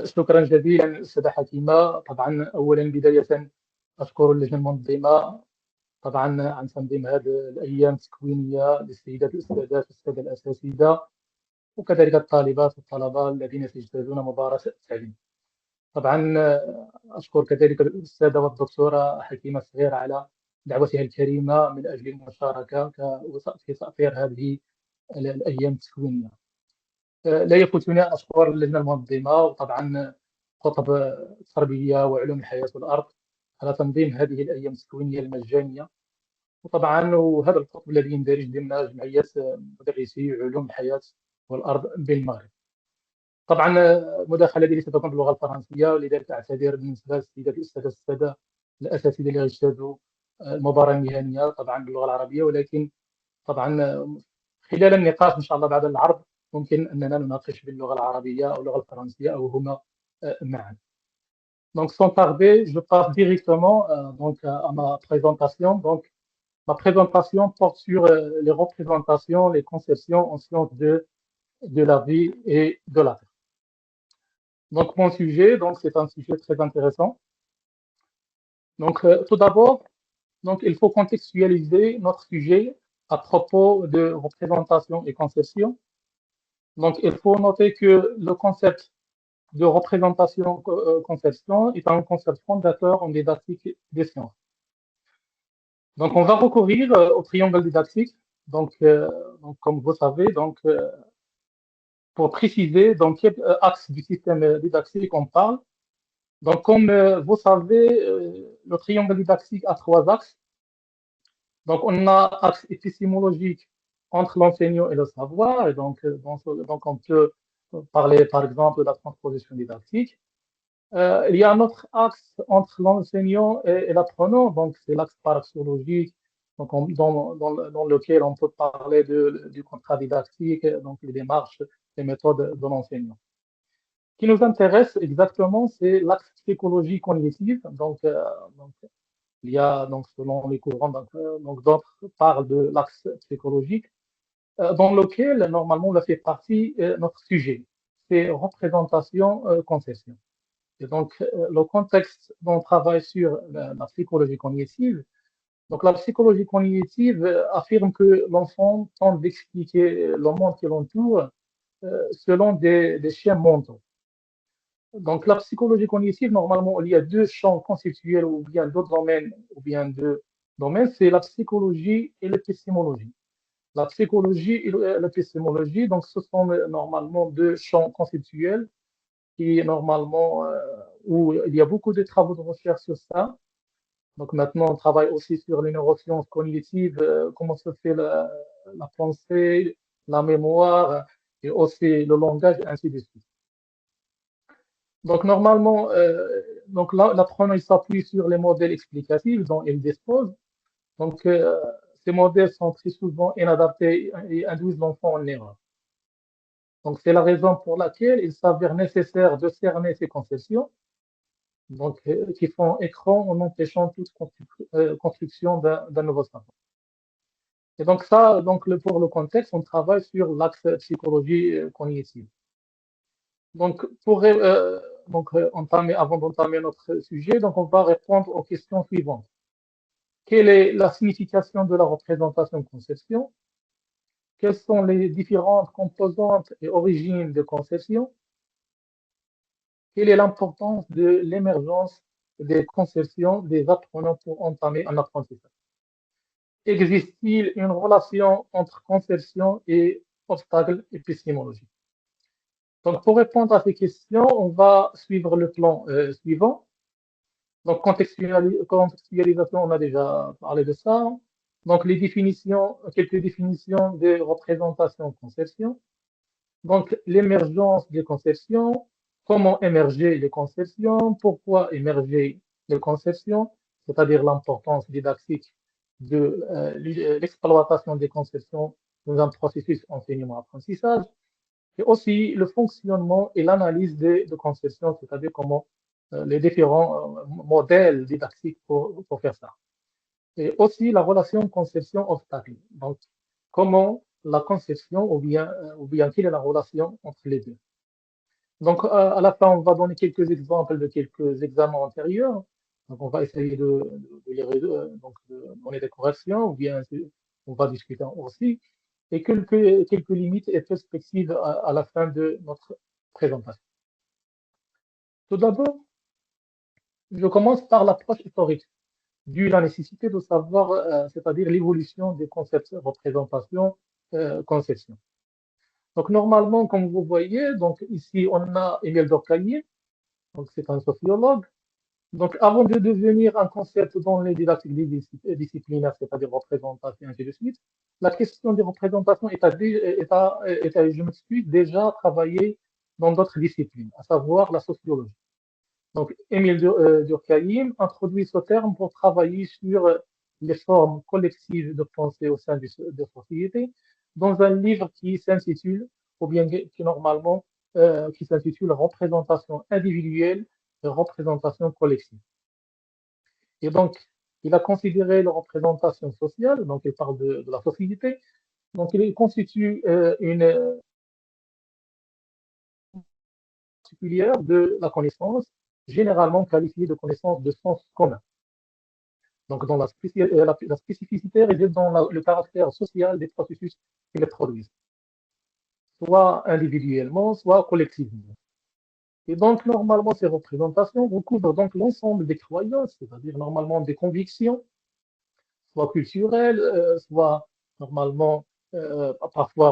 شكرا جزيلا أستاذة حكيمة. طبعا أولا بداية أشكر اللجنة المنظمة طبعا عن تنظيم هذه الأيام التكوينية للسيدات الأستاذات والسادة الأساتذة، وكذلك الطالبات والطلبة الذين سيجتازون مباراة التعليم. طبعا أشكر كذلك الأستاذة والدكتورة حكيمة الصغير على دعوتها الكريمة من أجل المشاركة في تأطير هذه الأيام التكوينية. لا يفوتني أن أشكر اللجنة المنظمة وطبعا قطب التربية وعلوم الحياة والأرض على تنظيم هذه الأيام التكوينية المجانية، وطبعا وهذا القطب الذي يندرج ضمن جمعية مدرسي علوم الحياة والأرض بالمغرب. طبعا المداخلة التي ستكون باللغة الفرنسية، ولذلك أعتذر بالنسبة للسيدات الأستاذة الأساتذة اللي غيجتازوا المباراة المهنية طبعا باللغة العربية، ولكن طبعا خلال النقاش إن شاء الله بعد العرض ممكن أننا نناقش باللغة العربية أو اللغة الفرنسية أو هما معا. Donc, sans tarder, je passe directement à ma présentation. Donc, ma présentation porte sur les représentations, les conceptions en sciences de la vie et de la Terre. Donc, mon sujet, donc, c'est un sujet très intéressant. Donc, tout d'abord, donc, il faut contextualiser notre sujet à propos de représentation et conception. Donc, il faut noter que le concept de représentation-conception est un concept fondateur en didactique des sciences. Donc, on va recourir au triangle didactique. Donc, comme vous savez, pour préciser dans quel axe du système didactique on parle. Donc, comme vous savez, le triangle didactique a trois axes. Donc, on a axe épistémologique entre l'enseignant et le savoir. Et donc, on peut parler, par exemple, de la transposition didactique. Il y a un autre axe entre l'enseignant et l'apprenant, donc c'est l'axe paraxiologique, dans lequel on peut parler du contrat didactique, donc les démarches, les méthodes de l'enseignant. Ce qui nous intéresse exactement, c'est l'axe psychologie cognitive. Il y a, donc, selon les courants, d'autres parlent de l'axe psychologique, dans lequel, normalement, on fait partie notre sujet, c'est représentation-conception. Et donc, le contexte dont on travaille sur la psychologie cognitive, donc la psychologie cognitive affirme que l'enfant tente d'expliquer le monde qui l'entoure selon des schémas mentaux. Donc, la psychologie cognitive, normalement, il y a deux champs conceptuels ou bien deux domaines, c'est la psychologie et l'épistémologie. La psychologie et l'épistémologie, donc, ce sont normalement deux champs conceptuels qui normalement, où il y a beaucoup de travaux de recherche sur ça. Donc maintenant, on travaille aussi sur les neurosciences cognitives, comment se fait la pensée, la mémoire et aussi le langage, et ainsi de suite. Donc normalement, l'apprenant s'appuie sur les modèles explicatifs dont il dispose. Donc ces modèles sont très souvent inadaptés et induisent l'enfant en erreur. Donc, c'est la raison pour laquelle il s'avère nécessaire de cerner ces conceptions, donc, qui font écran en empêchant toute construction d'un nouveau savoir. Et donc, ça, pour le contexte, on travaille sur l'axe psychologie cognitive. Donc, avant d'entamer notre sujet, donc, on va répondre aux questions suivantes. Quelle est la signification de la représentation-conception? Quelles sont les différentes composantes et origines de conception? Quelle est l'importance de l'émergence des conceptions des apprenants pour entamer un apprentissage? Existe-t-il une relation entre conception et obstacles épistémologiques? Donc, pour répondre à ces questions, on va suivre le plan suivant. Donc, contextualisation, on a déjà parlé de ça. Donc, quelques définitions de représentation-conception. Donc, l'émergence des conceptions, comment émerger les conceptions, pourquoi émerger les conceptions, c'est-à-dire l'importance didactique de l'exploitation des conceptions dans un processus enseignement-apprentissage, et aussi le fonctionnement et l'analyse de conceptions, c'est-à-dire comment les différents modèles didactiques pour faire ça. Et aussi la relation conception-obstacle. Donc, comment la conception ou bien quelle est la relation entre les deux. Donc, à la fin, on va donner quelques exemples de quelques examens antérieurs. Donc, on va essayer de les donc de donner des corrections, ou bien on va discuter aussi, et quelques limites et perspectives à la fin de notre présentation. Tout d'abord, je commence par l'approche historique, due à la nécessité de savoir, c'est-à-dire l'évolution des concepts représentation, conception. Donc, normalement, comme vous voyez, donc ici, on a Émile Durkheim, donc c'est un sociologue. Donc, avant de devenir un concept dans les didactiques disciplinaires, c'est-à-dire représentation, ainsi de suite, la question des représentations je m'excuse, déjà travaillée dans d'autres disciplines, à savoir la sociologie. Donc, Émile Durkheim introduit ce terme pour travailler sur les formes collectives de pensée au sein de société dans un livre qui s'intitule, ou bien qui normalement, qui s'intitule Représentation individuelle et représentation collective. Et donc, il a considéré la représentation sociale, donc il parle de la société, donc il constitue une particulière de la connaissance, généralement qualifiée de connaissance de sens commun. Donc, dans la spécificité réside dans le caractère social des processus qui les produisent, soit individuellement, soit collectivement. Et donc, normalement, ces représentations recouvrent donc l'ensemble des croyances, c'est-à-dire normalement des convictions, soit culturelles, soit normalement parfois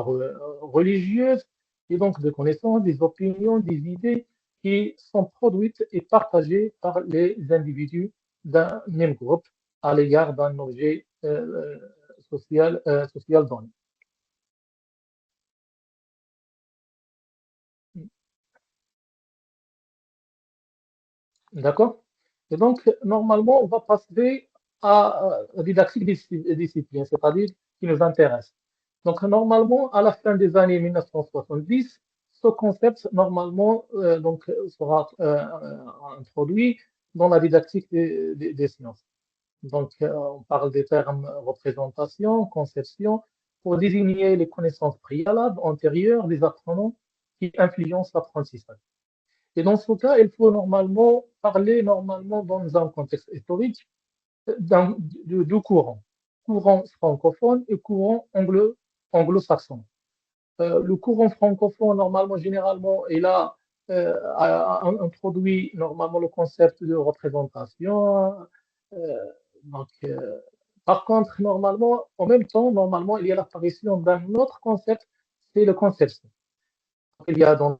religieuses, et donc des connaissances, des opinions, des idées qui sont produites et partagées par les individus d'un même groupe à l'égard d'un objet social donné. D'accord? Et donc, normalement, on va passer à la didactique des disciplines, c'est-à-dire qui nous intéresse. Donc, normalement, à la fin des années 1970, ce concept, normalement, sera introduit dans la didactique des sciences. Donc, on parle des termes représentation, conception, pour désigner les connaissances préalables, antérieures des apprenants qui influencent l'apprentissage. Et dans ce cas, il faut normalement parler normalement dans un contexte historique de deux courants, courant francophone et courant anglo-saxon. Le courant francophone, normalement, généralement, a introduit normalement le concept de représentation. euh, donc, par contre, normalement, en même temps, normalement, il y a l'apparition d'un autre concept, c'est le concept. Il y a dans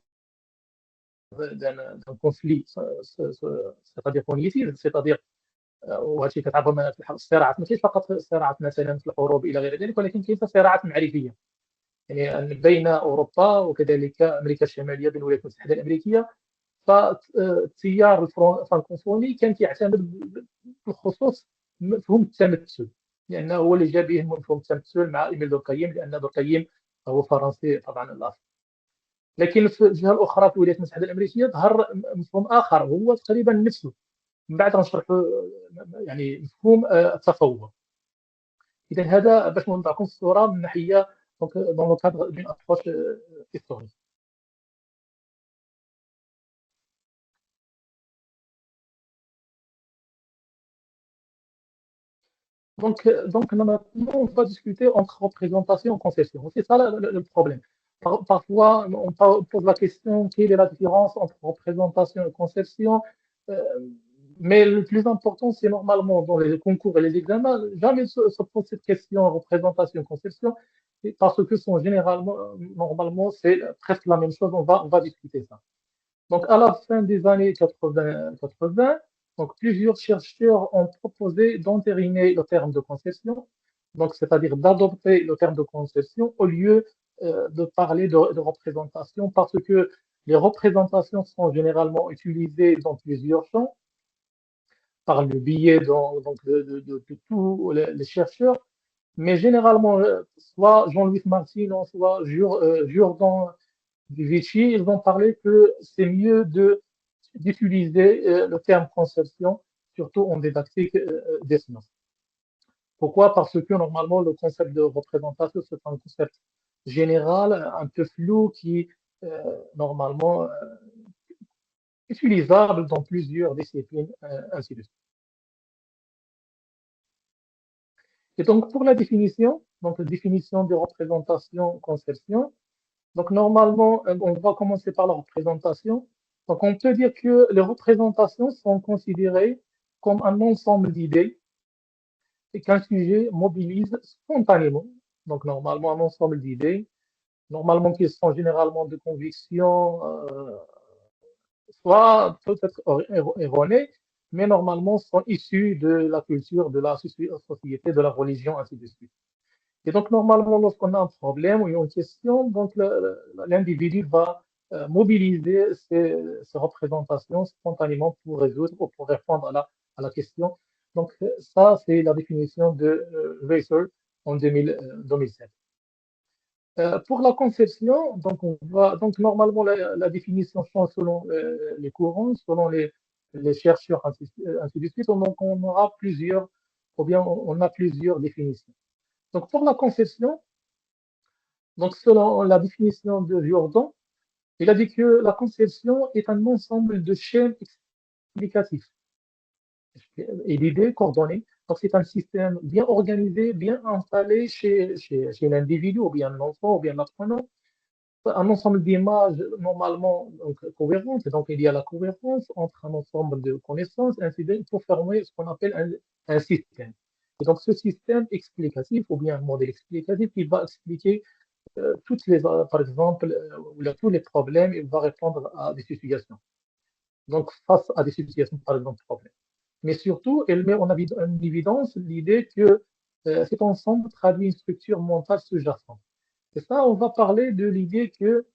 d'un conflit, c'est-à-dire cognitive, c'est-à-dire وهادشي كتعرض في الصراعات ماشي فقط صراعات مثلا في الحروب الى غير ذلك ولكن كاين صراعات معرفيه يعني بين اوروبا وكذلك امريكا الشماليه بين الولايات المتحده الامريكيه فالتيار الفرنكوفوني كان كيعتمد بالخصوص مفهوم التمثل لانه هو اللي جا به مفهوم التمثل مع ايميل دوركايم لان دوركايم هو فرنسي طبعا الاصل. لكن في الجهه الاخرى في الولايات المتحده الامريكيه ظهر مفهوم اخر هو تقريبا نفسه من بعد غنشرحوا يعني مفهوم التفوق. اذا هذا باش نوضعكم الصوره من ناحيه دونك دون لو كادر دون ابروش هيستوريك. Donc maintenant, on va discuter entre représentation et conception. C'est ça le problème. Parfois, pose la question quelle est la différence entre représentation et conception. Euh, mais le plus important, c'est normalement dans les concours et les examens, jamais se pose cette question représentation, conception, parce que sont généralement, normalement, c'est presque la même chose. On va discuter ça. Donc, à la fin des années 80, donc, plusieurs chercheurs ont proposé d'entériner le terme de conception, donc c'est-à-dire d'adopter le terme de conception au lieu de parler de représentation, parce que les représentations sont généralement utilisées dans plusieurs champs par le biais de tous les chercheurs, mais généralement, soit Jean-Louis Martin, soit Jordan Vichy, ils ont parlé que c'est mieux d'utiliser le terme conception, surtout en didactique des sciences. Pourquoi? Parce que normalement, le concept de représentation, c'est un concept général, un peu flou, normalement utilisable dans plusieurs disciplines, ainsi de suite. Et donc, pour la définition, donc la définition de représentation, conception, donc normalement, on va commencer par la représentation. Donc, on peut dire que les représentations sont considérées comme un ensemble d'idées et qu'un sujet mobilise spontanément. Donc, normalement, un ensemble d'idées, normalement qui sont généralement de conviction, soit peut-être erronées, mais normalement sont issues de la culture, de la société, de la religion, ainsi de suite. Et donc, normalement, lorsqu'on a un problème ou une question, donc l'individu va mobiliser ses représentations spontanément pour résoudre ou pour répondre à la question. Donc, ça, c'est la définition de Racer en 2007. Pour la conception, donc normalement la définition change selon les courants, selon les chercheurs, ainsi de suite. Donc on aura plusieurs, ou bien on a plusieurs définitions. Donc pour la conception, donc selon la définition de Jordan, il a dit que la conception est un ensemble de chaînes explicatives et d'idées coordonnées. Donc c'est un système bien organisé, bien installé chez l'individu, ou bien l'enfant, ou bien l'apprenant, un ensemble d'images normalement donc, cohérentes. Donc, il y a la cohérence entre un ensemble de connaissances, ainsi de suite, pour former ce qu'on appelle un système. Et donc, ce système explicatif, ou bien un modèle explicatif, il va expliquer par exemple, tous les problèmes, il va répondre à des situations. Donc, face à des situations, par exemple, problèmes. Mais surtout, elle met en évidence l'idée que cet ensemble traduit une structure mentale sous-jacente. Et ça, on va parler de l'idée que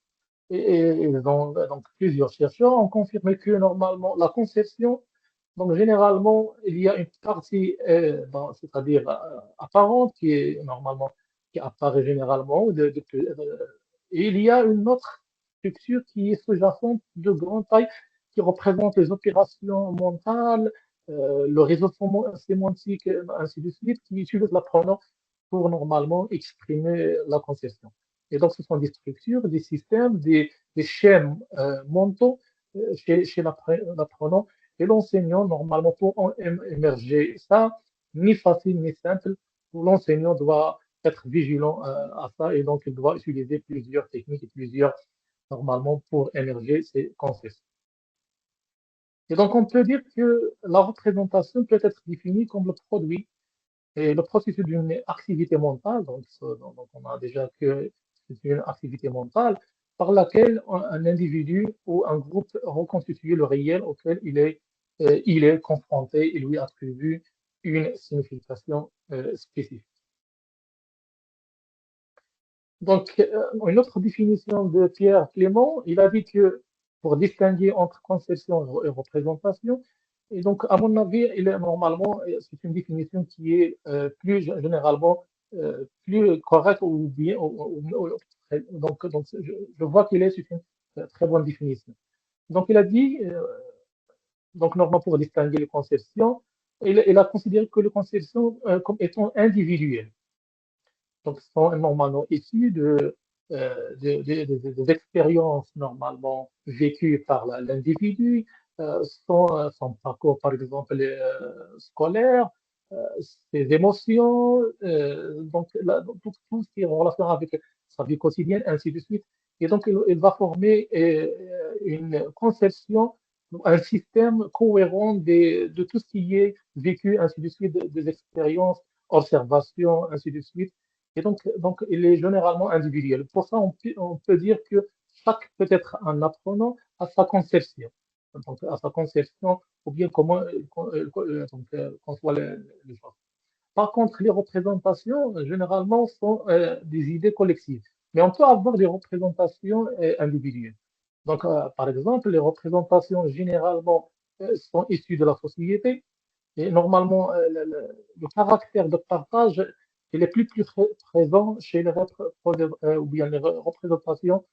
donc, plusieurs chercheurs ont confirmé que normalement, la conception, donc généralement, il y a une partie, c'est-à-dire apparente, qui est normalement, qui apparaît généralement, et il y a une autre structure qui est sous-jacente de grande taille, qui représente les opérations mentales, le réseau sémantique, ainsi de suite, qui utilise l'apprenant pour normalement exprimer la conception. Et donc, ce sont des structures, des systèmes, des schèmes mentaux chez l'apprenant et l'enseignant, normalement, pour émerger ça, ni facile ni simple, l'enseignant doit être vigilant à ça et donc il doit utiliser plusieurs techniques et plusieurs, normalement, pour émerger ces concepts. Et donc, on peut dire que la représentation peut être définie comme le produit et le processus d'une activité mentale. Donc, on a déjà que c'est une activité mentale par laquelle un individu ou un groupe reconstitue le réel auquel il est confronté et lui attribue une signification spécifique. Donc, une autre définition de Pierre Clément, il a dit que pour distinguer entre conception et représentation, et donc, à mon avis, il est normalement, c'est une définition qui est plus généralement plus correcte ou bien. Donc je vois qu'il est sur une très bonne définition. Donc, il a dit, donc, normalement, pour distinguer les conceptions, il a considéré que les conceptions comme étant individuelles. Donc, sont normalement issus des expériences normalement vécues par l'individu, son parcours, par exemple, scolaire, ses émotions, donc tout ce qui est en relation avec sa vie quotidienne, ainsi de suite. Et donc, il va former une conception, un système cohérent de tout ce qui est vécu, ainsi de suite, des expériences, observations, ainsi de suite. Et donc, il est généralement individuel. Pour ça, on peut dire que chaque peut-être un apprenant a sa conception. Donc, à sa conception, ou bien comment conçoit les choses. Par contre, les représentations, généralement, sont des idées collectives. Mais on peut avoir des représentations individuelles. Donc, par exemple, les représentations, généralement, sont issues de la société. Et normalement, le caractère de partage, il est plus présent chez ou bien les représentations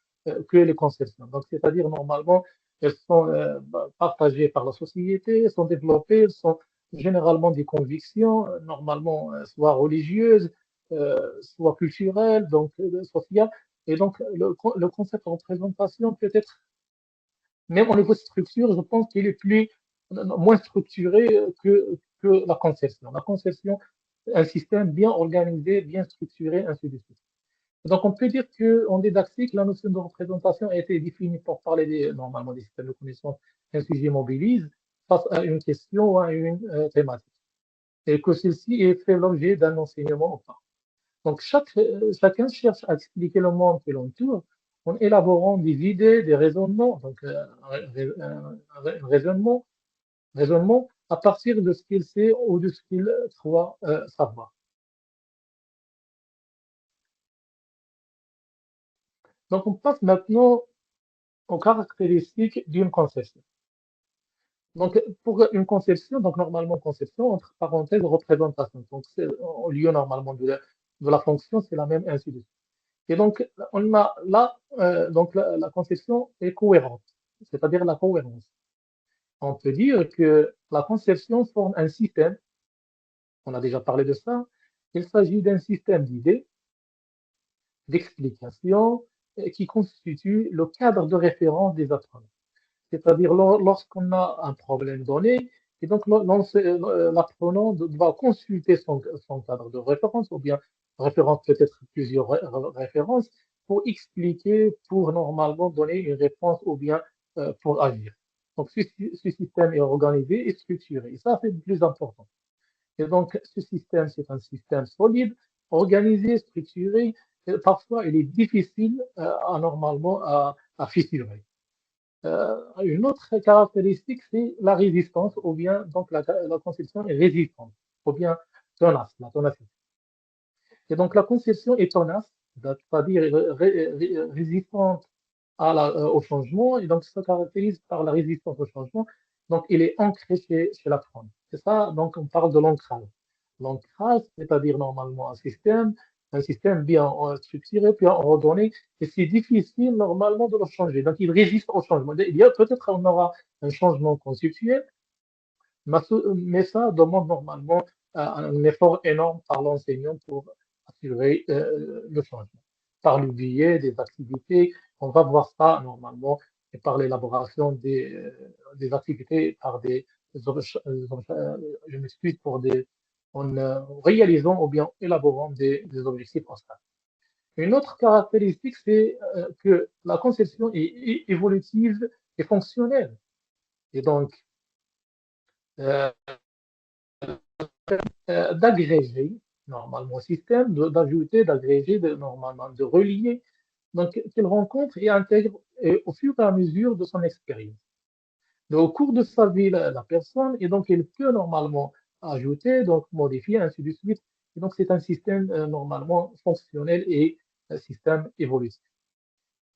que les conceptions. Donc, c'est-à-dire, normalement, elles sont partagées par la société, elles sont développées, elles sont généralement des convictions, normalement, soit religieuses, soit culturelles, donc sociales. Et donc, le concept de représentation peut être, même au niveau de structure, je pense qu'il est moins structuré que la conception. La conception, un système bien organisé, bien structuré, ainsi de suite. Donc, on peut dire qu'en didactique, la notion de représentation a été définie pour parler normalement des systèmes de connaissances qu'un sujet mobilise face à une question ou à une thématique, et que celle-ci est fait l'objet d'un enseignement ou pas. Donc, chacun cherche à expliquer le monde qui l'entoure en élaborant des idées, des raisonnements, donc un raisonnement à partir de ce qu'il sait ou de ce qu'il croit savoir. Donc, on passe maintenant aux caractéristiques d'une conception. Donc, pour une conception, donc normalement conception, entre parenthèses, représentation. Donc, au lieu normalement de la fonction, c'est la même, ainsi de suite. Et donc, on a là, donc la conception est cohérente, c'est-à-dire la cohérence. On peut dire que la conception forme un système, on a déjà parlé de ça, il s'agit d'un système d'idées, d'explications, qui constitue le cadre de référence des apprenants. C'est-à-dire lorsqu'on a un problème donné, et donc l'apprenant va consulter son cadre de référence, ou bien référence peut-être plusieurs références, pour expliquer, pour normalement donner une réponse ou bien pour agir. Donc ce système est organisé et structuré. Et ça, c'est le plus important. Et donc ce système, c'est un système solide, organisé, structuré. Et parfois, il est difficile normalement à fissurer. Une autre caractéristique, c'est la résistance, ou bien donc la conception est résistante, ou bien tenace, la ténacité. Et donc la conception est tenace, c'est-à-dire résistante au changement, et donc ça se caractérise par la résistance au changement. Donc il est ancré chez l'apprenant. C'est ça, donc on parle de l'ancrage. L'ancrage, c'est-à-dire normalement un système bien structuré, bien ordonné, et c'est difficile normalement de le changer. Donc il résiste au changement. Il y a peut-être on aura un changement conceptuel, mais ça demande normalement un effort énorme par l'enseignant pour assurer le changement. Par le biais des activités, on va voir ça normalement, et par l'élaboration des activités, par je m'excuse pour en réalisant ou bien élaborant des objectifs constants. Une autre caractéristique, c'est que la conception est évolutive et fonctionnelle. Et donc, euh, d'agréger normalement au système, d'ajouter, d'agréger, normalement de relier, donc qu'il rencontre et intègre au fur et à mesure de son expérience. Mais au cours de sa vie, la personne, et donc il peut normalement ajouter, donc modifier, ainsi de suite. Et donc c'est un système normalement fonctionnel et un système évolutif.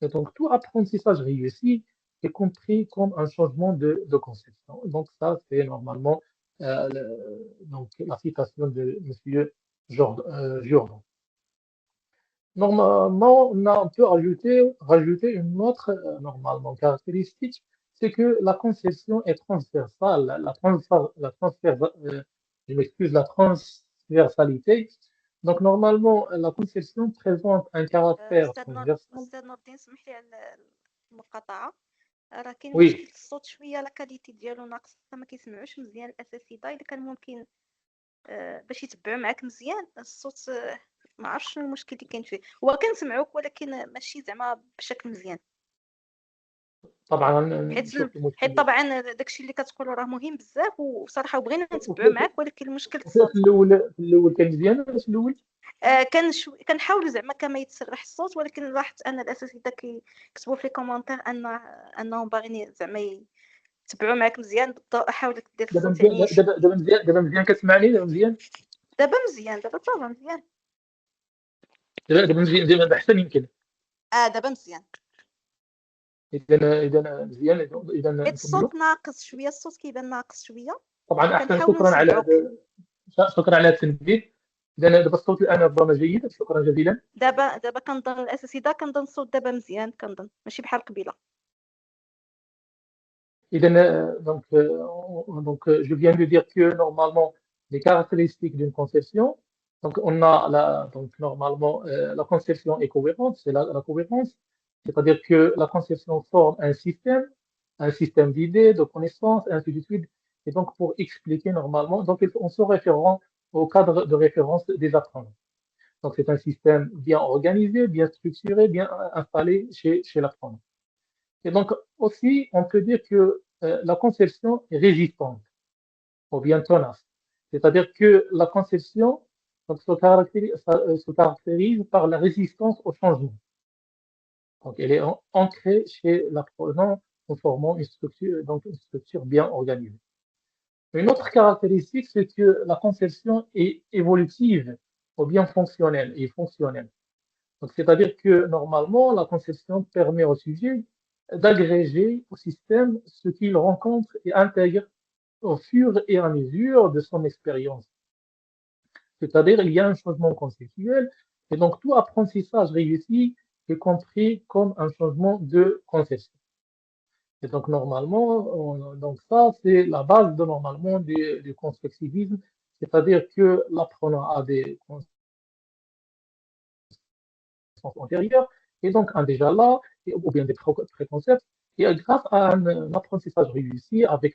Et donc tout apprentissage réussi est compris comme un changement de conception. Donc ça, c'est normalement donc, la citation de M. Jourdan. Normalement, on peut rajouter une autre normalement caractéristique, c'est que la conception est transversale. Je m'excuse, la transversalité. Donc normalement, la conception présente un caractère transversal. أستاذ نور الدين، اسمح لي على المقاطعة. راه كاين Oui, مشكل الصوت شوية، لا كاليتي ديالو ناقصة، ما كيسمعوش مزيان الأساتذة. إذا كان ممكن باش يتبعوا معاك مزيان الصوت، ما عرفتش شنو المشكل اللي كاين فيه. هو كنسمعوك ولكن ماشي زعما بشكل مزيان، طبعا حيت نشوف حيت المشكل. طبعا داكشي اللي كتقولو راه مهم بزاف، وصراحة بغينا نتبعوا معاك، ولكن المشكل في الصوت. الاول كان مزيان في الاول. كنحاولوا زعما كما يتسرح الصوت، ولكن لاحظت ان الاساتذه كيكتبوا في لي كومونتير انهم باغيين زعما يتبعوا معاك مزيان. حاولك دير دابا الصوت مزيان، يعني دابا مزيان كتسمعني، دابا مزيان. دابا مزيان، دابا صافا مزيان. دابا مزيان، دابا احسن يمكن. دابا مزيان، اذا مزيان، اذا حيت نكملوا. الصوت ناقص شويه، الصوت كيبان ناقص شويه، طبعا احسن، وكنحاولوا شكرا على نسمعوك. هذا، شكرا على التنبيه. اذا دابا الصوت الان ربما جيد، شكرا جزيلا. دابا كنظن الاساتذه، كنظن الصوت دابا مزيان، كنظن ماشي بحال قبيله. اذا donc je viens de dire que normalement les caractéristiques d'une conception Donc, on a donc normalement la conception est cohérente, c'est la cohérence, c'est-à-dire que la conception forme un système d'idées, de connaissances, et ainsi de suite. Et donc, pour expliquer normalement, donc on se référant au cadre de référence des apprenants. Donc, c'est un système bien organisé, bien structuré, bien installé chez l'apprenant. Et donc, aussi, on peut dire que la conception est résistante ou bien tenace. C'est-à-dire que la conception donc, se caractérise par la résistance au changement. Donc, elle est ancrée chez l'apprenant en formant donc une structure bien organisée. Une autre caractéristique, c'est que la conception est évolutive ou bien fonctionnelle et fonctionnelle. Donc, c'est-à-dire que normalement, la conception permet au sujet d'agréger au système ce qu'il rencontre et intègre au fur et à mesure de son expérience. C'est-à-dire, il y a un changement conceptuel, et donc tout apprentissage réussi est compris comme un changement de conception. Et donc, normalement, donc ça, c'est la base de normalement du constructivisme, c'est-à-dire que l'apprenant a des antérieures, et donc un déjà là, ou bien des préconcepts, et grâce à un apprentissage réussi avec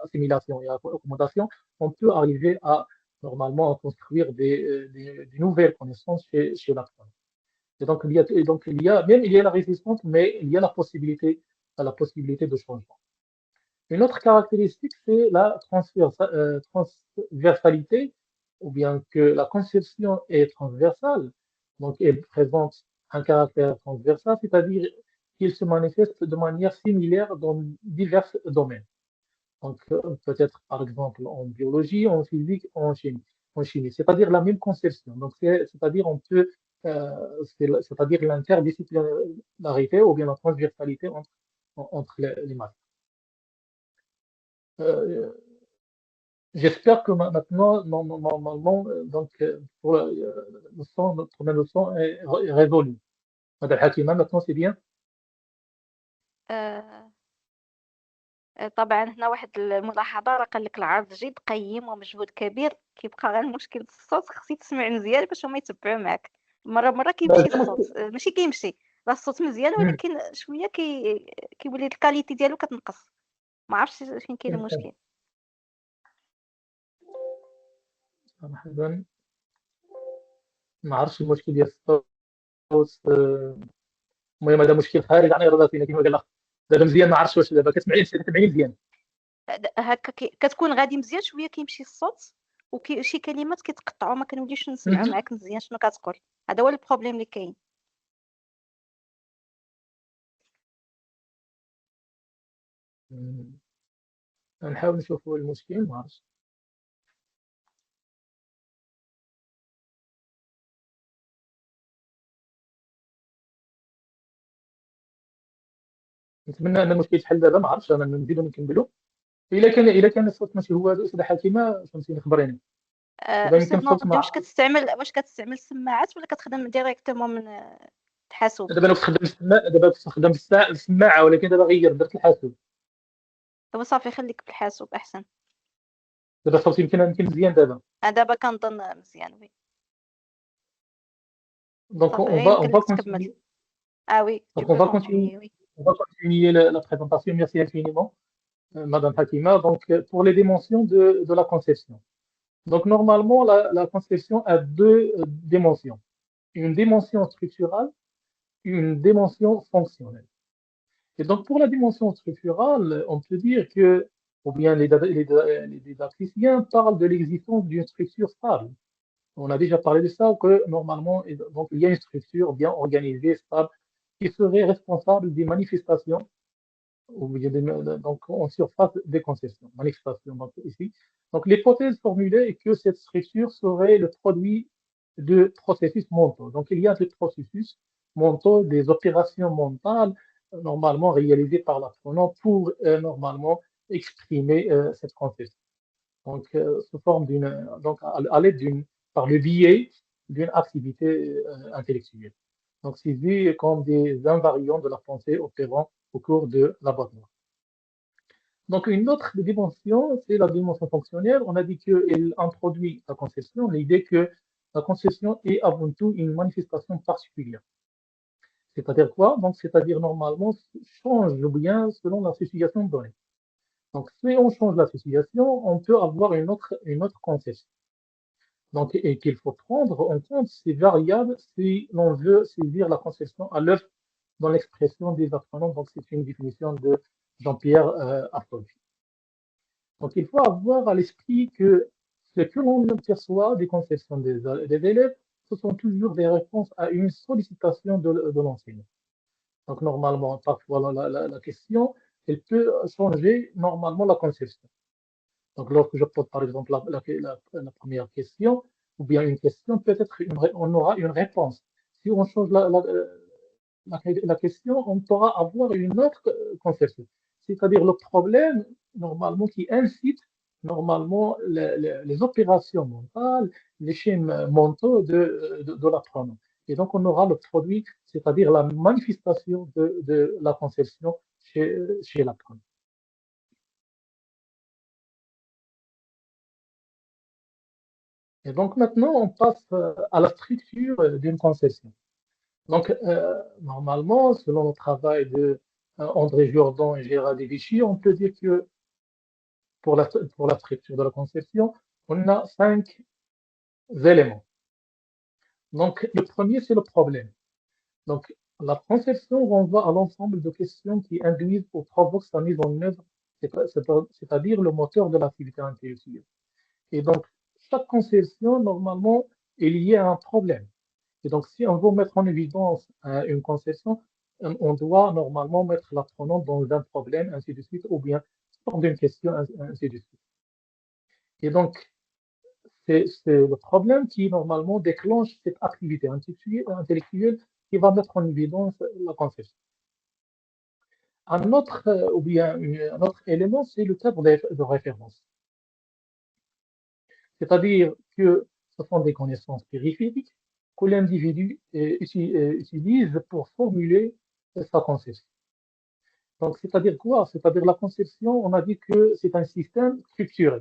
assimilation et accommodation, on peut arriver à normalement à construire des nouvelles connaissances chez l'apprenant. Et donc il y a la résistance, mais il y a la possibilité de changement. Une autre caractéristique, c'est la transversalité, ou bien que la conception est transversale, donc elle présente un caractère transversal, c'est-à-dire qu'il se manifeste de manière similaire dans divers domaines. Donc peut-être par exemple en biologie, en physique, en chimie, c'est-à-dire la même conception. Donc c'est-à-dire on peut, c'est-à-dire l'interdisciplinarité ou bien la transversalité entre les matières. Euh, J'espère que maintenant, normalement, donc, pour le son, notre problème de son est résolu. Madame Hakima, maintenant c'est bien. آه، طبعا هنا واحد الملاحظة، راه قال لك العرض جيد قيم ومجهود كبير، كيبقى غير المشكل في الصوت، خصك تسمع مزيان باش هما يتبعوا معاك. مرة كيمشي الصوت، ماشي كيمشي، راه الصوت مزيان ولكن شوية كيولي الكاليتي ديالو كتنقص. ما عرفتش فين كاين المشكل. مرحبا. ما عرفتش المشكل ديال الصوت. المهم هذا مشكل خارج عن ارادتنا كما قال الاخ. دابا مزيان، ما عرفتش واش دابا كتسمعيني مزيان. هكا كتكون غادي مزيان، شوية كيمشي الصوت وشي كلمات كيتقطعوا، ما كنوليش نسمعوا معاك مزيان شنو كتقول. هذا هو البروبليم اللي كاين. نحاول نشوفوا المشكل، ما عرفتش. نتمنى ان المشكل يتحل دابا، ما عرفتش انا نزيدو نكملوا. الا كان الصوت ماشي هو هذا، استاذ حكيمه فهمتيني خبريني. دابا يمكن استاذ الصوت ناضي، مع. واش كتستعمل سماعات ولا كتخدم ديريكتومون من الحاسوب؟ دابا انا كنت خدام دابا كنت خدام السماعه، ولكن دابا غير درت الحاسوب. دابا صافي خليك بالحاسوب احسن. دابا الصوت يمكن مزيان دابا. دابا كنظن مزيان. وي Donc صافي، غير on يمكن va لك تكمل. continuer. وي Donc tu on peux va continuer, continuer. وي on va continuer la présentation. Merci infiniment, Madame Hakima. Donc pour les dimensions de la conception. Donc normalement la conception a deux dimensions. Une dimension structurale, une dimension fonctionnelle. Et donc pour la dimension structurale, on peut dire que, ou bien les didacticiens parlent de l'existence d'une structure stable. On a déjà parlé de ça, que normalement, donc, il y a une structure bien organisée, stable, qui serait responsable des manifestations, ou il y a donc en surface des concessions, manifestations donc, ici. Donc l'hypothèse formulée est que cette structure serait le produit de processus mentaux. Donc il y a des processus mentaux, des opérations mentales normalement réalisées par l'apprenant pour normalement exprimer cette conception. Donc, sous forme donc à l'aide par le biais d'une activité intellectuelle. Donc, c'est vu comme des invariants de la pensée opérant au cours de l'abattement. Donc, une autre dimension, c'est la dimension fonctionnelle. On a dit qu'elle introduit la conception, l'idée que la conception est avant tout une manifestation particulière. C'est-à-dire quoi? Donc, c'est-à-dire normalement change bien selon la situation donnée. Donc, si on change la situation, on peut avoir une autre conception. Donc, et qu'il faut prendre en compte ces variables si l'on veut saisir la conception à l'œuvre dans l'expression des apprenants. Donc, c'est une définition de Jean-Pierre Affolfi. Donc, il faut avoir à l'esprit que ce que l'on perçoit des conceptions des élèves, ce sont toujours des réponses à une sollicitation de l'enseignant. Donc, normalement, parfois, la question, elle peut changer normalement la conception. Donc, lorsque je pose par exemple la première question, ou bien une question, peut-être on aura une réponse. Si on change la question, on pourra avoir une autre conception. C'est-à-dire le problème, normalement, qui incite normalement les opérations mentales, les schémas mentaux de l'apprenant. Et donc, on aura le produit, c'est-à-dire la manifestation de la conception chez l'apprenant. Et donc maintenant, on passe à la structure d'une conception. Donc, normalement, selon le travail de André Jourdan et Gérard Vichy, on peut dire que pour la structure de la conception, on a 5 éléments. Donc, le premier, c'est le problème. Donc, la conception renvoie à l'ensemble de questions qui induisent ou provoquent sa mise en œuvre, c'est-à-dire le moteur de l'activité intellectuelle. Et donc, chaque conception, normalement, est liée à un problème. Et donc, si on veut mettre en évidence une conception, on doit normalement mettre l'apprenant dans un problème, ainsi de suite, ou bien dans une question, ainsi de suite. Et donc, c'est le problème qui normalement déclenche cette activité intellectuelle qui va mettre en évidence la conception. Un autre, ou bien un autre élément, c'est le cadre de référence. C'est-à-dire que ce sont des connaissances périphériques que l'individu utilise pour formuler sa conception. Donc, c'est-à-dire quoi? C'est-à-dire la conception, on a dit que c'est un système structuré.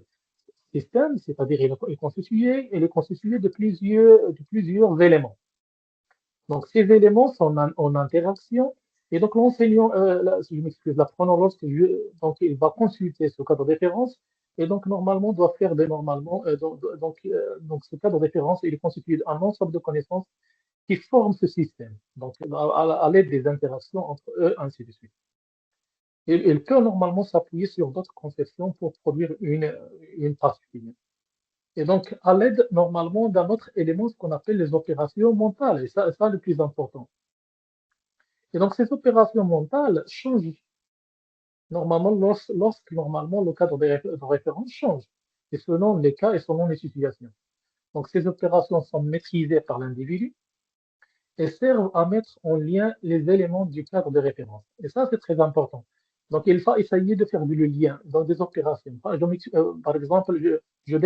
Système, c'est-à-dire il est constitué de plusieurs éléments. Donc, ces éléments sont en interaction. Et donc, l'enseignant, si je m'excuse, l'apprenant, donc, il va consulter ce cadre de référence. Et donc, normalement, doit faire normalement, donc, ce cadre de référence, il est constitué d'un ensemble de connaissances qui forment ce système. Donc, à l'aide des interactions entre eux, ainsi de suite. Il peut normalement s'appuyer sur d'autres conceptions pour produire une particulière. Et donc, à l'aide normalement d'un autre élément, ce qu'on appelle les opérations mentales, et ça le plus important. Et donc, ces opérations mentales changent normalement lorsque normalement le cadre de référence change, et selon les cas et selon les situations. Donc, ces opérations sont maîtrisées par l'individu et servent à mettre en lien les éléments du cadre de référence. Et ça, c'est très important. Donc, il faut essayer de faire du lien dans des opérations. Par exemple, je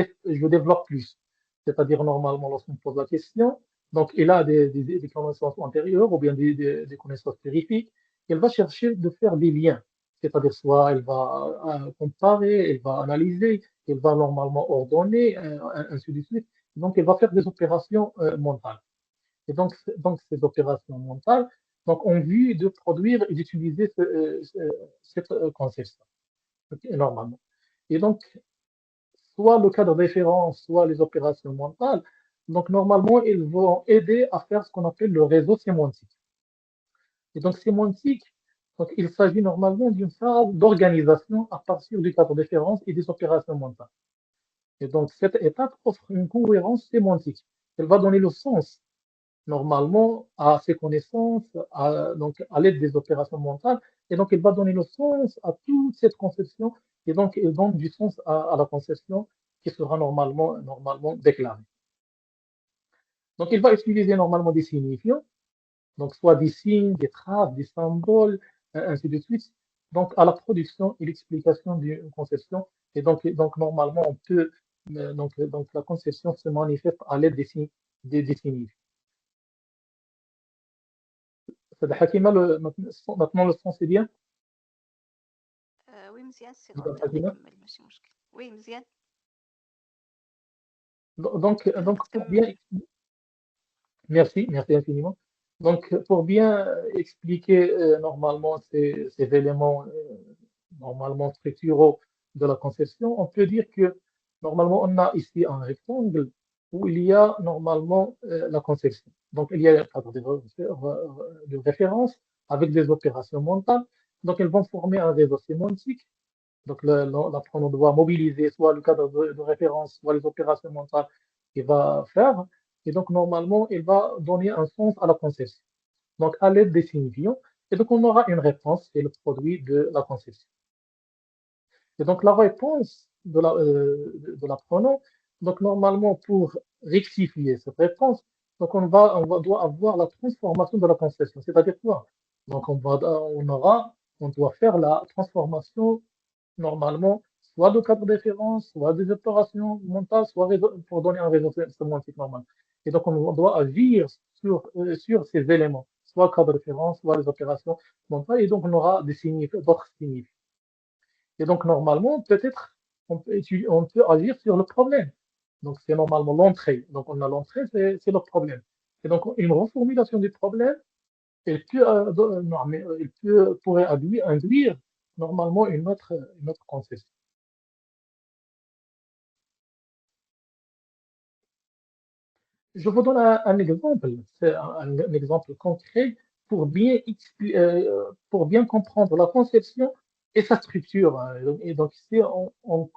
développe plus. C'est-à-dire, normalement, lorsqu'on pose la question, donc il a des connaissances antérieures ou bien des connaissances périphériques. Il va chercher de faire des liens. C'est-à-dire, soit il va comparer, il va analyser, il va normalement ordonner, ainsi de suite. Donc, il va faire des opérations mentales. Et donc ces opérations mentales donc, ont vu de produire et d'utiliser cette conception, normalement. Et donc, soit le cadre de référence, soit les opérations mentales, donc normalement, ils vont aider à faire ce qu'on appelle le réseau sémantique. Et donc, sémantique, donc, il s'agit normalement d'une phase d'organisation à partir du cadre de référence et des opérations mentales. Et donc, cette étape offre une cohérence sémantique. Elle va donner le sens normalement à ses connaissances, donc à l'aide des opérations mentales, et donc il va donner le sens à toute cette conception, et donc il donne du sens à la conception qui sera normalement déclarée. Donc il va utiliser normalement des signifiants, donc soit des signes, des traces, des symboles, ainsi de suite, donc à la production et l'explication d'une conception, et donc normalement on peut, donc la conception se manifeste à l'aide des signes, des signifiants. Hakima, maintenant le son c'est bien. وي مزيان سي تقدر نكمل ماشي مشكل وي مزيان Donc, pour bien, Merci infiniment. Donc, pour bien expliquer normalement ces éléments normalement structuraux de la conception, on peut dire que normalement on a ici un rectangle où il y a normalement la conception. Donc, il y a un cadre de référence avec des opérations mentales. Donc, elles vont former un réseau sémantique. Donc, l'apprenant doit mobiliser soit le cadre de référence, soit les opérations mentales qu'il va faire. Et donc, normalement, il va donner un sens à la conception. Donc, à l'aide des signifiants. Et donc, on aura une réponse, c'est le produit de la conception. Et donc, la réponse de l'apprenant, donc, normalement, pour rectifier cette réponse, donc, doit avoir la transformation de la conception. C'est-à-dire quoi? Donc, on doit faire la transformation normalement, soit de cadre de référence, soit des opérations mentales, soit pour donner un réseau sémantique normal. Et donc, on doit agir sur ces éléments, soit cadre de référence, soit les opérations mentales, et donc on aura d'autres signifiants. Et donc, normalement, peut-être, on peut agir sur le problème. Donc, c'est normalement l'entrée. Donc, on a l'entrée, c'est le problème. Et donc, une reformulation du problème, non, mais, pourrait induire normalement une autre conception. Je vous donne un exemple, c'est un exemple concret pour bien comprendre la conception et sa structure, hein. Et donc, si on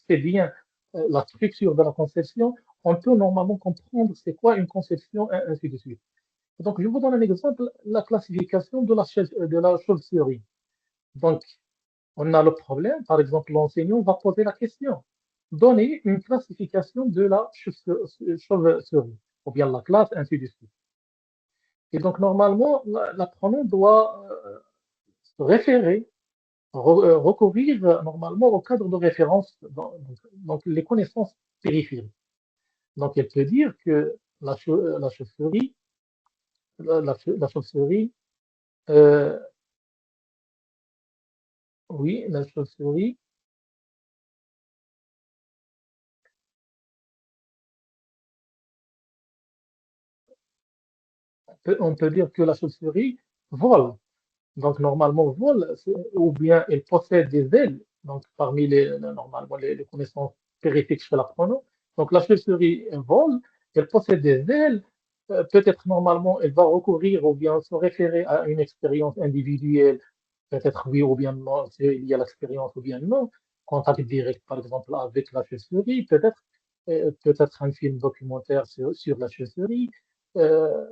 sait bien la structure de la conception, on peut normalement comprendre c'est quoi une conception et ainsi de suite. Donc, je vous donne un exemple, la classification de la chauve-souris. Donc, on a le problème, par exemple, l'enseignant va poser la question. Donner une classification de la chauve-souris, ou bien la classe, ainsi de suite. Et donc, normalement, l'apprenant doit se référer, recourir normalement au cadre de référence, donc les connaissances périphériques. Donc, elle peut dire que la chauve-souris, la chauve-souris, euh, oui, la chauve-souris, on peut dire que la chauve-souris vole. Donc, normalement, vole, ou bien elle possède des ailes, donc parmi normalement les connaissances périphériques chez l'apprenant. Donc, la chauve-souris vole, elle possède des ailes, peut-être normalement, elle va recourir ou bien se référer à une expérience individuelle, peut-être oui ou bien non, s'il y a l'expérience ou bien non, contact direct par exemple avec la chauve-souris, peut-être un film documentaire sur la chauve-souris, euh,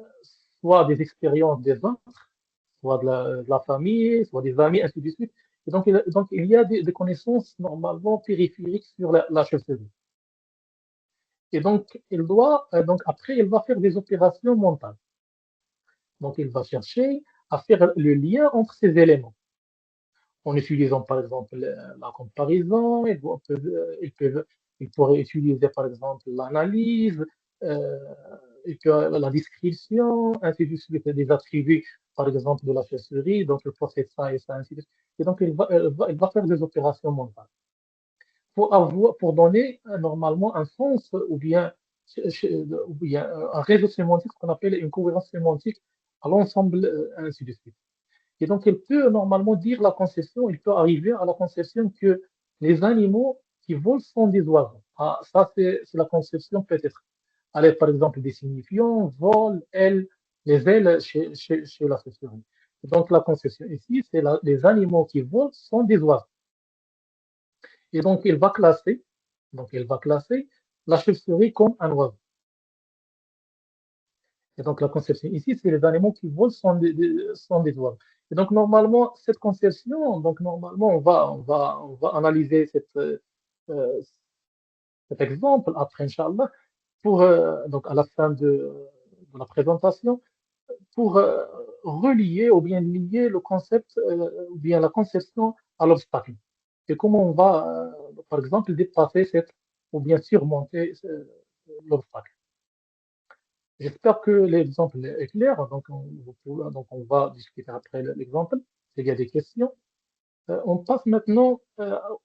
soit des expériences des autres soit de la famille, soit des amis, ainsi de suite. Et donc il y a des connaissances normalement périphériques sur la chauve-souris. Et donc, après, il va faire des opérations mentales. Donc, il va chercher à faire le lien entre ces éléments en utilisant par exemple la comparaison, il pourrait utiliser par exemple l'analyse, euh, la description, ainsi de suite, des attributs par exemple de la chauve-souris, donc il possède ça et ça, ainsi de suite. Et donc il va faire des opérations mentales pour donner normalement un sens ou bien un réseau sémantique, ce qu'on appelle une cohérence sémantique à l'ensemble, ainsi de suite. Et donc, il peut normalement dire la conception, il peut arriver à la conception que les animaux qui volent sont des oiseaux. Ah, ça, c'est la conception peut-être. Allez, par exemple, des signifiants, vol, ailes, les ailes chez la chauve-souris. Donc, la conception ici, c'est les animaux qui volent sont des oiseaux. Et donc, il va classer la chauve-souris comme un oiseau. Et donc, la conception ici, c'est les animaux qui volent sont des oiseaux. Et donc, normalement, cette conception, donc, normalement, on va analyser euh, cet exemple après, Inch'Allah, donc, à la fin de la présentation, pour relier ou bien lier le concept ou bien la conception à l'obstacle. Et comment on va, par exemple, dépasser ou bien surmonter l'obstacle. J'espère que l'exemple est clair. Donc on va discuter après l'exemple. S'il y a des questions, on passe maintenant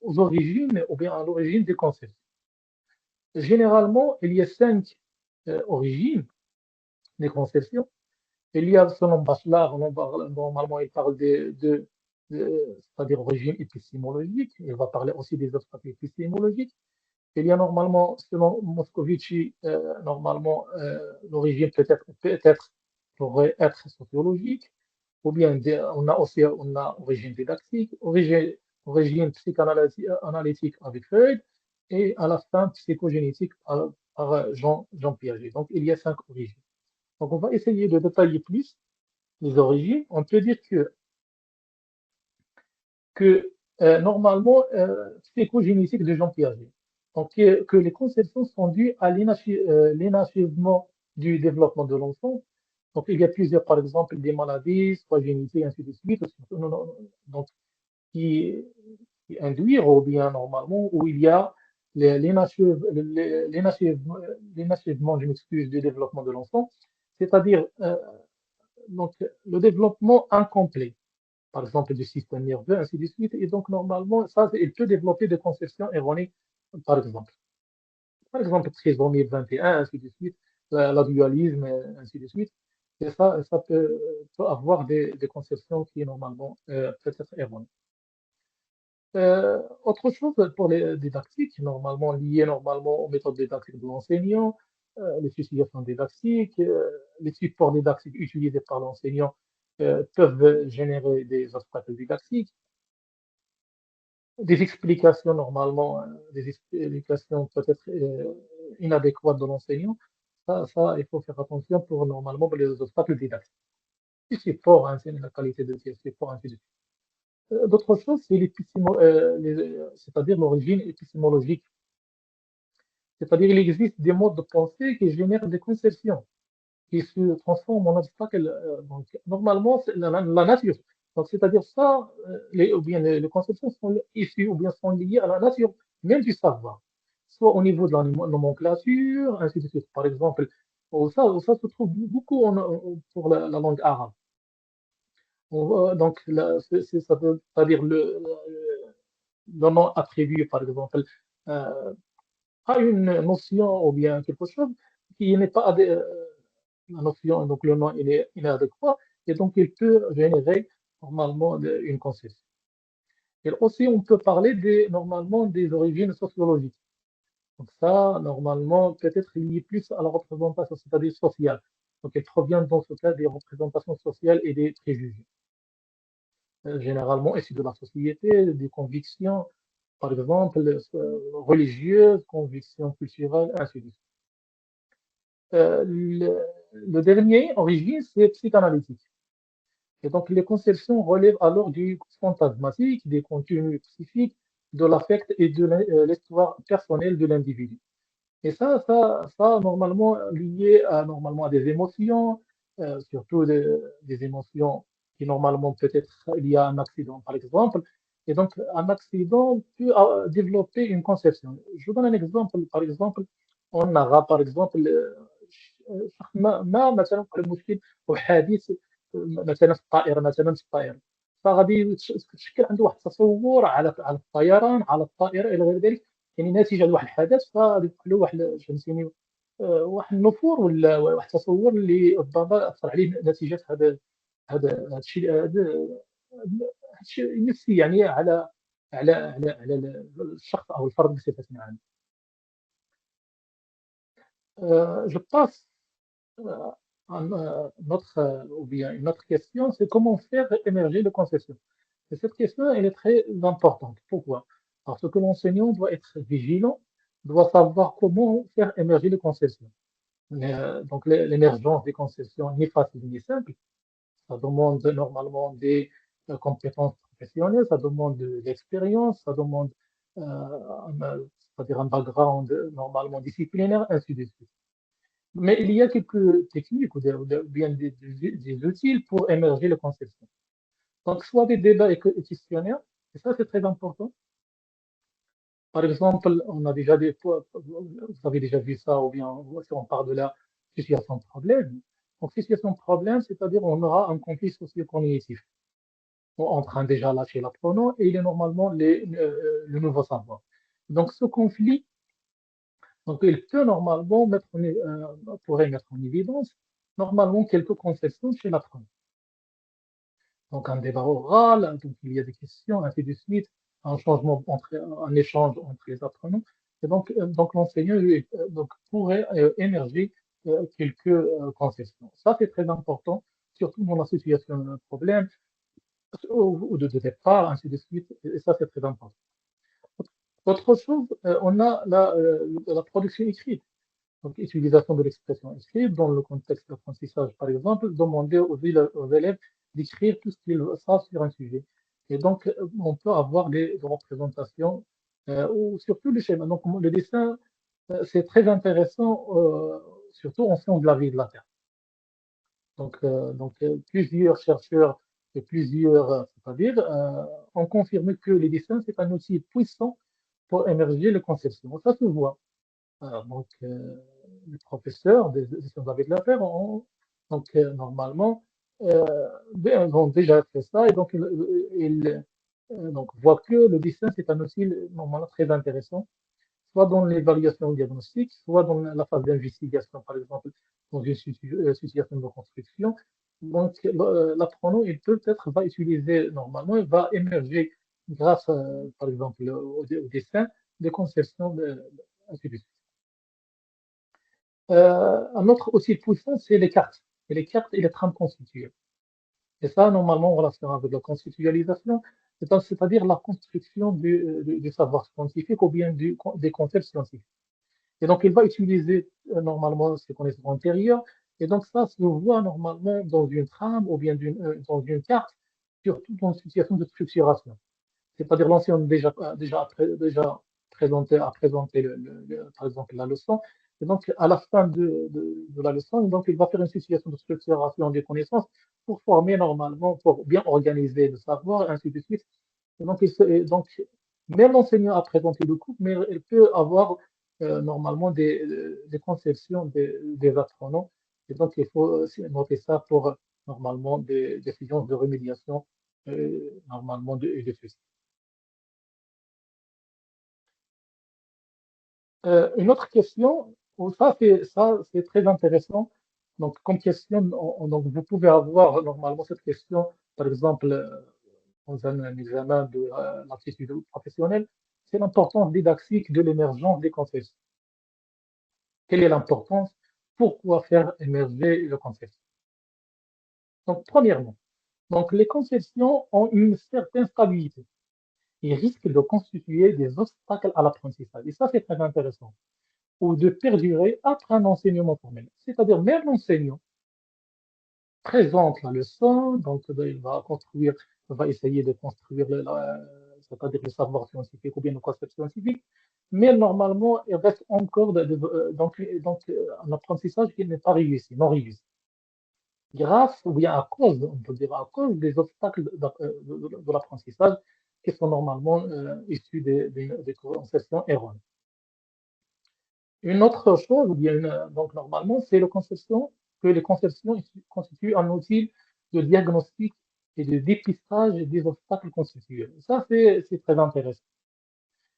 aux origines ou bien à l'origine des concepts. Généralement, il y a cinq origines. des conceptions. Il y a, selon Bachelard, normalement, il parle c'est-à-dire origine épistémologique. Il va parler aussi des obstacles épistémologiques. Il y a normalement, selon Moscovici, normalement, l'origine peut-être pourrait être sociologique, ou bien on a aussi on a origine didactique, origine psychanalytique avec Freud, et à la fin psychogénétique par Jean Piaget. Donc il y a 5 origines. Donc on va essayer de détailler plus les origines. On peut dire que normalement, psychogénétique de Jean Piaget. Donc, que les conceptions sont dues à l'inachèvement du développement de l'enfant. Donc, il y a plusieurs, par exemple, des maladies, soit génétiques, ainsi de suite, donc, qui, qui induisent, ou bien normalement, où il y a l'inachèvement, je m'excuse, du développement de l'enfant, c'est-à-dire donc, le développement incomplet par exemple du système nerveux, ainsi de suite. Et donc, normalement, ça, il peut développer des conceptions erronées, par exemple. Par exemple, trisomie 21, ainsi de suite, la dualisme, ainsi de suite. Et ça peut avoir des conceptions qui, normalement, peuvent être erronées. Autre chose pour les didactiques, normalement liées normalement aux méthodes didactiques de l'enseignant, les situations didactiques, les supports didactiques utilisés par l'enseignant peuvent générer des obstacles didactiques, des explications normalement, des explications peut-être inadéquates de l'enseignant. Ça, il faut faire attention pour normalement pour les obstacles didactiques. Les supports, hein, c'est la qualité de ces supports, ainsi de suite. D'autres choses, c'est c'est-à-dire l'origine épistémologique. C'est-à-dire il existe des modes de pensée qui génèrent des conceptions, qui se transforment en obstacles. Donc, normalement, c'est la nature. Donc, c'est-à-dire ça, ou bien les conceptions sont issues ou bien sont liées à la nature, même du savoir. Soit au niveau de la nomenclature, ainsi de suite. Par exemple, ça se trouve beaucoup pour la langue arabe. Donc, c'est-à-dire le nom attribué, par exemple, euh, à une notion ou bien quelque chose qui n'est pas la notion, donc le nom il est inadéquat, et donc il peut générer normalement une conception. Et aussi, on peut parler normalement des origines sociologiques. Donc ça, normalement, peut-être lié plus à la représentation, c'est-à-dire sociale. Donc elle provient dans ce cas des représentations sociales et des préjugés. Généralement issus de la société, des convictions, par exemple, religieuses, convictions culturelles, ainsi de suite. Le dernier origine, c'est psychanalytique. Et donc, les conceptions relèvent alors du fantasmatique, des contenus psychiques, de l'affect et de l'histoire personnelle de l'individu. Et ça, normalement, lié normalement à des émotions, surtout des émotions qui, normalement, peut-être il y a un accident, par exemple. Et donc, un accident peut développer une conception. Je vous donne un exemple. Par exemple, on aura, par exemple, مثلا المشكل وحادث مثلا في الطائره مثلا في الطائره فغادي تشكل عنده واحد التصور على الطيران على الطائره الى غير ذلك يعني ناتجه لواحد الحدث فغادي يكون له واحد فهمتيني واحد النفور ولا واحد التصور اللي ربما اثر عليه نتيجه هذا الشيء هذا الشيء النفسي يعني على الشخص او الفرد بصفه عامه. جو باس ou bien une autre question, c'est comment faire émerger le conception. Et cette question, elle est très importante. Pourquoi? Parce que l'enseignant doit être vigilant, doit savoir comment faire émerger les conceptions. Donc, l'émergence des conceptions n'est facile ni simple. Ça demande normalement des compétences professionnelles, ça demande de l'expérience, ça demande c'est-à-dire un background normalement disciplinaire, ainsi de suite. Mais il y a quelques techniques ou bien des outils pour émerger le conception. Donc, soit des débats et questionnaires, et ça c'est très important. Par exemple, on a déjà vous avez déjà vu ça, ou bien si on parle de la situation de problème. Donc, situation de problème, c'est-à-dire on aura un conflit socio-cognitif. On est en train déjà lâcher l'apprenant et il est normalement le nouveau savoir. Donc, ce conflit, donc, il peut normalement pourrait mettre en évidence normalement quelques conceptions chez l'apprenant. Donc un débat oral, donc il y a des questions, ainsi de suite, un échange entre les apprenants. Et donc l'enseignant donc, pourrait émerger quelques conceptions. Ça, c'est très important, surtout dans la situation de problème ou de départ, ainsi de suite. Et ça, c'est très important. Autre chose, on a la production écrite. Donc, utilisation de l'expression écrite dans le contexte d'apprentissage, par exemple, demander aux élèves d'écrire tout ce qu'ils savent sur un sujet. Et donc, on peut avoir des représentations ou surtout les schémas. Donc, le dessin, c'est très intéressant, surtout en sciences de la vie et de la Terre. Plusieurs chercheurs et plusieurs, c'est-à-dire, ont confirmé que les dessins, c'est un outil puissant pour émerger les conceptions. Ça se voit. Les professeurs des sciences avec la Terre normalement euh, ils ont déjà fait ça et donc donc voient que le dessin c'est un outil normalement très intéressant, soit dans l'évaluation diagnostique, soit dans la phase d'investigation, par exemple dans une situation de construction. Donc l'apprenant il peut-être va utiliser normalement, il va émerger grâce par exemple au dessin des conceptions ainsi de suite. Un autre aussi puissant, c'est les cartes. Et les cartes et les trames constituées. Et ça, normalement, en relation avec la constitutionnalisation, c'est-à-dire la construction du savoir scientifique ou bien des concepts scientifiques. Et donc, il va utiliser normalement ses connaissances antérieures. Et donc, ça se voit normalement dans une trame ou bien dans une carte, surtout dans une situation de structuration. C'est-à-dire l'enseignant déjà a présenté par exemple la leçon. Et donc, à la fin de la leçon, donc, il va faire une situation de structuration des connaissances pour former normalement, pour bien organiser le savoir, et ainsi de suite. Et donc, même l'enseignant a présenté le cours, mais il peut avoir normalement des conceptions des apprenants. Et donc, il faut aussi noter ça pour normalement des décisions de remédiation, normalement de ceci. Une autre question, c'est très intéressant. Donc, comme question, donc vous pouvez avoir normalement cette question, par exemple, dans un examen de l'aptitude professionnelle, c'est l'importance didactique de l'émergence des concepts. Quelle est l'importance? Pourquoi faire émerger le concept? Donc, premièrement, donc les conceptions ont une certaine stabilité et risquent de constituer des obstacles à l'apprentissage. Et ça, c'est très intéressant. Ou de perdurer après un enseignement formel. C'est-à-dire, même l'enseignant présente la leçon, donc il va essayer de construire c'est-à-dire le savoir scientifique ou bien le concept scientifique, mais normalement, il reste encore un apprentissage qui n'est pas réussi, non réussi. Grâce ou bien à cause, on peut dire à cause des obstacles de l'apprentissage qui sont normalement issus des conceptions erronées. Une autre chose, ou bien donc normalement, c'est que les conceptions constituent un outil de diagnostic et de dépistage des obstacles constitués. Ça, c'est très intéressant.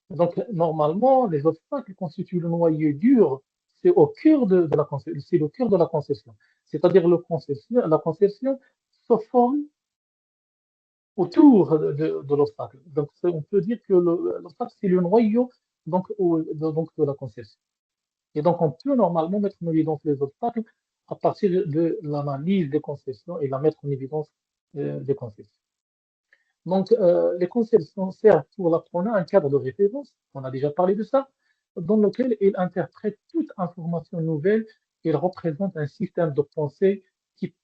Donc, normalement, les obstacles constituent le noyau dur, c'est au cœur de la conception, c'est le cœur de la conception. C'est-à-dire la conception se forme autour de l'obstacle. Donc, on peut dire que l'obstacle, c'est le noyau donc, de la conception. Et donc, on peut normalement mettre en évidence les obstacles à partir de l'analyse des conceptions et la mettre en évidence des conceptions. Donc, les conceptions servent pour l'apprenant un cadre de référence, on a déjà parlé de ça, dans lequel il interprète toute information nouvelle. Il représente un système de pensée qui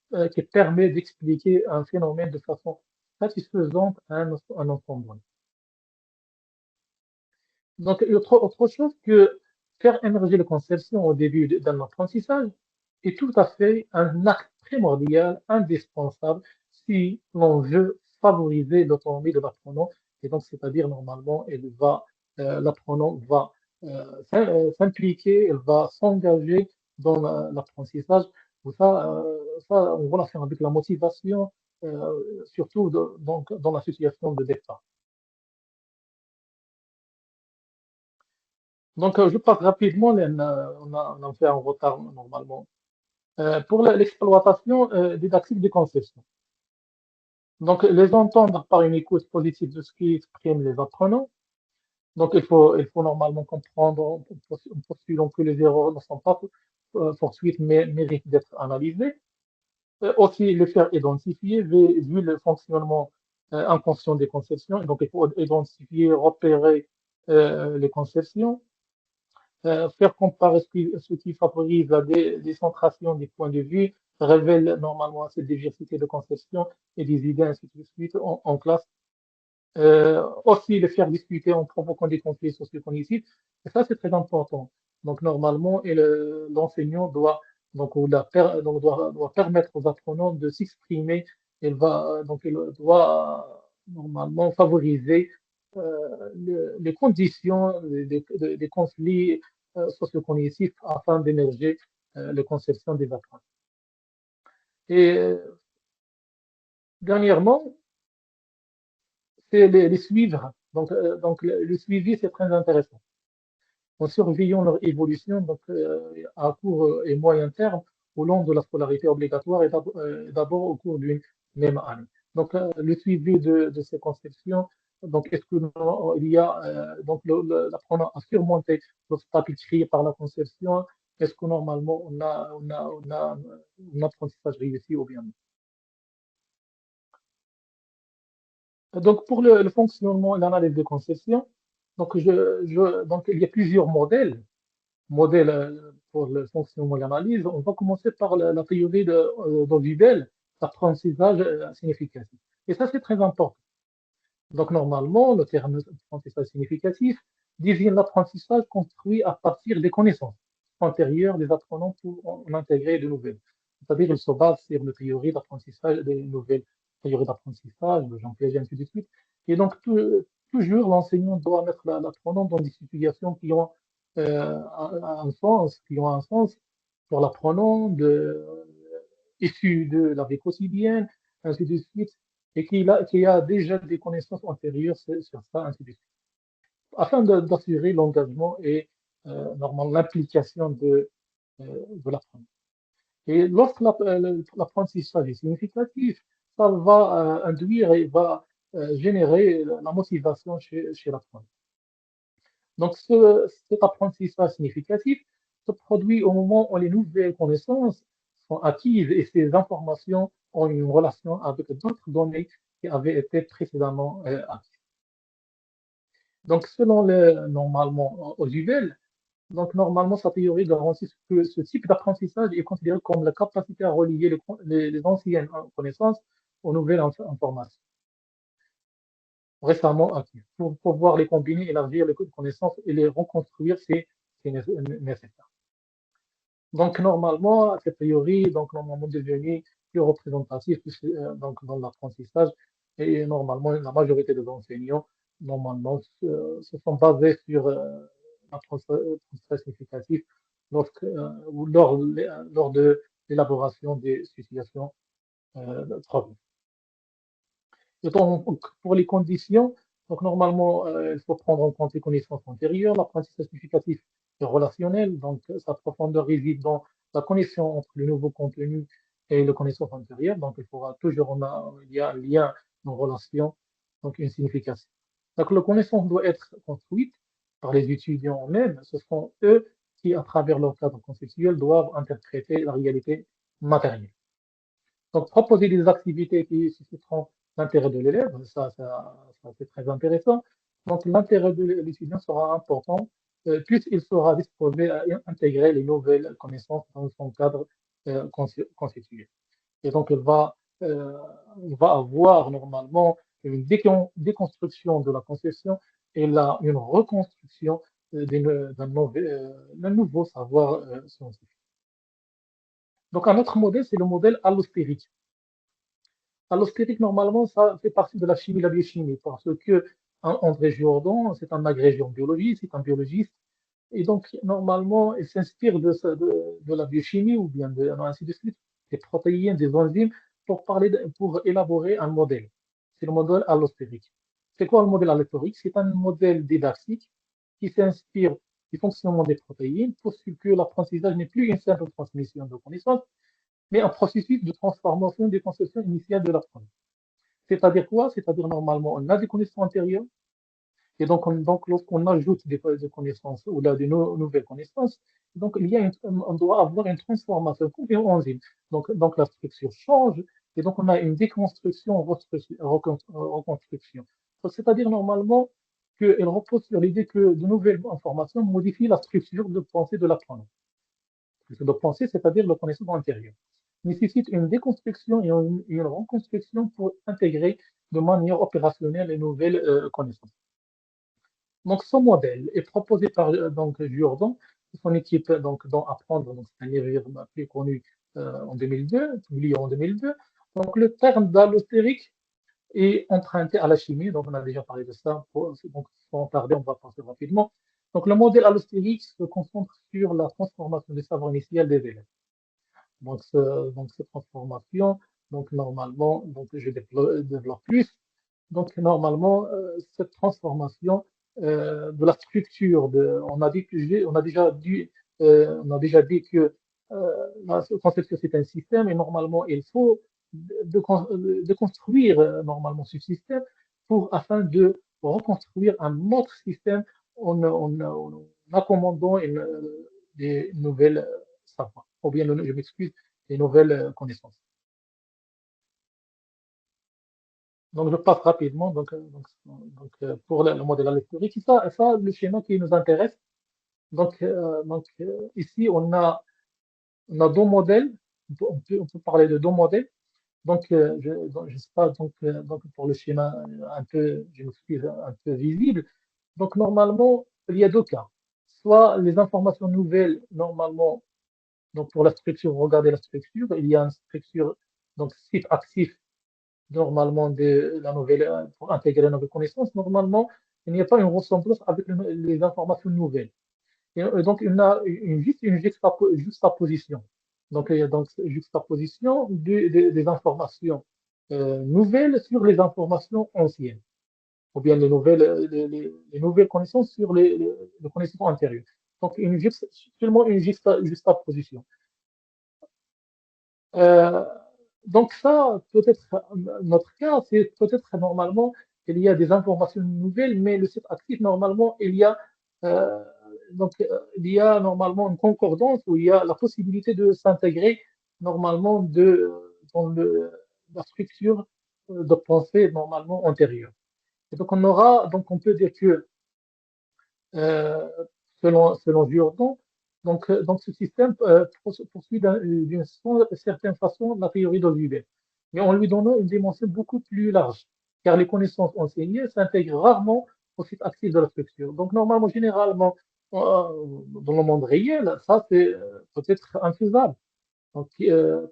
permet d'expliquer un phénomène de façon satisfaisante à un enfant donné. Donc, autre chose que faire émerger les conceptions au début d'un apprentissage est tout à fait un acte primordial, indispensable, si l'on veut favoriser l'autonomie de l'apprenant. Et donc, c'est-à-dire, normalement, l'apprenant va s'impliquer, il va s'engager dans l'apprentissage. Ça, on va la faire avec la motivation, surtout donc, dans la situation de départ. Donc, je passe rapidement, on a fait un retard normalement Pour l'exploitation didactique des conceptions. Donc, les entendre par une écoute positive de ce qui expriment les apprenants. Donc, il faut normalement comprendre en postulant que les erreurs ne sont pas fortuites, mais méritent d'être analysées. Aussi, les faire identifier, vu le fonctionnement inconscient des conceptions. Donc, il faut identifier, repérer les conceptions, faire comparer ce qui favorise la décentration des points de vue, révèle normalement cette diversité de conceptions et des idées, ainsi de suite, en classe. Aussi, les faire discuter en provoquant des conflits socio-cognitifs. Et ça, c'est très important. Donc, normalement, l'enseignant doit, donc, doit permettre aux apprenants de s'exprimer. Il doit normalement favoriser les conditions des conflits socio-cognitifs afin d'émerger les conceptions des apprenants. Et dernièrement, c'est les suivre. Donc le suivi, c'est très intéressant. En surveillant leur évolution donc, à court et moyen terme au long de la scolarité obligatoire et d'abord au cours d'une même année. Donc, le suivi de ces conceptions, donc est-ce que il y a donc l'apprenant à surmonter l'obstacle créé par la conception? Est-ce que normalement on a un apprentissage réussi ou bien non? Donc, pour le fonctionnement et l'analyse des conceptions, donc il y a plusieurs modèles pour le fonctionnement et l'analyse. On va commencer par la théorie d'Odubel, l'apprentissage significatif. Et ça, c'est très important. Donc, normalement, le terme apprentissage significatif désigne l'apprentissage construit à partir des connaissances antérieures des apprenants pour en intégrer de nouvelles. C'est-à-dire, il se base sur la théorie d'apprentissage des nouvelles théories d'apprentissage, de Jean Piaget, ainsi de suite. Et donc, toujours, l'enseignant doit mettre l'apprenant dans des situations qui ont un sens pour l'apprenant, issu de la vie quotidienne, ainsi de suite, et qui a déjà des connaissances antérieures sur ça, ainsi de suite, afin d'assurer l'engagement et normalement l'implication de l'apprenant. Et lorsque l'apprentissage est significatif, ça va induire et va générer la motivation chez l'apprenant. Donc, cet apprentissage significatif se produit au moment où les nouvelles connaissances sont acquises et ces informations ont une relation avec d'autres données qui avaient été précédemment acquises. Donc, selon normalement Ojibel, donc normalement sa théorie garantit que ce type d'apprentissage est considéré comme la capacité à relier les anciennes connaissances aux nouvelles informations récemment acquises. Pour pouvoir les combiner, élargir les connaissances et les reconstruire, c'est nécessaire. Donc, normalement, cette théorie, donc, normalement, devenue plus représentative donc, dans l'apprentissage. Et normalement, la majorité des enseignants, normalement, se sont basés sur l'apprentissage significatif lors de l'élaboration des situations de problème. Et donc, pour les conditions, donc normalement, il faut prendre en compte les connaissances antérieures, l'apprentissage significatif et relationnel, donc sa profondeur réside dans la connexion entre le nouveau contenu et les connaissances antérieures, donc il faudra toujours, il y a un lien, une relation, donc une signification. Donc la connaissance doit être construite par les étudiants eux-mêmes, ce sont eux qui, à travers leur cadre conceptuel, doivent interpréter la réalité matérielle. Donc, proposer des activités qui susciteront l'intérêt de l'élève, ça c'est très intéressant. Donc, l'intérêt de l'étudiant sera important puisqu'il sera disposé à intégrer les nouvelles connaissances dans son cadre constitué. Et donc, il va avoir normalement une déconstruction de la conception et là, une reconstruction d'un nouveau savoir scientifique. Donc, un autre modèle, c'est le modèle allostérique. Allostérique, normalement, ça fait partie de la chimie, la biochimie, parce que André Jourdan, c'est un agrégé en biologie, c'est un biologiste, et donc, normalement, il s'inspire de la biochimie ou bien ainsi de suite, des protéines, des enzymes, pour élaborer un modèle. C'est le modèle allostérique. C'est quoi le modèle allostérique? C'est un modèle didactique qui s'inspire du fonctionnement des protéines, pour que l'apprentissage n'est plus une simple transmission de connaissances, mais un processus de transformation des conceptions initiales de l'apprenant. C'est-à-dire quoi? C'est-à-dire normalement, on a des connaissances antérieures, et donc lorsqu'on ajoute des connaissances ou là des nouvelles connaissances, donc on doit avoir une transformation comme une enzyme. Donc la structure change, et donc on a une déconstruction, reconstruction. C'est-à-dire normalement qu'elle repose sur l'idée que de nouvelles informations modifient la structure de pensée de l'apprenant. De pensée, c'est-à-dire la connaissance antérieure, nécessite une déconstruction et une reconstruction pour intégrer de manière opérationnelle les nouvelles connaissances. Donc, ce modèle est proposé par donc, Jourdan et son équipe donc, dans Apprendre, donc c'est un livre plus connu en 2002, publié en 2002. Donc, le terme d'allostérique est emprunté à la chimie, donc on a déjà parlé de ça, donc sans tarder, on va passer rapidement. Donc, le modèle allostérique se concentre sur la transformation des savoirs initial des élèves. Donc cette transformation, donc normalement, donc je développe plus. Donc normalement, cette transformation de la structure, on a déjà dit que la conception c'est un système et normalement il faut de construire normalement ce système afin de reconstruire un autre système en accommodant des nouvelles savoirs. Ou bien, je m'excuse, des nouvelles connaissances. Donc, je passe rapidement pour le modèle historique. Ça, le schéma qui nous intéresse. Ici, on a deux modèles. On peut parler de deux modèles. Je sais pas, donc pour le schéma un peu, je m'excuse, un peu visible. Donc, normalement, il y a deux cas. Soit les informations nouvelles, normalement, donc pour la structure, regardez la structure, il y a une structure, donc site actif normalement de la nouvelle, pour intégrer la nouvelle connaissance, normalement, il n'y a pas une ressemblance avec les informations nouvelles. Donc, il y a juste une juxtaposition. Donc, il y a donc juxtaposition des informations nouvelles sur les informations anciennes, ou bien les nouvelles connaissances sur les connaissances antérieures. Donc, seulement une juxtaposition. Euh, donc ça, peut-être notre cas, c'est peut-être normalement il y a des informations nouvelles, mais le site actif, normalement, euh, il y a normalement une concordance où il y a la possibilité de s'intégrer normalement dans la structure de pensée normalement antérieure. Et donc on peut dire que euh, selon Giordano. Donc ce système poursuit d'une certaine façon la théorie d'Olivet, mais en lui donnant une dimension beaucoup plus large, car les connaissances enseignées s'intègrent rarement au site actif de la structure. Donc normalement, généralement, dans le monde réel, ça c'est peut-être infaisable,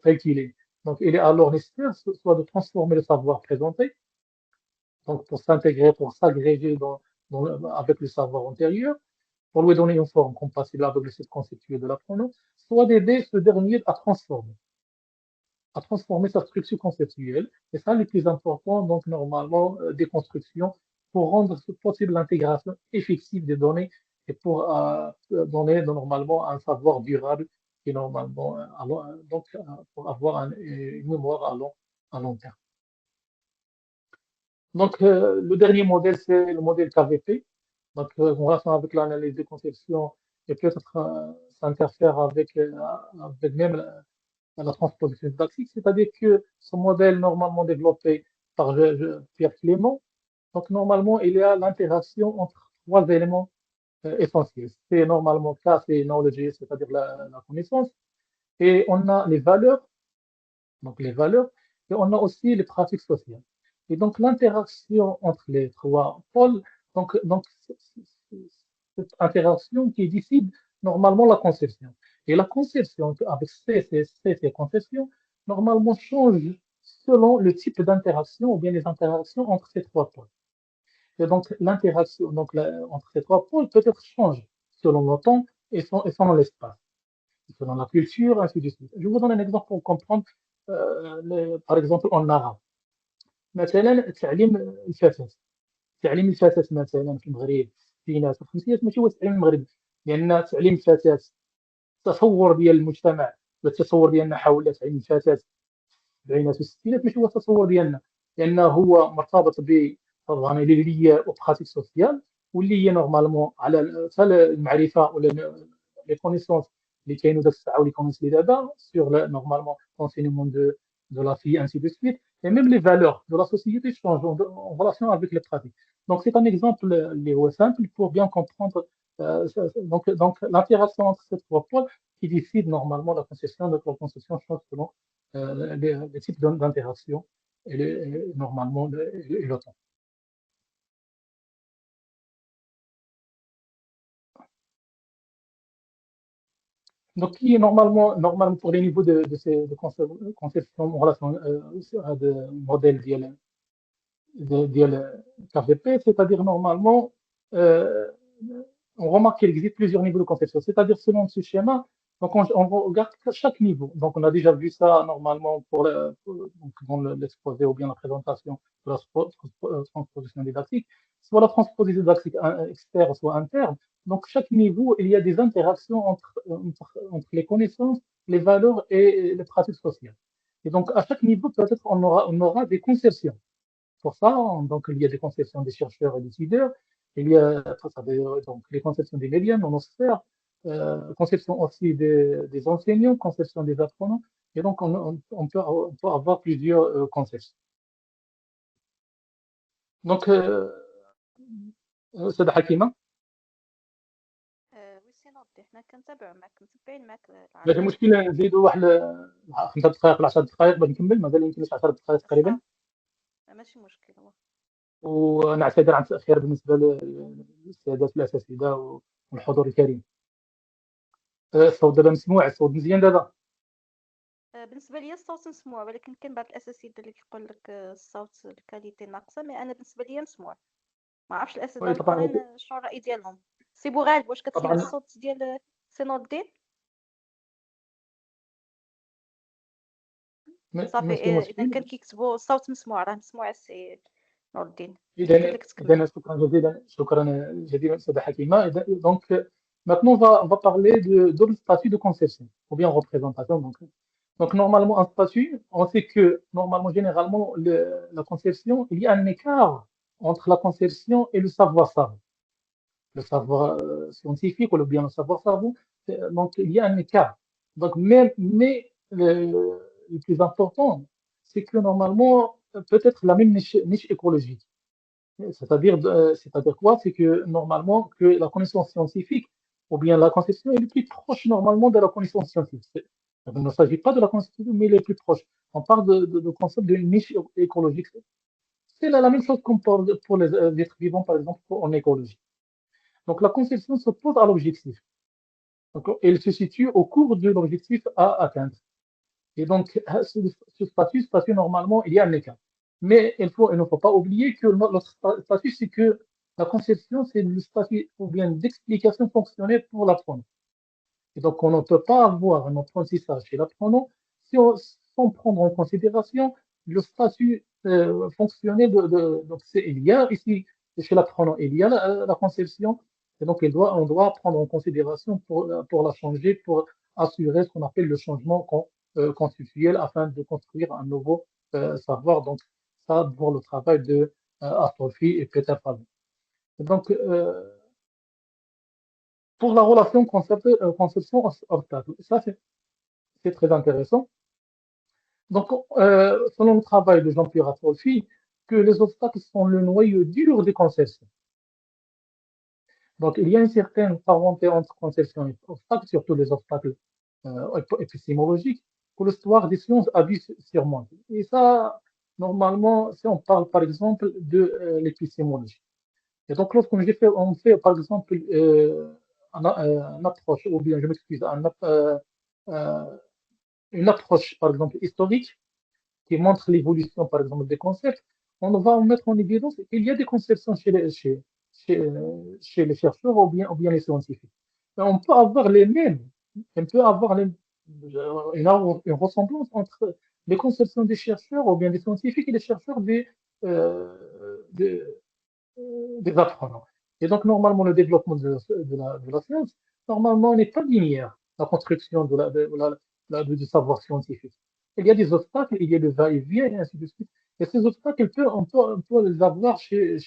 tel qu'il est. Donc il est alors nécessaire soit de transformer le savoir présenté, donc pour s'intégrer, pour s'agréger avec le savoir antérieur, pour lui donner une forme compatible avec le site constitué de l'apprenant, soit d'aider ce dernier à transformer sa structure conceptuelle. Et ça, le plus important, donc normalement, des constructions pour rendre possible l'intégration effective des données et pour donner normalement un savoir durable et normalement, pour avoir une mémoire à long terme. Donc, le dernier modèle, c'est le modèle KVP. Donc, en relation avec l'analyse de conception et peut-être s'interfère avec même la transposition didactique, c'est-à-dire que ce modèle normalement développé par Pierre Clément, donc normalement, il y a l'interaction entre trois éléments essentiels. C'est normalement K, c'est knowledge, c'est-à-dire la connaissance, et on a les valeurs, donc les valeurs, et on a aussi les pratiques sociales. Et donc l'interaction entre les trois pôles, cette interaction qui décide normalement la conception. Et la conception avec ces conceptions, normalement change selon le type d'interaction ou bien les interactions entre ces trois pôles. Et donc l'interaction entre ces trois pôles peut-être change selon le temps et selon l'espace, selon la culture, ainsi de suite. Je vous donne un exemple pour comprendre, par exemple en arabe. مثلا تعليم الفتاة مثلا في المغرب في الستينات والخمسينات ماشي هو التعليم المغربي، لان تعليم الفتاة التصور ديال المجتمع التصور ديالنا حولات عين الفتاة السبعينات والستينات ماشي هو التصور ديالنا، لأنه هو مرتبط لي لي او براتيك سوسيال، واللي هي نورمالمون على المعرفه ولا لي كونيسونس اللي كاينوا داك الساعه واللي كونيس لي دابا سور نورمالمون l'enseignement de la fille, ainsi de suite. Et même les valeurs de la société changent en relation avec les pratiques. Donc, c'est un exemple simple pour bien comprendre donc l'interaction entre ces trois pôles qui décide normalement la conception. Donc, la conception change selon les types d'interaction et normalement le temps. Donc, qui est normalement pour les niveaux de conception en relation de modèle ديال KVP, c'est-à-dire normalement, euh, on remarque qu'il existe plusieurs niveaux de conception, c'est-à-dire selon ce schéma, donc on regarde chaque niveau. Donc on a déjà vu ça normalement donc dans l'exposé ou bien la présentation de la transposition didactique, soit la transposition didactique externe, soit interne. Donc chaque niveau, il y a des interactions entre les connaissances, les valeurs et les pratiques sociales. Et donc à chaque niveau, peut-être on aura des conceptions. Pour ça, donc, il y a des conceptions des chercheurs et des décideurs, il y a donc, les conceptions des médias, nonosphère, conception aussi des enseignants, conception des apprenants, et donc on peut avoir plusieurs concepts. Donc, أستاذة حكيمة، وي نوضي حنا كنتابعوا معك متبعين معك ماشي مشكلة، نزيدوا واحد 5 دقائق ولا 10 دقائق باش نكمل، مازال يمكن 10 دقائق تقريبا. ماشي مشكل. ونعتذر عن التأخير بالنسبة للسادات الأساتذة والحضور الكريم. الصوت دابا مسموع، الصوت مزيان دابا. بالنسبه لي الصوت مسموع، ولكن كاين بعض الاساتذه اللي كيقول لك الصوت الكاليتي ناقصه، مي انا بالنسبه لي مسموع. ما عرفتش الاساتذه الاخرين شنو الراي ديالهم. سي بوغال، واش كتسمع الصوت ديال سي نور الدين؟ صافي اذا كان كيكتبوا الصوت مسموع راه مسموع السي نور الدين. إذا شكرا جزيلا أستاذة حكيمة. Donc maintenant on va parler de le statut de conception ou bien représentation. Donc normalement un statut, on sait que normalement généralement la conception, il y a un écart entre la conception et le savoir-savoir. Le savoir scientifique ou bien le savoir-savoir, donc il y a un écart. Donc mais le plus important, c'est que normalement peut-être la même niche écologique. C'est-à-dire quoi? C'est que normalement que la connaissance scientifique ou bien la conception est le plus proche normalement de la connaissance scientifique. Donc, il ne s'agit pas de la conception, mais les plus proches. On parle de concept de niche écologique. C'est la même chose qu'on parle pour les êtres vivants, par exemple, en écologie. Donc la conception s'oppose à l'objectif. Donc, elle se situe au cours de l'objectif à atteindre. Et donc, ce statut, normalement, il y a un écart. Mais il ne faut pas oublier que notre statut, c'est que la conception, c'est le statut ou bien d'explication fonctionnelle pour l'apprenant. Et donc, on ne peut pas avoir un apprentissage chez l'apprenant sans prendre en considération le statut fonctionnel donc il y a ici, chez l'apprenant, il y a la conception, et donc on doit prendre en considération pour la changer, pour assurer ce qu'on appelle le changement constitutionnel afin de construire un nouveau savoir. Donc, ça, pour le travail de Astolfi et Peter Faber. Donc, pour la relation conception-obstacle, ça c'est très intéressant. Donc, selon le travail de Jean-Pierre Astolfi, que les obstacles sont le noyau dur des conceptions. Donc, il y a une certaine parenté entre conception et obstacle, surtout les obstacles épistémologiques, que l'histoire des sciences a dû surmonter. Et ça, normalement, si on parle par exemple de l'épistémologie. Et donc, lorsqu'on fait par exemple une approche, ou bien je m'excuse, une approche par exemple historique qui montre l'évolution par exemple des concepts, on va mettre en évidence qu'il y a des conceptions chez les chercheurs ou bien les scientifiques. Et on peut avoir les mêmes, on peut avoir une ressemblance entre les conceptions des chercheurs ou bien des scientifiques et les chercheurs des apprenants. Et donc, normalement, le développement de la science, normalement, n'est pas linéaire. La construction de du savoir scientifique. Il y a des obstacles, il y a le va-et-vient et ainsi de suite. Et ces obstacles, on peut les avoir chez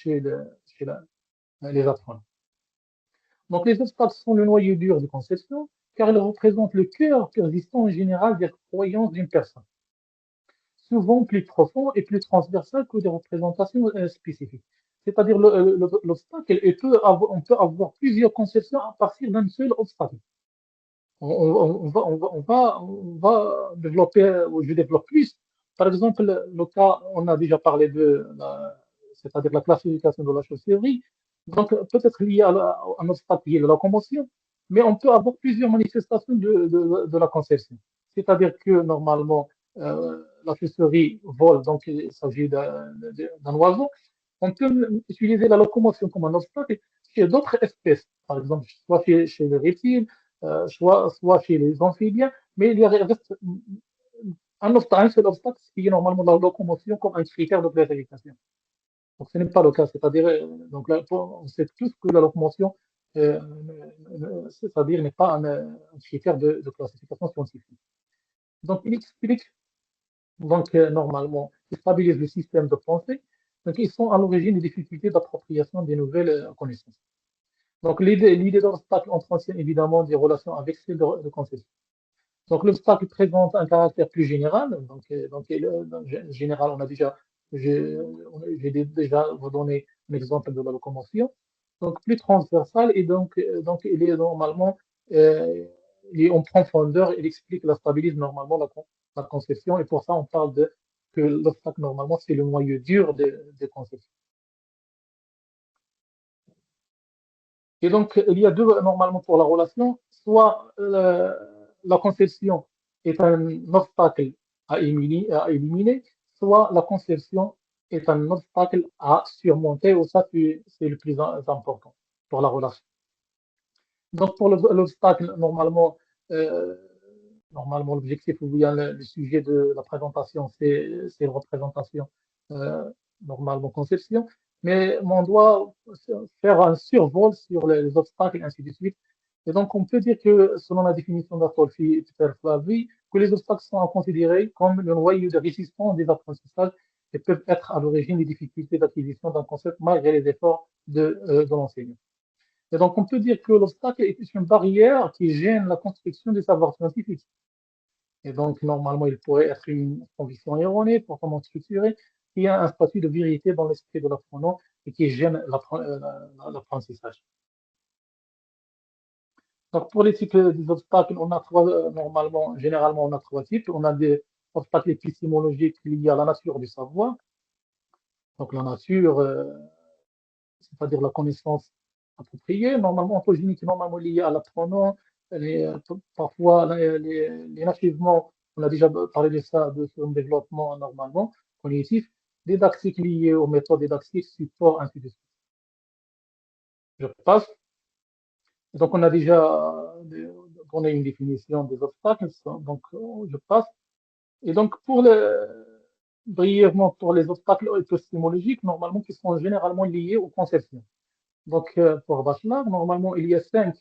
les apprenants. Donc, les obstacles sont le noyau dur de conception, car ils représentent le cœur persistant en général des croyances d'une personne, souvent plus profond et plus transversal que des représentations spécifiques. C'est-à-dire l'obstacle, on peut avoir plusieurs conceptions à partir d'un seul obstacle. On va développer, je développe plus. Par exemple, le cas, on a déjà parlé c'est-à-dire la classification de la chauve-souris. Donc, peut-être lié à un obstacle lié à la locomotion, mais on peut avoir plusieurs manifestations de la conception. C'est-à-dire que normalement, la chauve-souris vole, donc il s'agit d'un oiseau. On peut utiliser la locomotion comme un obstacle chez d'autres espèces, par exemple, soit chez les reptiles, soit chez les amphibiens, mais il reste un seul obstacle qui est normalement la locomotion comme un critère de classification. Donc ce n'est pas le cas, c'est-à-dire, donc là, on sait tous que la locomotion, c'est-à-dire n'est pas un critère de classification scientifique. Donc il explique, donc normalement, il stabilise le système de pensée, donc ils sont à l'origine des difficultés d'appropriation des nouvelles connaissances. Donc l'idée d'obstacle entretient évidemment des relations avec celle de conception. Donc, l'obstacle présente un caractère plus général. En général, j'ai déjà vous donné un exemple de la locomotion. Donc, plus transversal et donc il est normalement, euh, il est en profondeur, il explique, la stabilise normalement la conception. Et pour ça, on parle que l'obstacle, normalement, c'est le noyau dur de conception. Et donc, il y a deux, normalement, pour la relation, soit la conception est un obstacle à éliminer, soit la conception est un obstacle à surmonter, ou ça, c'est le plus important pour la relation. Donc, pour l'obstacle, euh, normalement, l'objectif ou bien le sujet de la présentation, c'est une représentation, euh, normalement conception, mais on doit faire un survol sur les obstacles et ainsi de suite. Et donc, on peut dire que, selon la définition d'Astolfi et Peter Flavy, que les obstacles sont à considérer comme le noyau de résistance des apprentissages et peuvent être à l'origine des difficultés d'acquisition d'un concept malgré les efforts de l'enseignant. Et donc, on peut dire que l'obstacle est une barrière qui gêne la construction des savoirs scientifiques. Et donc, normalement, il pourrait être une conviction erronée, fortement structurée, qui a un statut de vérité dans l'esprit de l'apprenant et qui gêne l'apprentissage. Donc, pour les types des obstacles, on a normalement, généralement, on a trois types. On a des obstacles épistémologiques liés à la nature du savoir. Donc, la nature, c'est-à-dire la connaissance appropriée, normalement ontogénique, normalement liée à l'apprenant. Parfois, les achèvements, on a déjà parlé de ça, de son développement normalement cognitif, didactique lié aux méthodes didactiques, support, ainsi de suite. Je passe. Donc, on a déjà donné une définition des obstacles, donc je passe. Et donc, brièvement, pour les obstacles épistémologiques, normalement, qui sont généralement liés aux conceptions. Donc, pour Bachelard, normalement, il y a cinq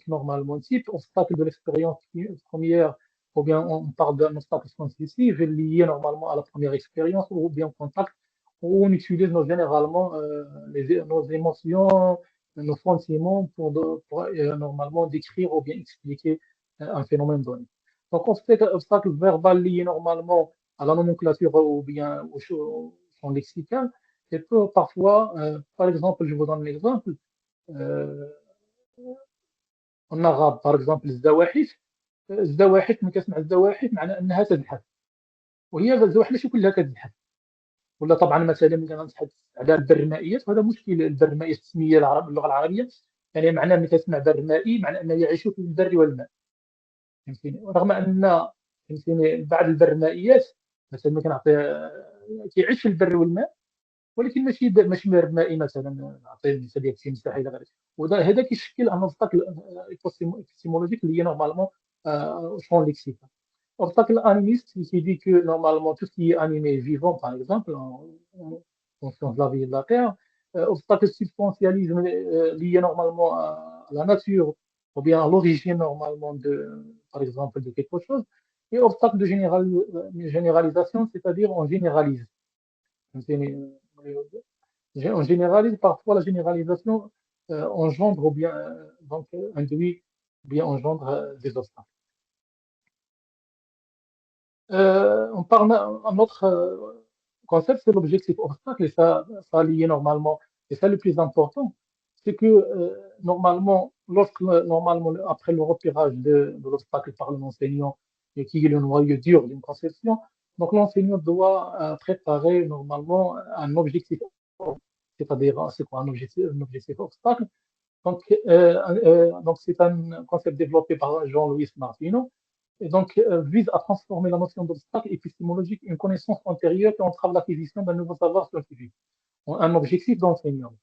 normalement types. Obstacle de l'expérience première, ou bien on parle d'un obstacle sensitif lié normalement à la première expérience, ou bien contact, où on utilise généralement nos émotions, nos sentiments pour normalement décrire ou bien expliquer un phénomène donné. Donc, obstacle verbal lié normalement à la nomenclature ou bien au champ lexical, et peut parfois, par exemple, je vous donne un exemple, euh, en arabe, par exemple, الزواحف ملي كتسمع الزواحف معنى انها تزحف، وهي الزواحف ماشي كلها كتزحف. ولا طبعا مثلا ملي غنتحدث على البرمائيات، وهذا مشكل البرمائيات، التسميه باللغه العربيه، يعني معناه ملي كتسمع برمائي معنى انه يعيش في البر والماء، فهمتيني. رغم ان، فهمتيني، بعض البرمائيات مثلا ملي كنعطي كيعيش في البر والماء، ولكن ماشي برمائي. مثلا نعطي مثال ديال التمساح الى غيره. وهذا كيشكل ان obstacle épistémologique lié normalement au champ lexical. Obstacle animiste, qui dit que normalement tout ce qui est animé est vivant, par exemple, en sciences de la vie et de la terre. Obstacle substantialisme lié normalement à la nature ou bien à l'origine normalement par exemple, de quelque chose, et obstacle de généralisation, c'est-à-dire on généralise. On généralise parfois la généralisation engendre ou bien induit ou bien engendre des obstacles. On parle un autre concept, c'est l'objectif obstacle, et ça lié normalement, et ça le plus important, c'est que normalement, normalement, après le repérage de l'obstacle par l'enseignant, et qui est le noyau dur d'une conception, donc l'enseignant doit préparer normalement un objectif, c'est-à-dire c'est quoi un objectif obstacle? Donc, c'est un concept développé par Jean-Louis Martino et donc vise à transformer la notion d'obstacle épistémologique en une connaissance antérieure qui entrave l'acquisition d'un nouveau savoir scientifique, en un objectif d'enseignant.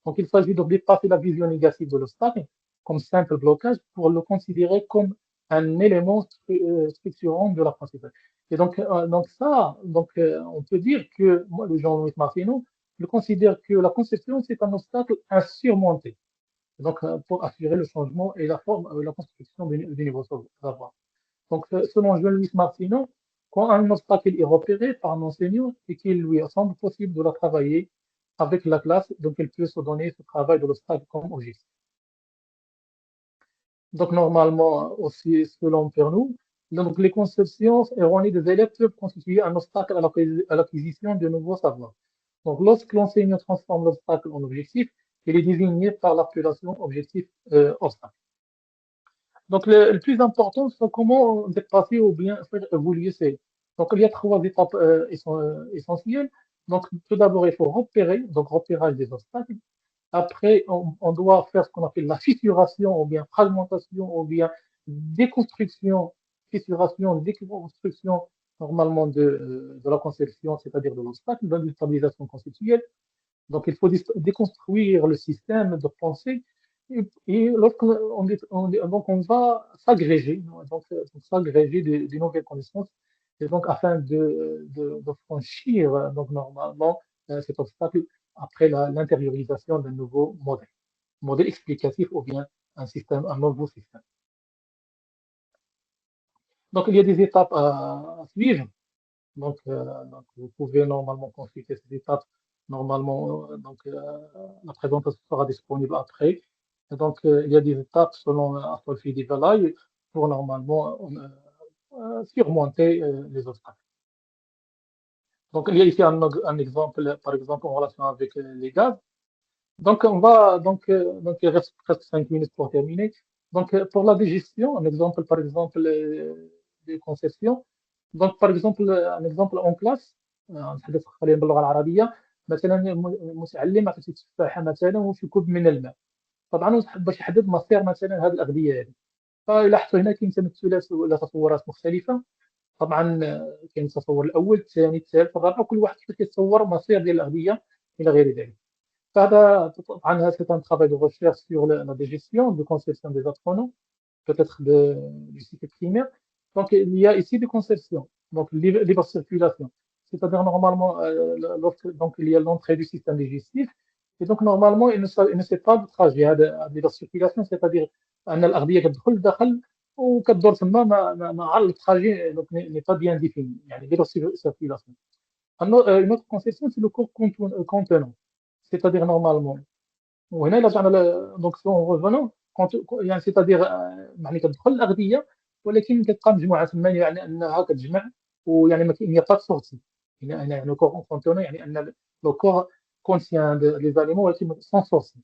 Donc, il s'agit de dépasser la vision négative de l'obstacle comme simple blocage pour le considérer comme un élément structurant de l'apprentissage. Et on peut dire que moi, le Jean-Louis Martino, je considère que la conception, c'est un obstacle à surmonter donc pour assurer le changement et la construction du nouveau savoir. Donc, selon Jean-Louis Martino, quand un obstacle est repéré par un enseignant et qu'il lui semble possible de la travailler avec la classe, donc il peut se donner ce travail de l'obstacle comme objectif. Donc, normalement, aussi, selon Pernou, donc, les conceptions erronées des élèves peuvent constituer un obstacle à l'acquisition de nouveaux savoirs. Donc, lorsque l'enseignant transforme l'obstacle en objectif, il est désigné par l'appellation objectif obstacle. Donc, le plus important, c'est comment dépasser ou bien faire évoluer ces. Donc, il y a trois étapes essentielles. Donc, tout d'abord, il faut repérer, donc repérage des obstacles. Après, on doit faire ce qu'on appelle la fissuration, ou bien fragmentation, ou bien déconstruction, fissuration, déconstruction normalement de la conception, c'est-à-dire de l'obstacle, dans une stabilisation conceptuelle. Donc, il faut déconstruire le système de pensée. Et donc on va s'agréger, s'agréger des nouvelles connaissances, et donc afin de franchir donc normalement cet obstacle après l'intériorisation d'un nouveau modèle explicatif ou bien un nouveau système. Donc il y a des étapes à suivre. Donc, vous pouvez normalement consulter ces étapes. Normalement, la présentation sera disponible après. Et donc, il y a des étapes selon Astolfi Divalai pour normalement surmonter les obstacles. Donc, il y a ici un exemple, par exemple, en relation avec les gaz. Donc, il reste presque 5 minutes pour terminer. Donc, pour la digestion, un exemple, par exemple, des conceptions. Donc, par exemple, un exemple en classe نتحدث حاليا باللغة العربية مثلا مسعلم عطيتي تفاحة مثلا وفي كوب من الماء طبعا باش يحدد مصير مثلا هذه الأغذية هذه فلاحظتوا هنا كاين تمثلات ولا تصورات مختلفة طبعا كاين التصور الأول الثاني الثالث الرابع كل واحد كيف كيتصور مصير ديال الأغذية إلى غير ذلك c'est un travail de recherche sur la digestion, de conception des apprenants, peut-être du cycle primaire. Donc, il y a ici des conceptions, donc libre circulation. C'est-à-dire, normalement, donc, il y a l'entrée du système digestif. Et donc, normalement, il ne sait pas de trajet de libre circulation, c'est-à-dire, أن الأغذية كتدخل لداخل وكتدور تما مع التراجي donc n'est pas bien défini يعني libre circulation. Une autre conception, c'est le corps contenant. C'est-à-dire normalement وهنا إلا رجعنا دونك سون ريفونون يعني سيتادير يعني كتدخل الأغذية ولكن كتبقى مجموعة تما يعني أنها كتجمع ويعني ما كاين با سورتي يعني كور كونتونون يعني أن لو كور كونتيان لي زاليمون ولكن سون سورتي.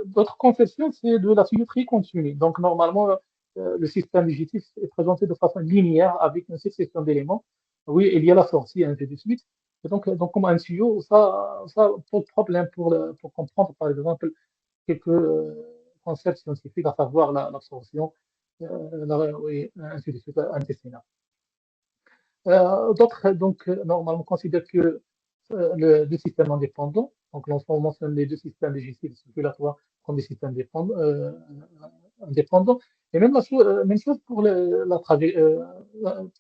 D'autres conceptions, c'est de la tuyauterie continue. Donc, normalement, le système digestif est présenté de façon linéaire avec une succession d'éléments. Oui, il y a la sortie, ainsi de suite. Et donc comme un tuyau, ça pose problème pour comprendre, par exemple, quelques concepts scientifiques, à savoir l'absorption, oui, ainsi de suite, intestinale. D'autres, donc, normalement, considèrent que deux systèmes indépendants. Donc, on mentionne les deux systèmes digestifs et circulatoires comme des systèmes indépendants. Et même même chose pour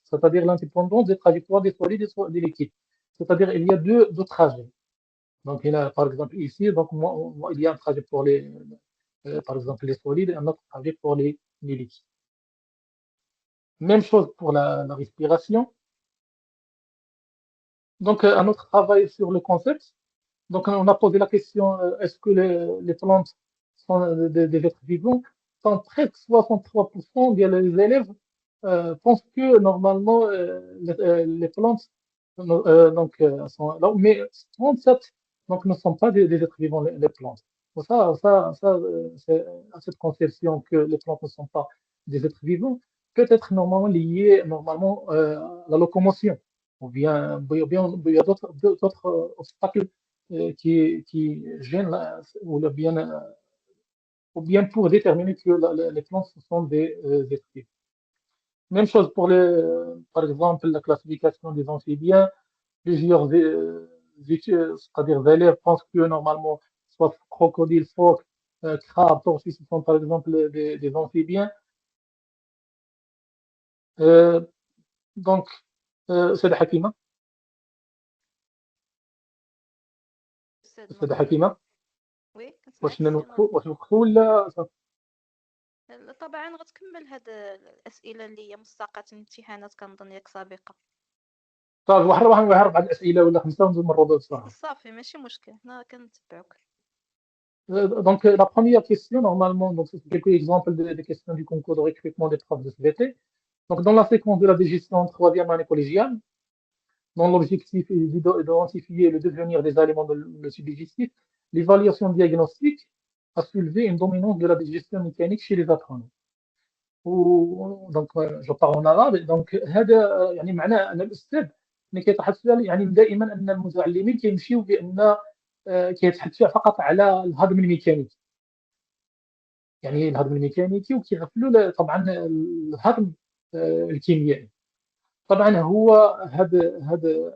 c'est-à-dire l'indépendance des trajectoires des solides et des liquides. C'est-à-dire il y a deux trajets. Donc, il y a, par exemple, ici, donc, il y a un trajet pour les, par exemple, les solides et un autre trajet pour les liquides. Même chose pour la respiration. Donc, un autre travail sur le concept. Donc, on a posé la question, est-ce que les plantes sont des êtres vivants? Quand presque 63% des élèves pensent que normalement les plantes sont là, mais 37 donc, ne sont pas des êtres vivants, les plantes. Bon, cette conception que les plantes ne sont pas des êtres vivants peut être normalement liée normalement à la locomotion, ou bien il y a d'autres obstacles qui gênent, ou bien pour déterminer que les plantes sont des êtres vivants. Même chose pour par exemple, la classification des amphibiens. Plusieurs c'est-à-dire élèves pensent que normalement, soit crocodile, phoque, crabe, tortue, ce sont par exemple des amphibiens. Euh, donc, سيدة حكيمة أستاذ سيدة ناصر. حكيمة وي كنسمعك واش سي نوقفوا ناصر. واش نوقفوا ولا طبعا غتكمل هاد الأسئلة اللي هي مستقاة الامتحانات كنظن ياك سابقة. صافي واحد 4 أسئلة ولا 5 ونزيد نمروا بسرعة. صافي ماشي مشكل، حنا كنتبعوك. Donc, la première question, normalement, donc, c'est quelques exemples des questions du concours de recrutement des profs de SVT. Donc, dans la séquence de la digestion en troisième année collégiale, dont l'objectif est d'identifier le devenir des aliments de le digestif, l'évaluation diagnostique a soulevé une dominance de la digestion mécanique chez les apprenants. دونك جو بارون arabe. دونك هذا يعني معناه ان الاستاذ ملي كيطرح السؤال يعني دائما ان المتعلمين كيمشيو بان كيتحدثوا فقط على الهضم الميكانيكي، يعني الهضم الميكانيكي، وكيغفلوا طبعا الهضم الكيميائي. طبعا هو هذا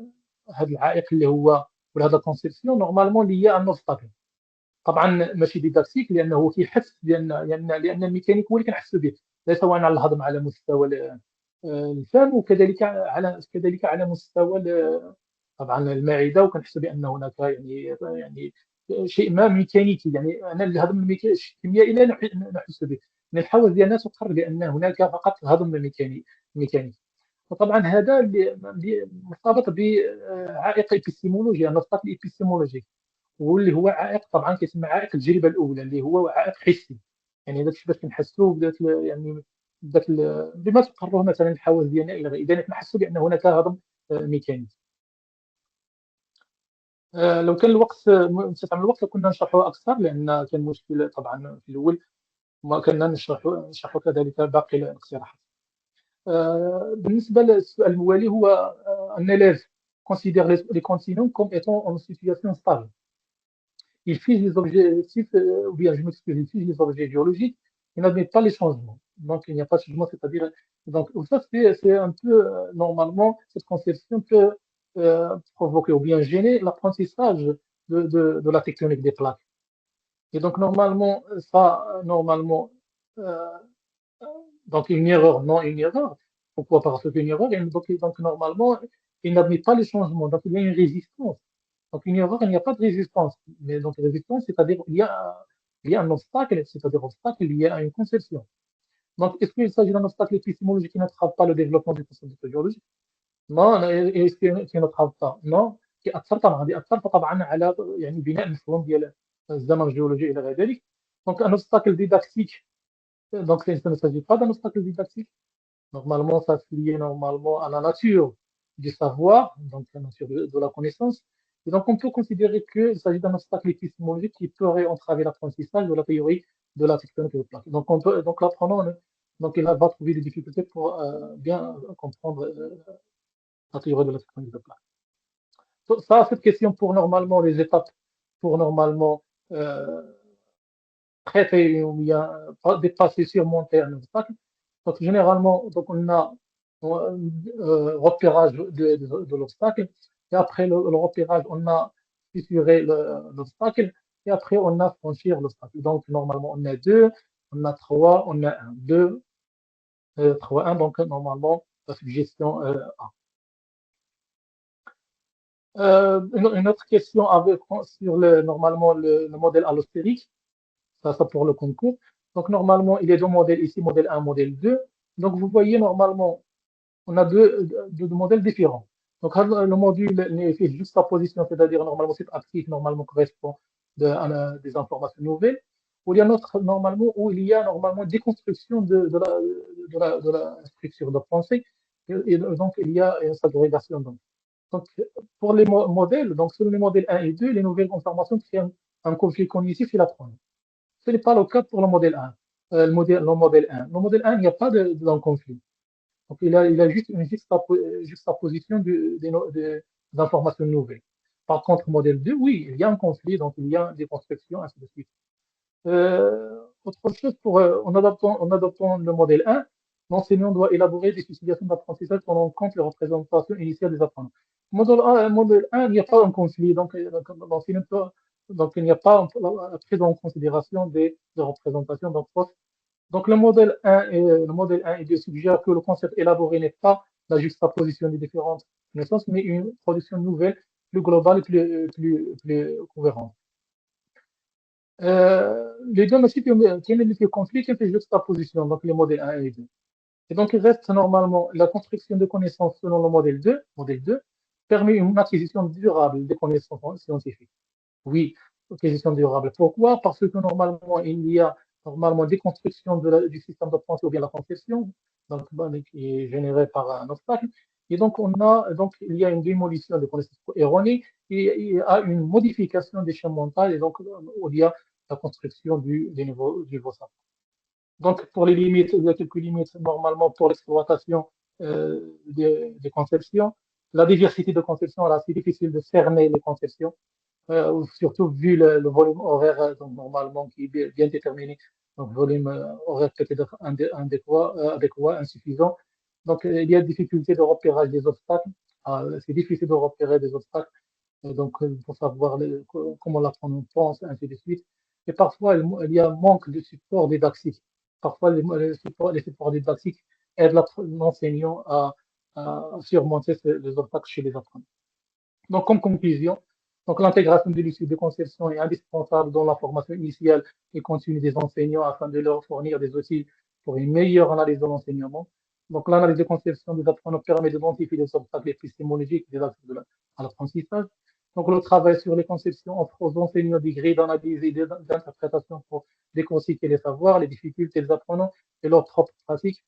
العائق اللي هو ولا هذا الكونسيبسيون نورمالمون اللي هي ان اوبستاكل. طبعا ماشي ديداكتيك لانه كيحس لان الميكانيك هو اللي كنحس به، سواء على الهضم على مستوى الفم، وكذلك على مستوى طبعا المعده، وكنحس بان هناك يعني شيء ما ميكانيكي، يعني انا الهضم الكيميائي لا نحس به، من الحواس ديالنا تقر بان هناك فقط هضم ميكانيكي. وطبعا هذا اللي مرتبط بعائق ايبيستيمولوجي، نطاق الايبيستيمولوجي، واللي هو عائق طبعا كيسمى عائق التجربه الاولى، اللي هو عائق حسي. يعني داكشي باش كنحسوا يعني بما تقرره مثلا الحواس ديالنا الى غيره، اذا كنحسوا بان هناك هضم ميكانيكي. لو كان الوقت مستعمل الوقت كنا نشرحه اكثر، لان كان مشكل طبعا في الاول ما كنا نشرح كذلك باقي الاقتراحات. بالنسبه للسؤال الموالي هو ان élève considère les continents comme étant en situation stable. Il fiche les objectifs, ou bien je m'excuse, il fiche les objets géologiques, il n'admet pas les changements. Donc il n'y a pas de changement, c'est-à-dire, donc ça c'est un peu, normalement, cette conception peut provoquer ou bien gêner l'apprentissage de la tectonique des plaques. Et donc normalement, euh, donc une erreur, non une erreur. Pourquoi? Parce qu'une erreur, donc normalement, il n'admet pas les changements, donc il y a une résistance. Donc une erreur, il n'y a pas de résistance. Mais donc résistance, c'est-à-dire il y a un obstacle, c'est-à-dire obstacle, il y a une conception. Donc est-ce qu'il s'agit d'un obstacle épistémologique qui n'entrave pas le développement du concept de géologie؟ non. est-ce qu'il n'entrave pas؟ non. كيأثر طبعا، يأثر طبعا على يعني بناء المفهوم ديال الزمن الجيولوجي الى غير ذلك. Donc un obstacle didactique, donc ça ne s'agit pas d'un obstacle didactique. Normalement, ça se lié normalement à la nature du savoir, donc la nature de la connaissance. Et donc, on peut considérer qu'il s'agit d'un obstacle épistémologique qui pourrait entraver l'apprentissage de la théorie de la tectonique de plaques. Donc l'apprenant, donc il va trouver des difficultés pour bien comprendre la théorie de la tectonique de plaques. Ça, cette question pour normalement les étapes, pour normalement euh, traiter ou bien dépasser, surmonter un obstacle. Donc, généralement, donc on a repérage de l'obstacle, et après le repérage, on a fissuré l'obstacle, et après on a franchir l'obstacle. Donc, normalement, on a 2, on a 3, on a 1, 2, 3, 1. Donc, normalement, la suggestion A. Une autre question sur normalement le modèle allostérique, ça pour le concours. Donc normalement, il y a deux modèles ici, modèle 1, modèle 2. Donc vous voyez normalement, on a deux modèles différents. Donc le module fait juxtaposition, c'est-à-dire normalement c'est actif, normalement correspond à des informations nouvelles. Ou il y a notre normalement où il y a normalement déconstruction de la structure de pensée. Et donc il y a une ségrégation. Donc, pour les modèles, donc sur les modèles 1 et 2, les nouvelles informations créent un conflit cognitif et l'apprendre. Ce n'est pas le cas pour le modèle 1. Le modèle 1. Le modèle 1, il n'y a pas d'un conflit. Donc, il a juste une juxtaposition des informations nouvelles. Par contre, modèle 2, oui, il y a un conflit, donc il y a des constructions, ainsi de suite. Autre chose, en adoptant le modèle 1, l'enseignant doit élaborer des spécifications d'apprentissage prenant en compte les représentations initiales des apprenants. Modèle 1, il n'y a pas un conflit, l'enseignant donc il n'y a pas la prise en considération des représentations. Donc le modèle 1 et 2 suggèrent que le concept élaboré n'est pas la juxtaposition des différentes connaissances, mais une production nouvelle, plus globale et plus cohérente. Les deux aussi tiennent des conflits qui fait juxtaposition, donc les modèles 1 et 2. Et donc, il reste normalement la construction de connaissances selon le modèle 2 permet une acquisition durable des connaissances scientifiques. Oui, acquisition durable. Pourquoi? Parce que normalement, il y a normalement des constructions du système de pensée ou bien la conception, donc, qui est générée par un obstacle. Et donc, il y a une démolition des connaissances erronées et il y a une modification des champs mentaux et donc, il y a la construction du nouveau savoir. Donc, pour les limites, il y a quelques limites normalement pour l'exploitation des conceptions. La diversité de conceptions, là, c'est difficile de cerner les conceptions, surtout vu le volume horaire donc, normalement qui est bien déterminé. Donc, volume horaire peut-être adéquat, insuffisant. Donc, il y a difficulté de repérage des obstacles. C'est difficile de repérer des obstacles donc pour savoir comment l'apprendre pense, ainsi de suite. Et parfois, il y a un manque de support didactique. Parfois, les supports didactiques aident l'enseignant à surmonter les obstacles chez les apprenants. Donc, comme conclusion, donc l'intégration de l'issue de conception est indispensable dans la formation initiale et continue des enseignants afin de leur fournir des outils pour une meilleure analyse de l'enseignement. Donc, l'analyse de conception des apprenants permet d'identifier les obstacles épistémologiques des actes à l'apprentissage. Donc, le travail sur les conceptions offre aux enseignants des grilles d'analyse et d'interprétation pour décortiquer les savoirs, les difficultés des apprenants et leurs propres pratiques.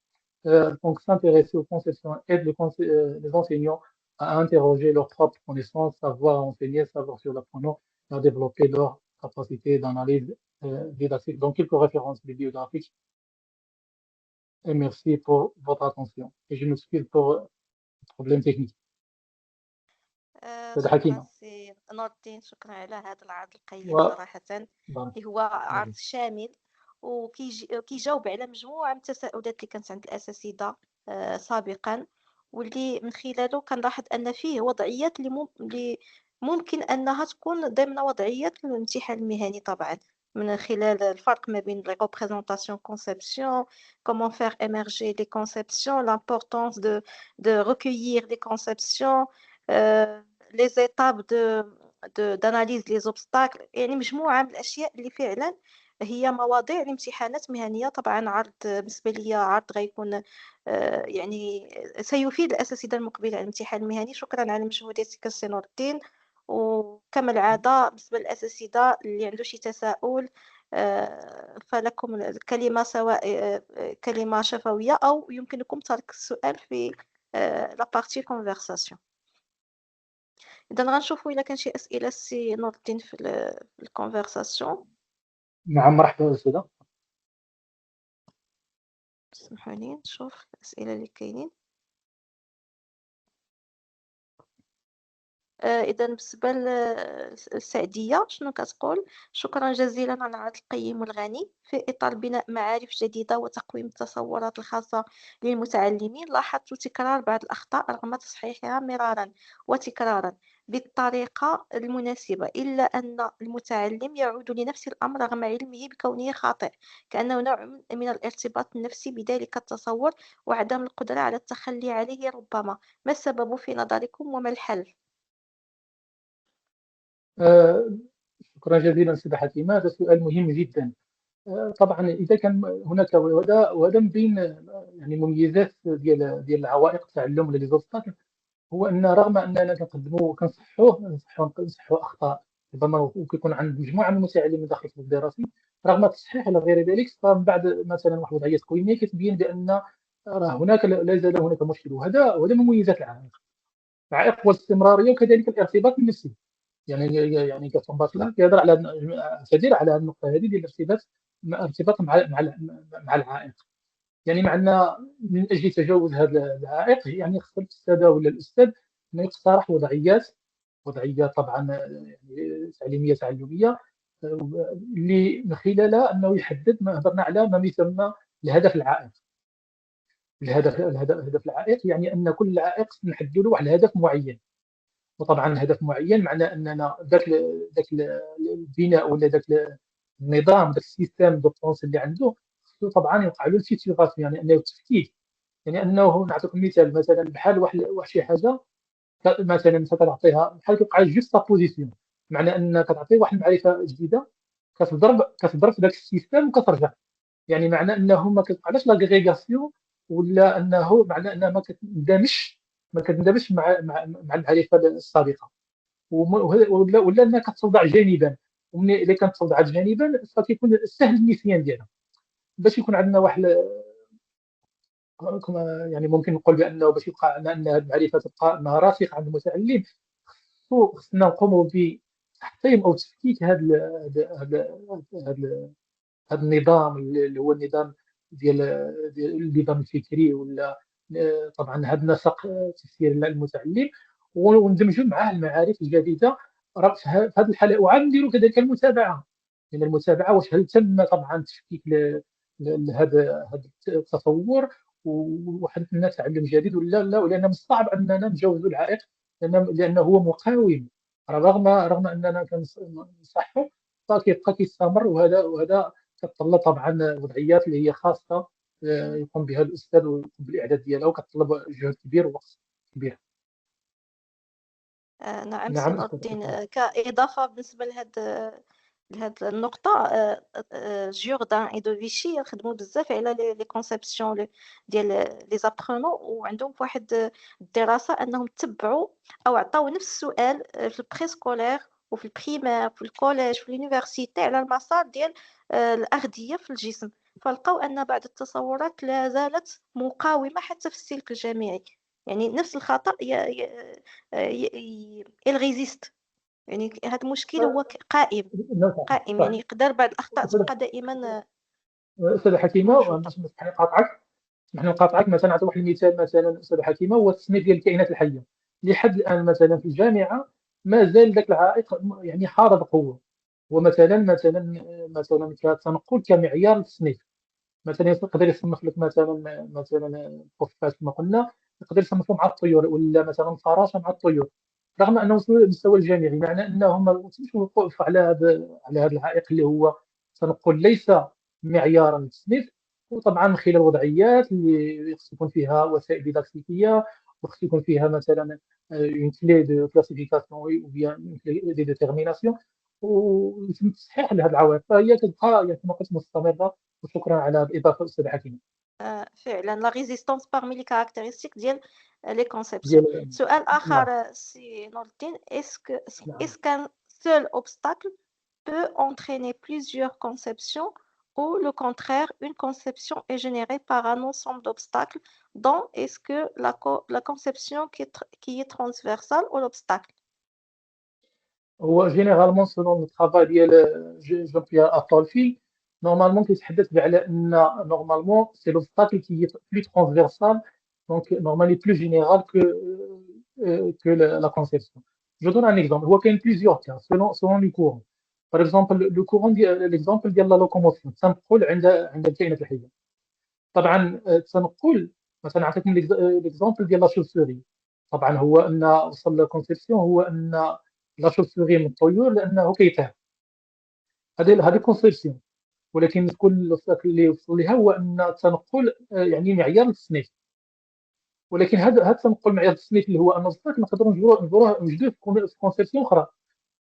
Donc, s'intéresser aux conceptions aide les enseignants à interroger leurs propres connaissances, savoir enseigner, savoir sur l'apprenant, à développer leur capacité d'analyse didactique. Donc, quelques références bibliographiques. Et merci pour votre attention. Et je m'excuse pour le problème technique. C'est شكرا Hakima. سي نور الدين، شكرا على هذا العرض القيم Ouais, صراحة، bon, اللي هو عرض شامل وكيجاوب على مجموعة من التساؤلات اللي كانت عند الأساتذة سابقا، واللي من خلاله كنلاحظ أن فيه وضعيات اللي ممكن أنها تكون ضمن وضعيات الامتحان المهني طبعا، من خلال الفرق ما بين les représentations conception, comment faire émerger les conceptions, l'importance de recueillir les conceptions, les étapes d'analyse les obstacles. يعني مجموعة من الأشياء اللي فعلا هي مواضيع لامتحانات مهنية. طبعا عرض بالنسبة لي عرض غيكون يعني سيفيد الأساتذة المقبلين على الامتحان المهني. شكرا على مجهوداتك السي نور الدين، وكما العادة بالنسبة للأساتذة اللي عنده شي تساؤل فلكم الكلمة، سواء كلمة شفوية أو يمكنكم ترك السؤال في لا بارتي كونفرساسيون. إذا غنشوفو إلا كان شي أسئلة السي نور الدين في الكونفرساسيون. نعم مرحبا أستاذة. اسمحوا لي نشوف الأسئلة اللي كاينين. إذا بالنسبة للسعدية شنو كتقول؟ شكرا جزيلا على العرض القيم والغني. في إطار بناء معارف جديدة وتقويم التصورات الخاصة للمتعلمين، لاحظت تكرار بعض الأخطاء رغم تصحيحها مرارا وتكرارا بالطريقة المناسبة، إلا أن المتعلم يعود لنفس الأمر رغم علمه بكونه خاطئ، كأنه نوع من الارتباط النفسي بذلك التصور وعدم القدرة على التخلي عليه. ربما ما السبب في نظركم وما الحل؟ آه، شكرا جزيلا سيدة حكيمة، هذا سؤال مهم جدا. طبعا اذا كان هناك، وهذا من بين يعني مميزات ديال العوائق التعلم ولا لي زوبستاكل، هو ان رغم اننا كنقدموا كنصحوا اخطاء ربما وكيكون عند مجموعه من المتعلمين داخل الفصل الدراسي، رغم التصحيح على غير ذلك، فمن بعد مثلا واحد الوضعيه تكوينيه كتبين بان راه هناك لا زال هناك مشكل. وهذا من مميزات العائق. العائق هو الاستمراريه وكذلك الارتباط النفسي. يعني كتنبسط كيهضر على كثير على النقطه هذه ديال الارتباط مع العائق. يعني معنا من اجل تجاوز هذا العائق، يعني خص الاستاذه ولا الاستاذ انه يقترح وضعيات طبعا يعني تعلميه اللي من خلالها انه يحدد، ما هضرنا على ما يسمى الهدف العائق. الهدف العائق يعني ان كل عائق نحدد له واحد الهدف معين. وطبعا هدف معين معناه اننا ذاك البناء ولا ذاك النظام، ذاك السيستم دو بونس اللي عنده، خصو طبعا يوقع له التيتيفاسيون، يعني انه التفكيك. يعني انه نعطيك مثال، مثلا بحال واحد شي حاجه مثلا انت كتعطيها بحال كيوقع جوست بوزيسيون، معنى انك كتعطي واحد المعرفه جديده، كتضرب في ذاك السيستم وكترجع. يعني معنى انه ما كتوقعلاش لاغريغاسيون، ولا انه معنى انها ما كتندمجش مع المعرفه السابقه، ولا انها كتوضع جانبا. وملي اذا كانت توضعت جانبا فكيكون سهل النسيان ديالها. باش يكون عندنا واحد يعني ممكن نقول بانه باش يبقى عندنا ان هذه المعرفه تبقى انها راسخه عند المتعلم، خصنا نقوموا بتحطيم او تفكيك هذا النظام اللي هو النظام ديال النظام الفكري، ولا طبعا هذا النسق تفسير المتعلم، وندمجوا معاه المعارف الجديده. راه في هذه الحاله وعاد نديروا كذلك المتابعه. يعني المتابعه واش هل تم طبعا تفكيك هذا التطور وواحد الناس تعلم جديد ولا لا، ولان من الصعب اننا نتجاوزوا العائق، لانه هو مقاوم. رغم اننا كنصحوا فكيبقى كيستمر. وهذا كتطلب طبعا وضعيات اللي هي خاصه يقوم بها الاستاذ ويقوم بالاعداد ديالها، وكتطلب جهد كبير ووقت كبير. نعم سي نعم نور استاذ الدين، حكيم. كإضافة بالنسبة لهاد النقطة، جوردان اي دو فيشي خدموا بزاف على لي كونسيبسيون ديال لي زابرونون، وعندهم واحد الدراسة انهم تبعوا او عطاو نفس السؤال في البريسكولير وفي البريمير في الكوليج في اليونيفرسيتي على المسار ديال الأغذية في الجسم، فلقاو ان بعض التصورات لا زالت مقاومة حتى في السلك الجامعي. يعني نفس الخطأ il résiste. يعني هذا المشكل هو قائم، يعني صح. يقدر بعض الأخطاء تبقى دائما. استاذ حكيمه، موجودة. باش نقاطعك مثلا، نعطي واحد المثال. مثلا استاذ حكيمه، هو التصنيف ديال الكائنات الحيه. لحد الان مثلا في الجامعه ما زال ذاك العائق يعني حاضر بقوه. ومثلا كتنقل كمعيار للتصنيف. مثلا يقدر يصنف لك مثلا الخفاش كما قلنا، يقدر يصنفهم مع الطيور، ولا مثلا الفراشه مع الطيور، رغم انه وصلوا للمستوى الجامعي. معنى انهم ما وصلوش للوقوف على هذا العائق اللي هو سنقول ليس معيارا للتصنيف. وطبعا من خلال الوضعيات اللي خص يكون فيها وسائل ديداكتيكيه، وخص يكون فيها مثلا اون كلي دو كلاسيفيكاسيون او بيان دي ديتيرميناسيون، ويتم تصحيح لهذه العوائق. فهي كتبقى يعني كما قلت مستمره. وشكرا على الإضافة أستاذ حكيم. فعلا لا ريزيستانس parmi les caractéristiques ديال لي كونسيبسيون. ديال سؤال نعم. آخر سي نور الدين، نعم. est-ce qu'un seul obstacle peut entraîner plusieurs conceptions, ou le contraire, une conception est générée par un ensemble d'obstacles, dont est-ce que la conception qui est transversale ou l'obstacle. هو جينيرالمون سولون الترافاي ديال جون بيير اتولفي، نورمالمون كيتحدث على ان نورمالمون سي لوبستاكل كي بلو ترانسفيرسال، دونك نورمالي بلو جينيرال que la conception. Je donne un exemple. هو كاين plusieurs cas selon les courants. Par exemple, le courant l'exemple ديال la locomotion، تنقل عند الكائنات الحيه. طبعا التنقل، مثلا عطيتني ليكزومبل ديال لا شوفوري. طبعا هو ان وصل للكونسيبسيون هو ان لا شوفوري من الطيور لانه كيطير. هذه كونسيبسيون. ولكن كل اللي وصل لها هو ان التنقل يعني معيار التصنيف. ولكن هذا التنقل معيار التصنيف اللي هو ان الصفات نقدروا نجبروه في كونسيبسيون اخرى.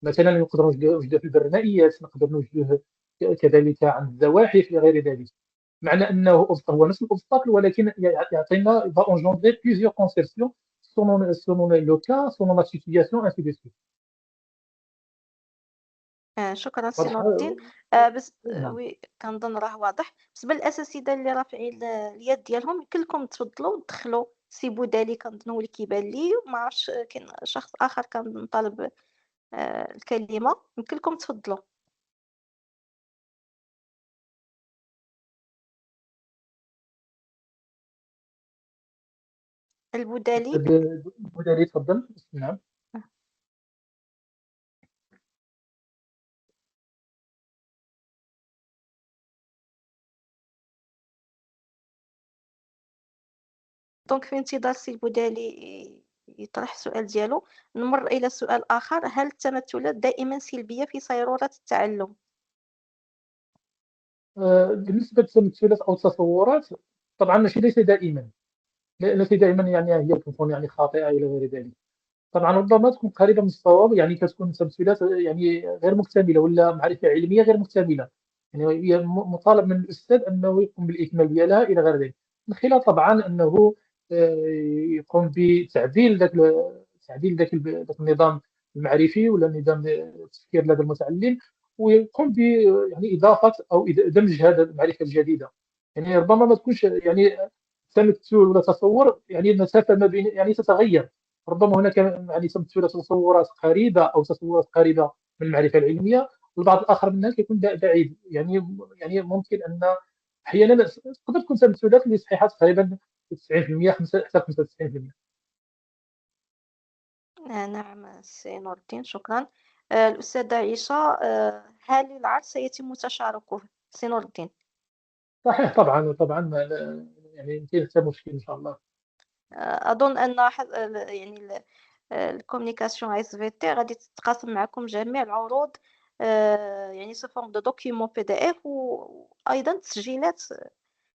مثلا نقدر نوجدوه في البرمائيات، نقدر نوجدوه كذلك عند الزواحف إلى غير ذلك. معنى انه هو نفس الاوبستاكل ولكن يعطينا va engendrer plusieurs conceptions selon le cas, selon la situation, ainsi de suite. شكرا سي نور واضحة؟ الدين. بس نعم. وي كنظن راه واضح. بالنسبه للاساتذه اللي رافعين اليد ديالهم، يمكن لكم تفضلوا تدخلوا سي بودالي، كنظن هو اللي كيبان لي، وما عرفتش كاين شخص اخر كان طالب الكلمه. يمكن لكم تفضلوا. البودالي. بدالي تفضل. نعم. دونك في انتظار سي البودالي يطرح السؤال ديالو، نمر الى سؤال اخر: هل التمثلات دائما سلبيه في صيروره التعلم؟ بالنسبة للتمثلات أو التصورات، طبعا ماشي ليس دائما، ليس دائما يعني هي تكون يعني خاطئة إلى غير ذلك. طبعا ربما تكون قريبة من الصواب، يعني كتكون تمثيلات يعني غير مكتملة ولا معرفة علمية غير مكتملة، يعني هي مطالب من الأستاذ أنه يقوم بالإكمال ديالها إلى غير ذلك، من خلال طبعا أنه يقوم بتعديل ذاك النظام المعرفي ولا نظام التفكير لدى المتعلم، ويقوم ب يعني إضافة أو دمج هذا المعرفة الجديدة. يعني ربما ما تكونش يعني تمثل ولا تصور، يعني المسافة ما بين يعني تتغير. ربما هناك يعني تمثل تصورات قريبة أو تصورات قريبة من المعرفة العلمية، والبعض الآخر منها كيكون بعيد. يعني ممكن أن أحيانا تقدر تكون تمثلات اللي صحيحة تقريبا 90% حتى 95%. نعم سي نور الدين، شكرا. الأستاذة عيشة، هل العرض سيتم تشاركه؟ سي نور الدين. صحيح، طبعا طبعا يعني ما كاين حتى مشكل إن شاء الله. أظن أن يعني الكوميونيكاسيون اس في تي غادي تتقاسم معكم جميع العروض، يعني سو فورم دو دوكيومون بي دي اف، وأيضا تسجيلات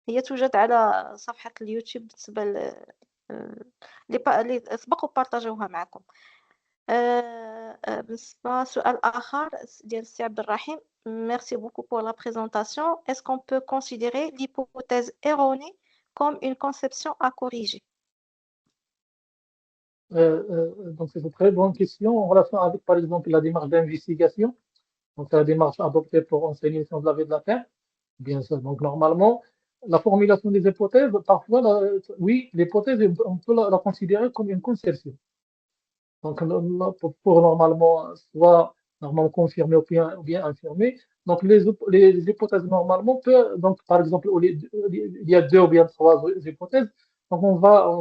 هي توجد على صفحة اليوتيوب بالنسبة اللي سبق وبارطاجوها معكم. بالنسبة سؤال آخر ديال السي عبد الرحيم: Merci beaucoup pour la présentation. Est-ce qu'on peut considérer l'hypothèse erronée comme une conception à corriger? Donc c'est une très bonne question en relation avec par exemple la démarche d'investigation, donc la démarche adoptée pour enseigner les sciences de la vie de la Terre. Bien sûr. Donc, normalement, la formulation des hypothèses, parfois, oui, l'hypothèse, on peut la considérer comme une conception. Donc, pour normalement, soit normalement confirmer ou bien infirmer. Donc, les hypothèses, normalement, donc, par exemple, il y a deux ou bien trois hypothèses. Donc, on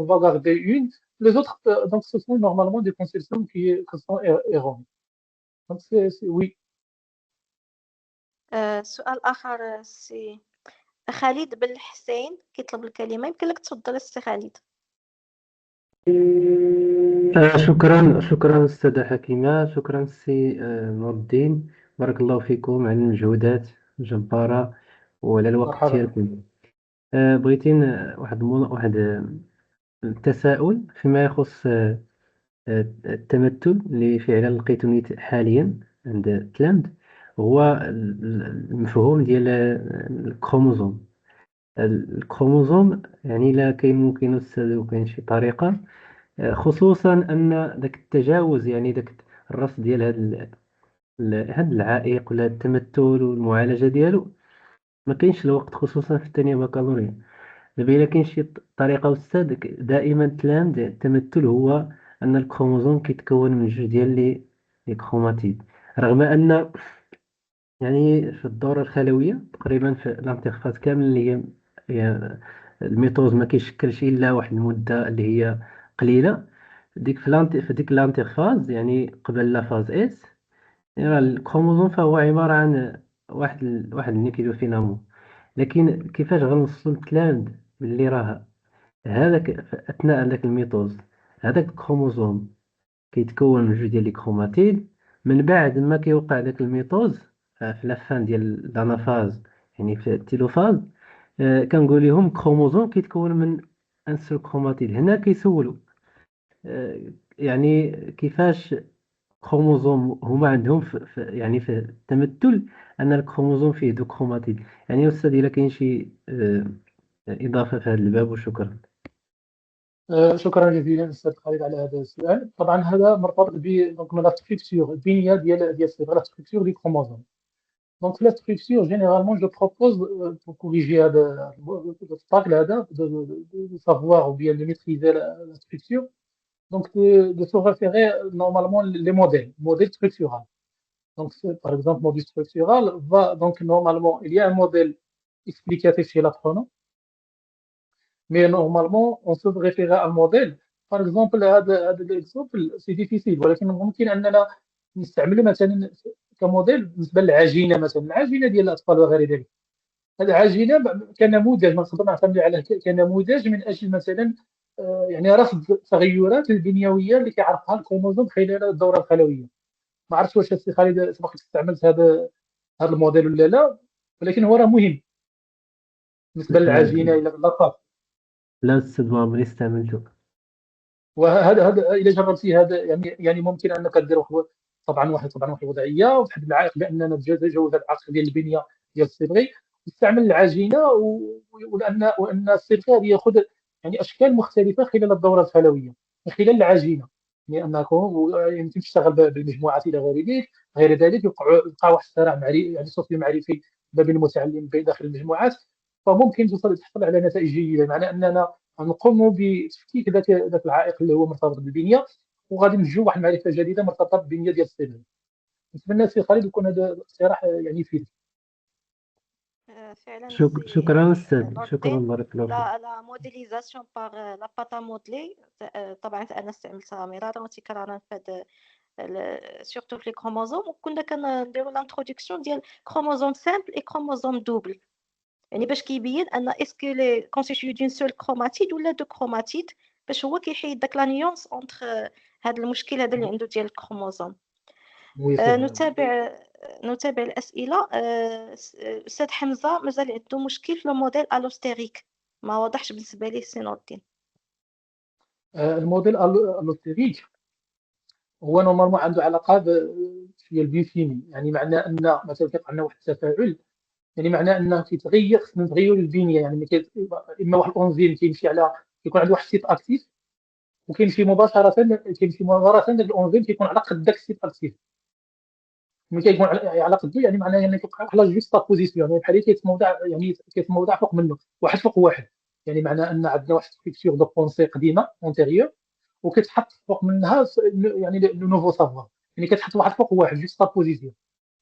va garder une. Les autres, donc, ce sont normalement des conceptions qui sont erronées. Donc, oui. سؤال آخر سي خالد بن الحسين كيطلب الكلمة. يمكن لك تفضل السي خالد. شكرا أستاذة حكيمة، شكرا سي نور الدين. بارك الله فيكم على المجهودات الجبارة وعلى الوقت مرحبا. ديالكم. بغيتي واحد التساؤل فيما يخص التمثل اللي فعلا لقيته نيت حاليا عند تلاند، هو المفهوم ديال الكروموزوم. الكروموزوم يعني لا كاين ممكن أستاذ وكاين شي طريقة، خصوصا ان ذاك التجاوز، يعني ذاك الرص ديال هاد العائق ولا التمثل والمعالجه ديالو ما كاينش الوقت، خصوصا في الثانيه بكالوريا. دابا الا كاين شي طريقه استاذ، دائما تلان التمثل هو ان الكروموزوم كيتكون من جوج ديال لي كروماتيد، رغم ان يعني في الدورة الخلوية تقريبا في الانترفاز كامل هي الميتوز ما كيشكلش إلا واحد المدة اللي هي قليلة. في ديك الانترفاز يعني قبل لا فاز اس، يعني الكروموزوم فهو عبارة عن واحد النيوكليوفينامون. لكن كيفاش غنوصلو لتلاند باللي راه هذاك أثناء هذاك الميتوز هذاك الكروموزوم كيتكون من جوج ديال لي كروماتيد. من بعد ما كيوقع داك الميتوز في لافان ديال الانافاز، يعني في التيلوفاز، كنقول لهم كروموزوم كيتكون من ان سول كروماتيد. هنا كيسولوا يعني كيفاش الكروموزوم هما عندهم يعني في التمثل أن الكروموزوم فيه دو كروماتيد. يعني أستاذ إلا كاين شي إضافة في هذا الباب، وشكرا. شكرا جزيلا استاذ خالد على هذا السؤال. طبعا هذا مرتبط ب دونك لا ستركتور البنيه ديال الصبغه، لا ستركتور دي كروموزوم. دونك لا ستركتور جينيرالمون جو بروبوز pour corriger هذا l'obstacle هذا de savoir ou bien de maîtriser la structure. Donc de se référer normalement les modèles structural. Donc par exemple modèle structural va donc normalement il y a un modèle explicatif chez l'apprenant. Mais normalement, on se réfère à un modèle. Par exemple, هذا l'exemple c'est difficile، ولكن ممكن أننا نستعمله مثلا كموديل بالنسبة للعجينة. مثلا العجينة ديال الأطفال وغير ذلك، هذه عجينة كنموذج نقدر نعتمد عليه كنموذج من أجل مثلا يعني رصد التغيرات البنيوية اللي كيعرفها الكروموزوم خلال الدورة الخلوية. ما عرفتش واش السي خالد سبق استعملت هذا الموديل ولا لا، ولكن هو راه مهم بالنسبة للعجينة إلى الأطفال. لا أستاذ، ما عمري استعملته. وهذا اذا جربتي هذا يعني ممكن انك دير واحد وضعيه وتحدد العائق باننا نتجاوز العائق ديال البنيه ديال الصبغي، نستعمل العجينه وان الصبغي غادي ياخذ يعني اشكال مختلفه خلال الدوره الخلويه من خلال العجينه، لانك يمكن تشتغل بالمجموعات الى غير ذلك يوقع واحد الصراع معرفي يعني صوفي معرفي ما بين المتعلم بين داخل المجموعات، فممكن تحصل على نتائج جيده. معنى اننا نقوم بتفكيك ذاك العائق اللي هو مرتبط بالبنيه، وغادي نجيو واحد المعرفه جديده مرتبطه بالبنيه ديال الصبغ. نتمنى سي خالد يكون هذا الاقتراح يعني يفيد. فعلا شكرا أستاذ، شكرا، نوردين. بارك الله فيك. لا موديليزاسيون باغ لا باتا مودلي طبعا انا استعملتها مرارا وتكرارا في هذا سورتو في لي كروموزوم، وكنا كنديروا لانتروداكسيون ديال كروموزوم سامبل اي كروموزوم دوبل، يعني باش كيبين ان اسكو لي كونستيتيو دون سول كروماتيد ولا دو كروماتيد، باش هو كيحيد داك لا نيونس اونتر هذا المشكل هذا اللي عنده ديال الكروموزوم. نتابع الأسئلة. أستاذ حمزة مازال عنده مشكل في الموديل ألوستيريك، ما وضحش بالنسبة ليه سي نور الدين. الموديل الوستيريك هو نورمالمون عنده علاقه شويه البيوكيمي، يعني معناه ان مثلا كيقع عندنا واحد التفاعل، يعني معناه انه كيتغير، خصنا نتغيروا البنيه، يعني اما واحد الانزيم كيمشي على كيكون عنده واحد السيت اكتيف وكيمشي مباشره داك الانزيم كيكون على قد داك السيت اكتيف. ملي كيكون على قدو يعني معناه يعني كيبقى واحد لا جوست بوزيسيون، يعني بحال كيتموضع فوق منه واحد فوق واحد، يعني معناه ان عندنا واحد ستركتور دو بونسي قديمه اونتيريور وكتحط فوق منها يعني لو نوفو سافوار، يعني كتحط واحد فوق واحد جوست بوزيسيون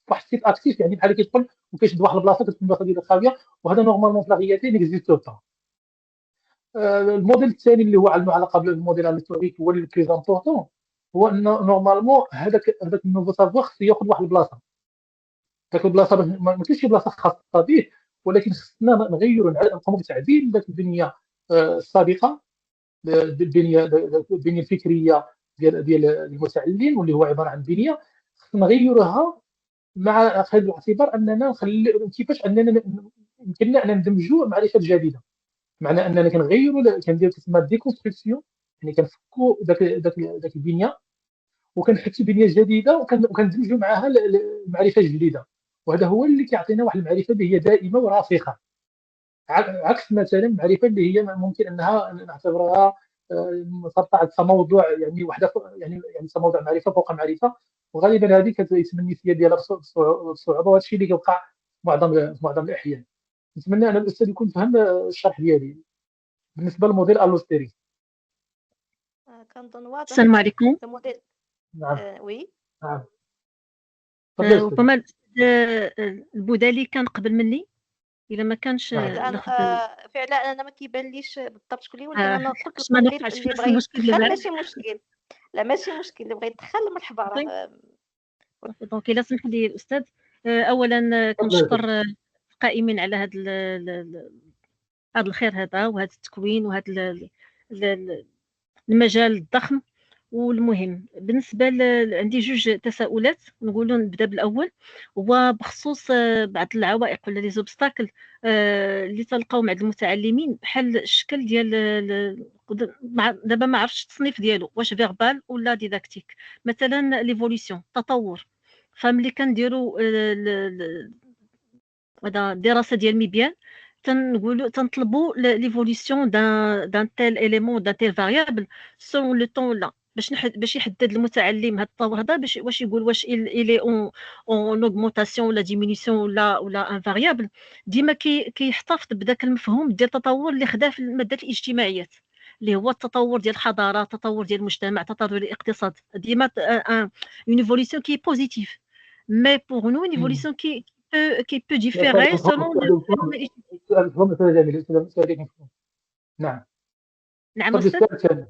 واحد السيت اكتيف، يعني بحال كيدخل وكيشد واحد البلاصه كتكون البلاصه ديالها خاويه، وهذا نورمالمون في لا رياليتي نيكزيستو با. الموديل الثاني اللي هو عنده علاقه بالموديل الهيستوريك هو اللي بليز امبورطون، هو ان نورمالمون هذاك النوفو سافوار خصو ياخذ واحد البلاصه، داك البلاصه ما كاينش شي بلاصه خاصه به، ولكن خصنا نغيروا نقوموا بتعديل ذاك البنيه السابقه، البنيه الفكريه ديال المتعلم واللي هو عباره عن بنيه خصنا نغيروها مع اخذ الاعتبار اننا نخلي كيفاش اننا يمكننا ان ندمجوا معرفه جديده. معنى اننا كنغيروا كندير كتسمى ديكونستركسيون، يعني كنفكوا داك البنيه وكنحطوا بنيه جديده وكندمجوا معها المعرفه الجديده، وهذا هو اللي كيعطينا واحد المعرفه اللي هي دائمه وراسخه، عكس مثلا المعرفه اللي هي ممكن انها نعتبرها مرتبطه بموضوع يعني وحده يعني موضوع معرفه فوق معرفه، وغالبا هذه كتسمى النسبيه ديالها بالصعوبه، وهذا الشيء اللي كيوقع في معظم الاحيان. نتمنى ان الاستاذ يكون فهم الشرح ديالي بالنسبه للموديل الوستيري. كنظن واضح. السلام عليكم. الموديل نعم. وي نعم. ربما البودالي كان قبل مني، الا ما كانش فعلا انا ما كيبانليش بالضبط شكون اللي، ولكن انا قلت ما لك نوقعش اللي نفس بغى المشكل يدخل ماشي مشكل، لا ماشي مشكل، اللي بغى يدخل مرحبا. دونك الا سمح لي الاستاذ، اولا كنشكر القائمين على هذا الخير هذا وهذا التكوين وهذا المجال الضخم والمهم. بالنسبه عندي جوج تساؤلات، نقولوا نبدا بالاول، هو بخصوص بعض العوائق ولا لي زوبستاكل اللي تلقاو مع المتعلمين، بحال الشكل ديال دابا ما عرفتش التصنيف ديالو واش فيربال ولا ديداكتيك. مثلا ليفوليسيون التطور، فملي كنديروا هذا الدراسه ديال ميبيان تنطلبوا ليفوليسيون دان تيل اليمون دان تيل فاريابل سون لو طون لا باش يحدد المتعلم هذا التطور هذا واش يقول واش الي اون اوغمونطاسيون ولا ديمينيسيون ولا ان فاريابل. ديما كيحتفظ بداك المفهوم ديال التطور اللي خداه في المادات الاجتماعيات، اللي هو التطور ديال الحضاره، التطور ديال المجتمع، التطور ديال الاقتصاد. ديما اون ايفوليسيون كي بوزيتيف، مي بور نو ايفوليسيون qui peut différer selon السؤال مفهوم أستاذ جميل، السؤال ديالك مفهوم. نعم، نعم تفضل أستاذ. السؤال الثاني.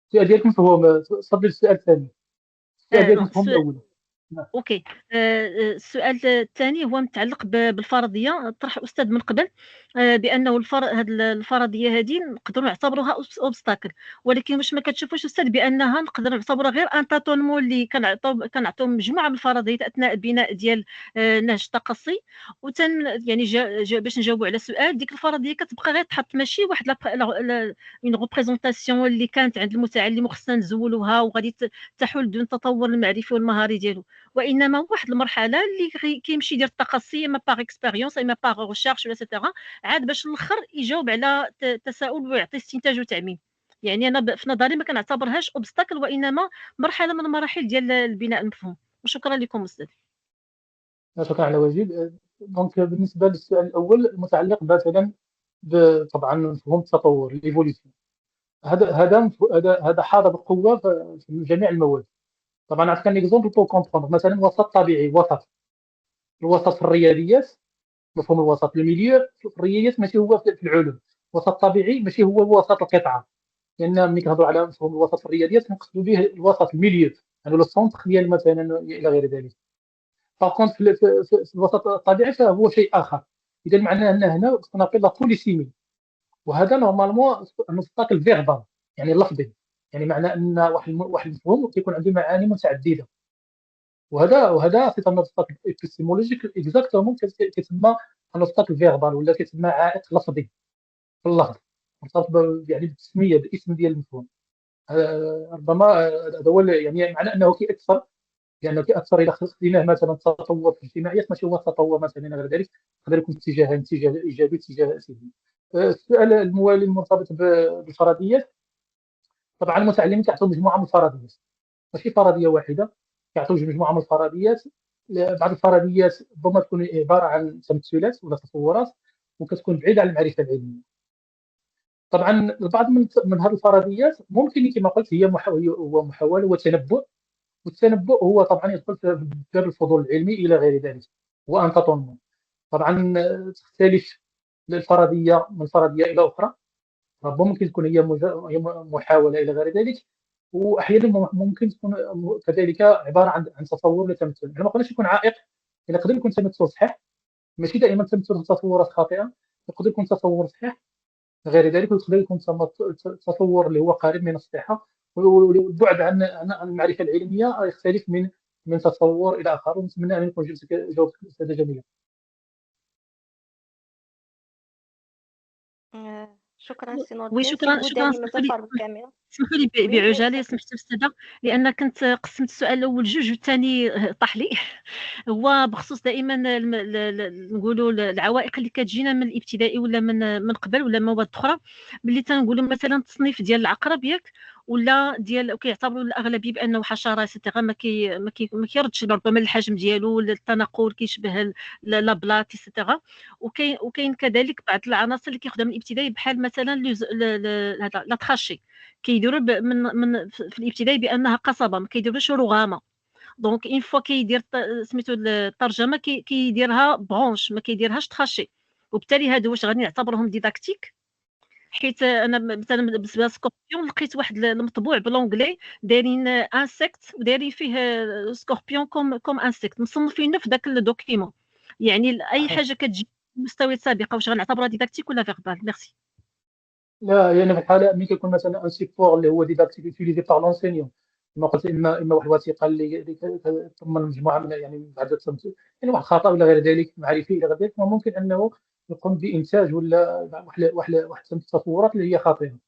السؤال ديالك مفهوم، تفضل السؤال الثاني. السؤال ديالك نو مفهوم الأول. نعم. اوكي. السؤال الثاني هو متعلق بالفرضيه. طرح الاستاذ من قبل بانه هاد الفرضيه هذه نقدروا نعتبروها اوبستاكل، ولكن واش ما كتشوفوش استاذ بانها نقدروا نعتبروها غير ان تاتونمون اللي كنعطيو مجموعه من الفرضيات اثناء بناء ديال نهج التقصي. يعني باش نجاوبوا على السؤال، ديك الفرضيه كتبقى غير تحط ماشي واحد اون ريبريزونطاسيون اللي كانت عند المتعلم وخصنا نزولوها وغادي تحول دون التطور المعرفي والمهاري ديالو، وانما واحد المرحله اللي كيمشي يدير التقصي اما باغ اكسبيريونس اما باغ ريشيرش ولا سيتيرا، عاد باش الاخر يجاوب على تساؤل ويعطي استنتاج وتعميم. يعني انا في نظري ما كنعتبرهاش اوبستاكل، وانما مرحله من المراحل ديال البناء المفهوم. وشكرا لكم استاذ. شكرا على واجب. دونك بالنسبة للسؤال الأول المتعلق مثلا طبعا مفهوم التطور الايفوليسيون، هذا حاضر بقوة في جميع المواد. طبعا نعطيك ان اكزومبل بور كومبروندر. مثلا وسط طبيعي، الوسط في الرياضيات، مفهوم الوسط الميليو في الرياضيات ماشي هو في العلوم. وسط طبيعي ماشي هو وسط القطعه، لان ملي كنهضروا على مفهوم الوسط في الرياضيات كنقصدوا به الوسط الميليو، يعني لو سونتر ديال مثلا الى غير ذلك. باغ في الوسط الطبيعي فهو شيء اخر. اذا معناه ان هنا نابيل لا بوليسيمي، وهذا نورمالمون مصداق فيربال يعني اللفظي، يعني معنى ان واحد المفهوم كيكون عنده معاني متعدده. وهذا في النطاق الابيستيمولوجيك اكزاكتومون كيتسمى النطاق فيربال، ولا كيتسمى عائق لفظي في اللفظ، مرتبط يعني بالتسميه بالاسم ديال المفهوم. ربما هذا هو يعني معنى انه كيأثر، لانه كيأثر الى خديناه مثلا التطور في الاجتماعيات ماشي هو التطور مثلا غير ذلك، يقدر يكون اتجاه ايجابي اتجاه سلبي. السؤال الموالي المرتبط بالفرضيات، طبعا المتعلمين كيعطوا مجموعه من الفرضيات، ماشي فرضيه واحده، كيعطوا مجموعه من الفرضيات. بعض الفرضيات ربما تكون عباره عن تمثلات ولا تصورات، وكتكون بعيده عن المعرفه العلميه. طبعا البعض من هذه الفرضيات ممكن كما قلت هي محاوله وتنبؤ، والتنبؤ هو طبعا يدخل في باب الفضول العلمي الى غير ذلك، وان تطن. طبعا تختلف الفرضيه من فرضيه الى اخرى، ربما ممكن تكون هي محاوله الى غير ذلك، واحيانا ممكن تكون كذلك عباره عن تصور لتمثل. ما قلناش يكون عائق، يقدر يكون تمثل صحيح، ماشي دائما تمثل تصورات خاطئه، يقدر يكون تصور صحيح غير ذلك، ويقدر يكون تصور اللي هو قريب من الصحه، والبعد عن المعرفه العلميه يختلف من تصور الى اخر. ونتمنى ان يكون جاوبت الاستاذه جميله. شكرا سي نور وي الدين. شكرا سي بوداني اسمحوا مازال لي فارغ الكاميرا. اسمحوا لي وي بعجاله سمحت استاذه، لان كنت قسمت السؤال الاول جوج والثاني طاح لي. هو بخصوص دائما نقولوا العوائق اللي كتجينا من الابتدائي ولا من قبل ولا مواد اخرى، ملي تنقولوا مثلا التصنيف ديال العقرب ياك ولا ديال كيعتبروا الاغلبيه بانه حشره سيتيغا ما كيردش ربما الحجم ديالو ولا التنقل كيشبه لا بلاط سيتيغا. وكاين كذلك بعض العناصر اللي كياخذها من الابتدائي بحال مثلا هذا لا تخاشي كيديروا من في الابتدائي بانها قصبه، ما كيديروش رغامه. دونك اون فوا كيدير سميتو الترجمه كيديرها برونش، ما كيديرهاش تخاشي، وبالتالي هادو واش غادي نعتبرهم ديداكتيك؟ حيت انا مثلا بالنسبه لسكوربيون لقيت واحد المطبوع بالونجلي دايرين انسيكت ودايرين فيه سكوربيون كوم انسيكت مصنفينه في داك الدوكيمون. يعني اي حاجه كتجي مستويات سابقه واش غنعتبرها ديداكتيك ولا فيربال؟ ميرسي. لا، يعني في الحاله ملي كيكون مثلا ان سيبور اللي هو ديداكتيك يوتيليزي بار لونسينيون، كما قلت، اما واحد الوثيقه اللي كتضمن مجموعه من يعني بعض التمثيل، يعني واحد الخطا ولا غير ذلك معرفي الى غير ذلك، وممكن انه يقوم بانتاج ولا واحد التصورات اللي هي خاطئه.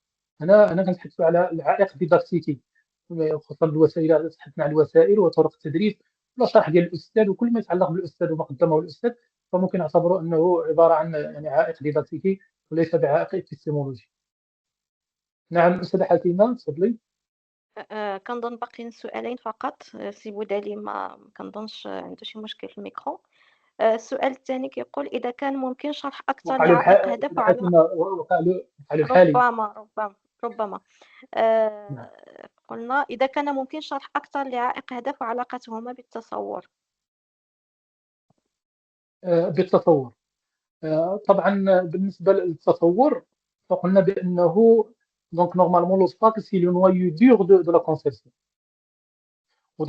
أنا كنتحدث على العائق ديداكتيكي، خصوصا الوسائل، تحدثنا على الوسائل وطرق التدريس ولا شرح ديال الأستاذ وكل ما يتعلق بالأستاذ وما قدمه الأستاذ، فممكن نعتبره أنه عبارة عن يعني عائق ديداكتيكي وليس بعائق ابستمولوجي. نعم أستاذة حكيمة تفضلي. كنظن باقيين سؤالين فقط. سي بودالي ما كنظنش عنده شي مشكل في الميكرو. السؤال الثاني كيقول إذا كان ممكن شرح أكثر وقع له لعائق هدف وعلى حكيمة، وقع له الحالي. ربما نعم. قلنا إذا كان ممكن شرح أكثر لعائق هدف وعلاقتهما بالتصور. بالتصور. طبعا بالنسبة للتصور فقلنا بأنه donc normalement l'obstacle c'est le noyau dur de la conception.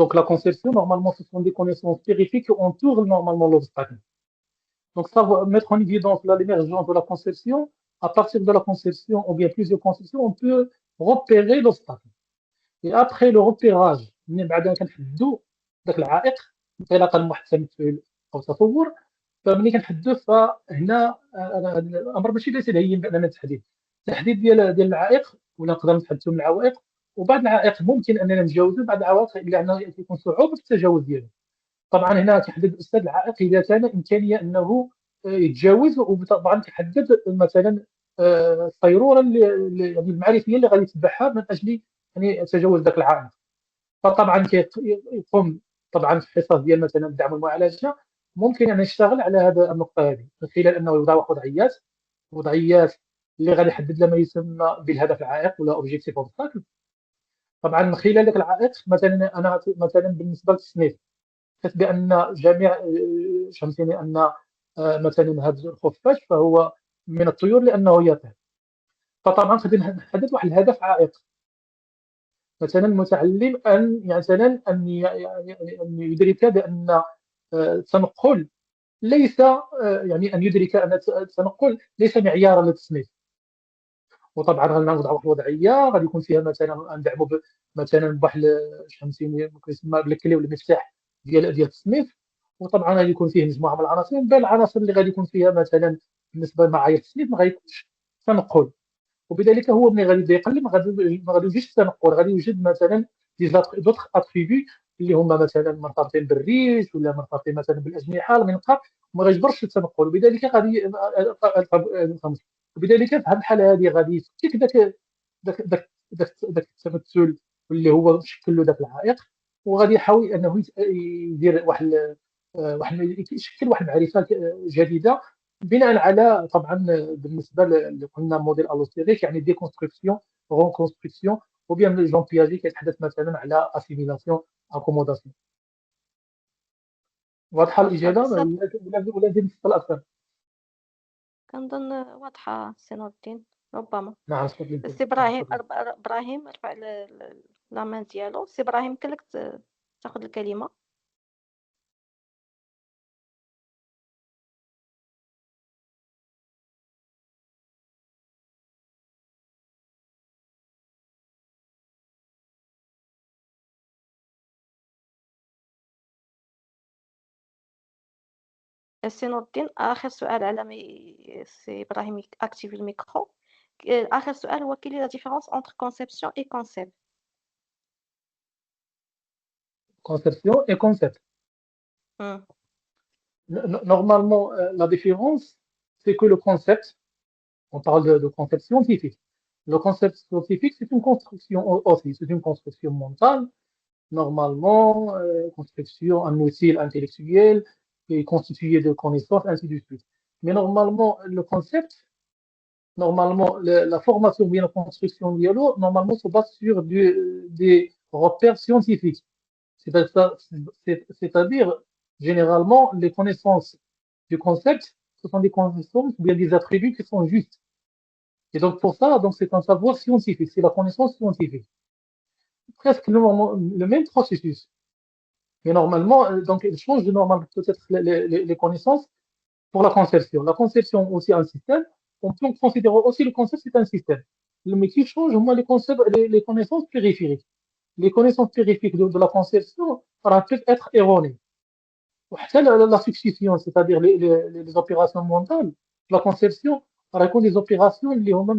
Donc la conception normalement ce sont des connaissances périphériques qui entourent normalement l'obstacle. Donc ça va mettre en évidence l'émergence de la conception. À partir de la conception ou bien plusieurs conceptions on peut repérer l'obstacle. Et après le repérage من بعد كنحددوا ذاك العائق انطلاقا من واحد التمثل او تصور. فملي كنحددوا فهنا الامر ماشي ليس هين باننا التحديد ديال العائق ولا نقدر نتحدثوا من العوائق، وبعض العوائق ممكن اننا نتجاوزوا، بعض العوائق اللي عندنا يكون صعوبه في التجاوز ديالها. طبعا هنا تحدد الاستاذ العائق اذا كان امكانيه انه يتجاوز، وطبعا تحدد مثلا الصيروره يعني المعرفيه اللي غادي يتبعها من اجل يعني تجاوز ذاك العائق. فطبعا يقوم طبعا في الحصص ديال مثلا الدعم والمعالجه ممكن ان نشتغل على هذا النقطه هذه من خلال انه يوضع وضعيات اللي غادي يحدد لما يسمى بالهدف العائق ولا اوبجيكتيف اوبستاكل. طبعا من خلال ذاك العائق مثلا انا مثلا بالنسبه للتصنيف كتب بان جميع شمسيني ان مثلا هذا الخفاش فهو من الطيور لانه يطير. فطبعا غادي نحدد واحد الهدف عائق، مثلا المتعلم ان مثلا ان يدرك بان التنقل ليس يعني ان يدرك ان التنقل ليس معيارا للتصنيف. وطبعا غنوضع واحد الوضعيه غادي يكون فيها مثلا ندعموا مثلا بواحد شمسيني كيسمى بالكلي ولا المفتاح ديال التصنيف. وطبعا غادي يكون فيه مجموعه من العناصر، من بين العناصر اللي غادي يكون فيها مثلا بالنسبه لمعايير التصنيف ما غيكونش تنقل، وبذلك هو ملي غادي يبدا يقلب ما غادي يوجدش التنقل، غادي يوجد مثلا دوطخ اتريبي اللي هما مثلا مرتبطين بالريش ولا مرتبطين مثلا بالاجنحه المنقار، وما غيجبرش التنقل، وبذلك غادي وبذلك في هذه الحاله هذه غادي يفكك ذاك التمثل اللي هو شكل له ذاك العائق، وغادي يحاول انه يدير يشكل واحد المعرفه جديده بناء على طبعا بالنسبه اللي قلنا موديل الوستيريك يعني ديكونستركسيون ريكونستركسيون، وبيان جون بياجي كيتحدث مثلا على اسيميلاسيون اكوموداسيون. واضحه الاجابه ولا نزيد نفصل اكثر؟ كنظن واضحة سي نور الدين. ربما نعم سي إبراهيم رفع لامان ديالو. سي إبراهيم يمكن لك تاخذ الكلمة. سي نور الدين آخر سؤال على ما سي إبراهيم أكتيفي الميكرو. آخر سؤال هو quelle est la différence entre conception et concept؟ conception et concept. Normalement, la différence, c'est que le concept, on parle de concept scientifique. Le concept scientifique, c'est une construction aussi, c'est une construction mentale, normalement, construction, un outil intellectuel, qui est constitué de connaissances, ainsi de suite. Mais normalement, le concept, normalement, la formation ou bien la construction du dialogue, normalement, se base sur des repères scientifiques. C'est-à-dire, généralement, les connaissances du concept, ce sont des connaissances ou bien des attributs qui sont justes. Et donc, pour ça, donc, c'est un savoir scientifique, c'est la connaissance scientifique. Presque le même processus. Mais normalement, donc, il change de normalement peut-être les connaissances pour la conception. La conception aussi un système, on peut considérer aussi le concept c'est un système. Mais qui change, moi, les connaissances périphériques. Les connaissances périphériques de la conception peuvent être erronées. La succession, c'est-à-dire les opérations mentales, la conception, راه يكون لي زوبيراسيون اللي هما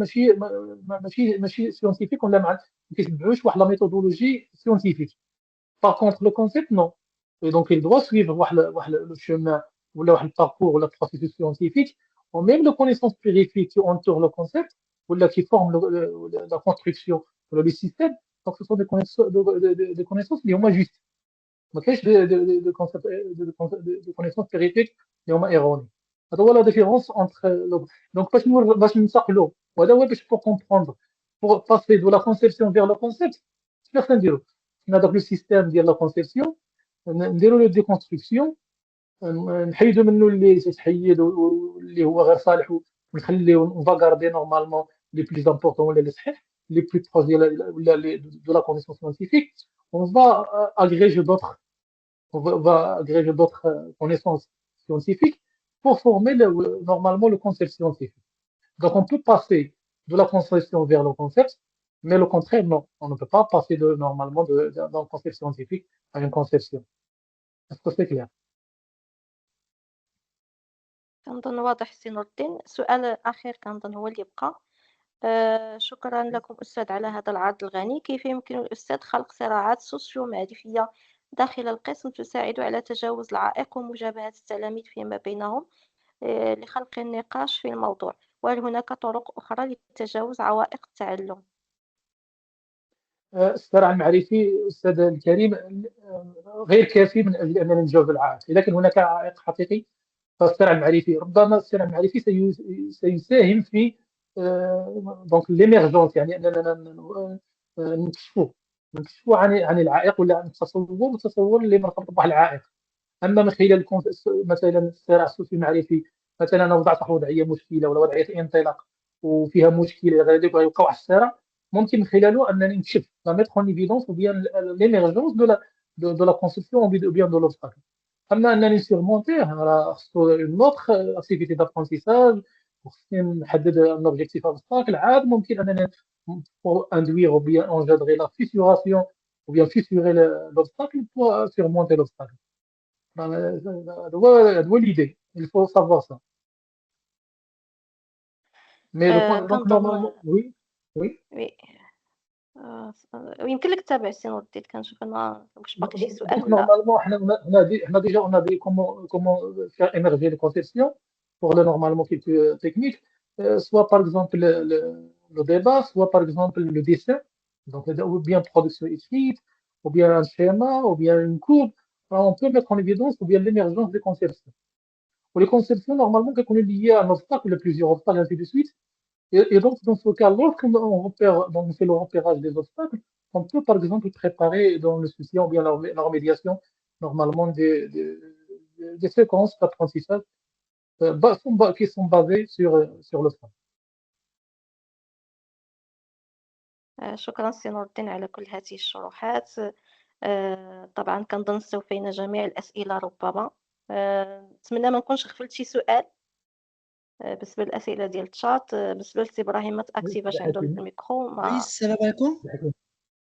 ماشي سيونتيفيك ولا ما كيتبعوش واحد لا ميثودولوجي سيونتيفيك. Par contre, le concept, non. Et donc, il doit suivre le chemin ou le parcours ou le processus scientifique, ou même les connaissances périphériques qui entourent le concept ou qui forment la construction ou le système. Donc, ce sont des connaissances qui sont justes. ما كاينش de connaissances périphériques اللي هما erronées. هذا هو la différence entre donc باش ننتقلوا وهذا هو باش pour comprendre pour passer de la conception vers le concept كيفاش نديرو حنا داك لو سيستيم ديال لا كونسيبسيون نديرو لو ديكونستركسيون نحيدو منه اللي تيتحيد واللي هو غير صالح ونخليو اون غاردي نورمالمون لي بلوز امبورطون ولا لي صحيح لي بلوس بروش ديال ولا دو لا كونيسونس سيانتيفيك on va agréger d'autres on va agréger d'autres connaissances scientifiques pour former normalement le concept scientifique. Donc on peut passer de la conception vers le concept, mais le contraire, non. On ne peut pas passer normalement d'un concept scientifique à une conception. Est-ce que c'est clair? كنظن واضح سي نور الدين. السؤال الأخير كنظن هو اللي يبقى. شكرا لكم أستاذ على هذا العرض الغني. كيف يمكن الأستاذ خلق صراعات سوسيو معرفية داخل القسم تساعد على تجاوز العائق ومجابهة التلاميذ فيما بينهم لخلق النقاش في الموضوع، وهل هناك طرق أخرى لتجاوز عوائق التعلم؟ الصراع المعرفي أستاذ الكريم غير كافي من أجل أننا نجاوز العائق. إذا كان هناك عائق حقيقي فالصراع المعرفي ربما الصراع المعرفي سيساهم في دونك ليميرجونس، يعني أننا نكشفوا عن العائق ولا عن التصور اللي مرتبط بواحد العائق. اما من خلال مثلا الصراع السوسي المعرفي، مثلا انا وضعت وضعيه مشكله ولا وضعيه انطلاق وفيها مشكله غادي يوقع واحد الصراع، ممكن من خلاله انني نكشف لا ميتر اون ايفيدونس ou bien l'émergence de la conception ou bien de l'obstacle. اما انني سيرمونتيه راه خصو اون اوتر اكتيفيتي دابرونتيساج وخصني نحدد ان اوبجيكتيف obstacle عاد ممكن انني pour induire ou bien engendrer la fissuration ou bien fissurer l'obstacle pour surmonter l'obstacle. هذا هو l'idée, il faut savoir ça. Mais le point, donc normalement, oui. ويمكن لك تتابع سي نور الدين. كنشوف انا واش باقي شي سؤال ولا نورمالمون حنا ديجا on a dit comment faire émerger les conceptions pour le normalement quelques techniques, soit par exemple le débat, soit par exemple le dessin, donc ou bien production écrite, ou bien un schéma, ou bien une courbe. Alors, on peut mettre en évidence ou bien l'émergence des conceptions. Pour les conceptions, normalement, quand on est lié à un obstacle, plusieurs obstacles, ainsi de suite. Et donc, dans ce cas, lorsqu'on on fait le repérage des obstacles, on peut, par exemple, préparer dans le souci ou bien la remédiation, normalement, des séquences d'apprentissage qui sont basées sur l'obstacle. شكرا سي نور الدين على كل هذه الشروحات. طبعا كنظن استوفينا جميع الأسئلة ربما. نتمنى ما نكونش غفلت شي سؤال بالنسبة للأسئلة ديال الشات. بالنسبة لسي إبراهيم ما تأكتيفاش عنده الميكرو. وي السلام عليكم.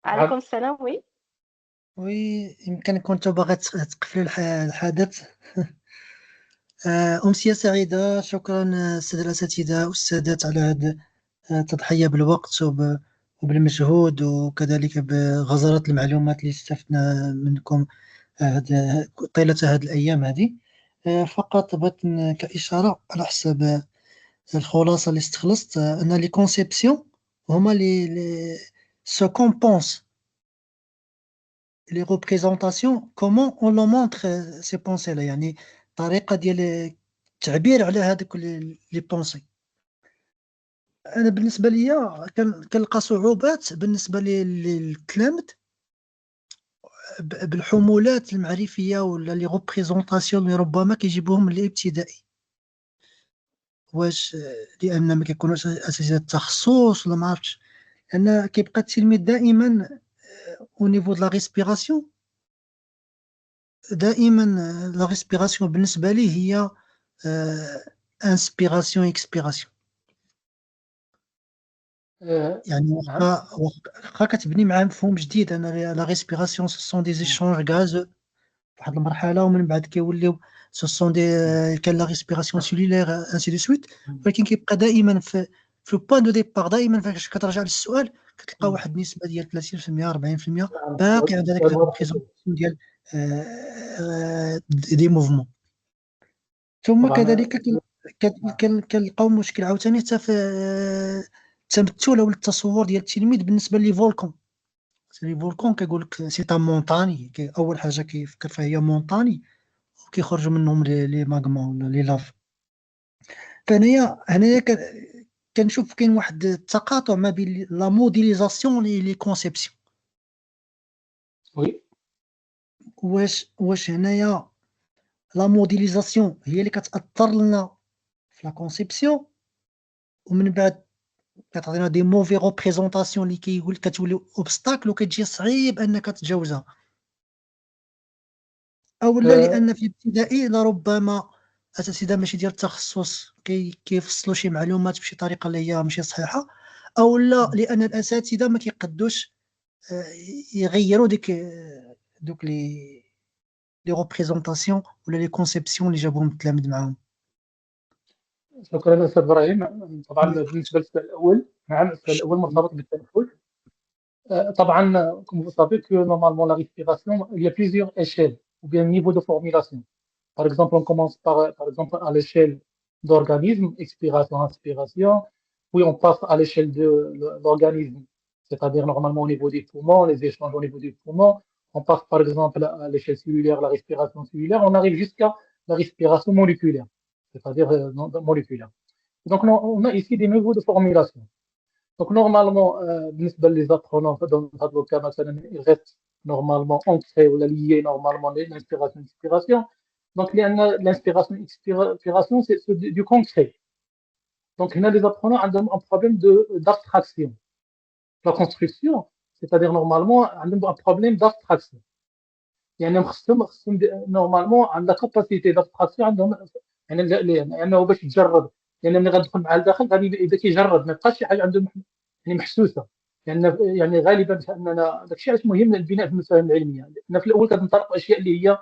عليكم السلام. وي يمكن كنت باغي تقفلوا الحدث. أمسية سعيدة. شكرا السادة الأساتذة والسادات على هذه التضحية بالوقت وبالمجهود وكذلك بغزارة المعلومات اللي استفدنا منكم طيلة هذه الأيام هذه. فقط بغيت كإشارة على حسب الخلاصة اللي استخلصت أن لي كونسيبسيون هما لي سو كومبونس لي ريبريزونطاسيون كومون اون لو مونتر سي بونسي لا، يعني طريقة ديال التعبير على هذوك لي بونسي. أنا بالنسبة ليا كنلقى صعوبات بالنسبة للتلامذ بالحمولات المعرفية ولا لي ريبريزونطاسيون اللي ربما كيجيبوهم من الابتدائي. واش لأن ما كيكونوش أساتذة التخصص ولا ما عرفتش، لأن كيبقى التلميذ دائما au niveau de la respiration دائما la respiration بالنسبة لي هي inspiration expiration. يعني واخا كتبني مع مفهوم جديد أنا la respiration ce sont des échanges gazeux واحد المرحله ومن بعد كيوليو سو سون دي كان لا ريسبيراسيون سيلولير انسي دو سويت، ولكن كيبقى دائما في بوان دو ديبار، دائما فاش كترجع للسؤال كتلقى واحد النسبه ديال 30% 40% باقي عند هذاك البريزونطاسيون ديال دي موفمون. ثم طبعا كذلك كنلقاو مشكل عاوتاني حتى في التمثل او التصور ديال التلميذ بالنسبه لي فولكون. لي فولكون كيقول لك سي تا مونطاني، اول حاجه كيفكر فيها هي مونطاني وكيخرجوا منهم لي ماغما ولا لي لاف. هنايا كنشوف كاين واحد التقاطع ما بين لا موديليزاسيون لي كونسيبسيون. وي واش هنايا لا موديليزاسيون هي اللي كتاثر لنا في لا كونسيبسيون، ومن بعد كتعطينا دي موفي ريبريزونطاسيون اللي كيقول كتولي اوبستاكل وكتجي صعيب انك تتجاوزها، او لا لان في الابتدائي لربما اساتذه ماشي ديال التخصص كيفصلوا شي معلومات بشي طريقه اللي هي ماشي صحيحه، او لا لان الاساتذه ما كيقدوش يغيروا دوك لي ريبريزونطاسيون ولا لي كونسيبسيون اللي جابوهم التلاميذ معاهم. شكرا استاذ ابراهيم. طبعا بالنسبه للسؤال الاول، نعم السؤال الاول مرتبط بالتنفس. طبعا comme vous savez que normalement la respiration, il y a plusieurs échelles ou bien niveaux de formulation. Par exemple, on commence par exemple à l'échelle d'organisme, expiration, inspiration, puis on passe à l'échelle de l'organisme, c'est-à-dire normalement au niveau des poumons, les échanges au niveau des poumons. On passe par exemple à l'échelle cellulaire, la respiration cellulaire, on arrive jusqu'à la respiration moléculaire, c'est-à-dire moléculaire. Donc on a ici des niveaux de formulation. Donc normalement, بالنسبة les apprenants dans le cas مثلا, ils restent normalement ancrés ou liés normalement l'inspiration et l'expiration. Donc l'inspiration et l'expiration c'est du concret. Donc là les apprenants ont un problème d'abstraction. La construction, c'est-à-dire normalement un problème d'abstraction. يعني خصهم نورمالمون عندها كاباسيتي دابستراكسيون، عندهم لانه باش تجرب، لان ملي غتدخل مع الداخل غادي يبدا كيجرب، ما يبقاش شي حاجه عنده يعني محسوسه، لان يعني غالبا اننا داكشي علاش مهم البناء في المفاهيم العلميه، لان في الاول كتنطلقوا اشياء اللي هي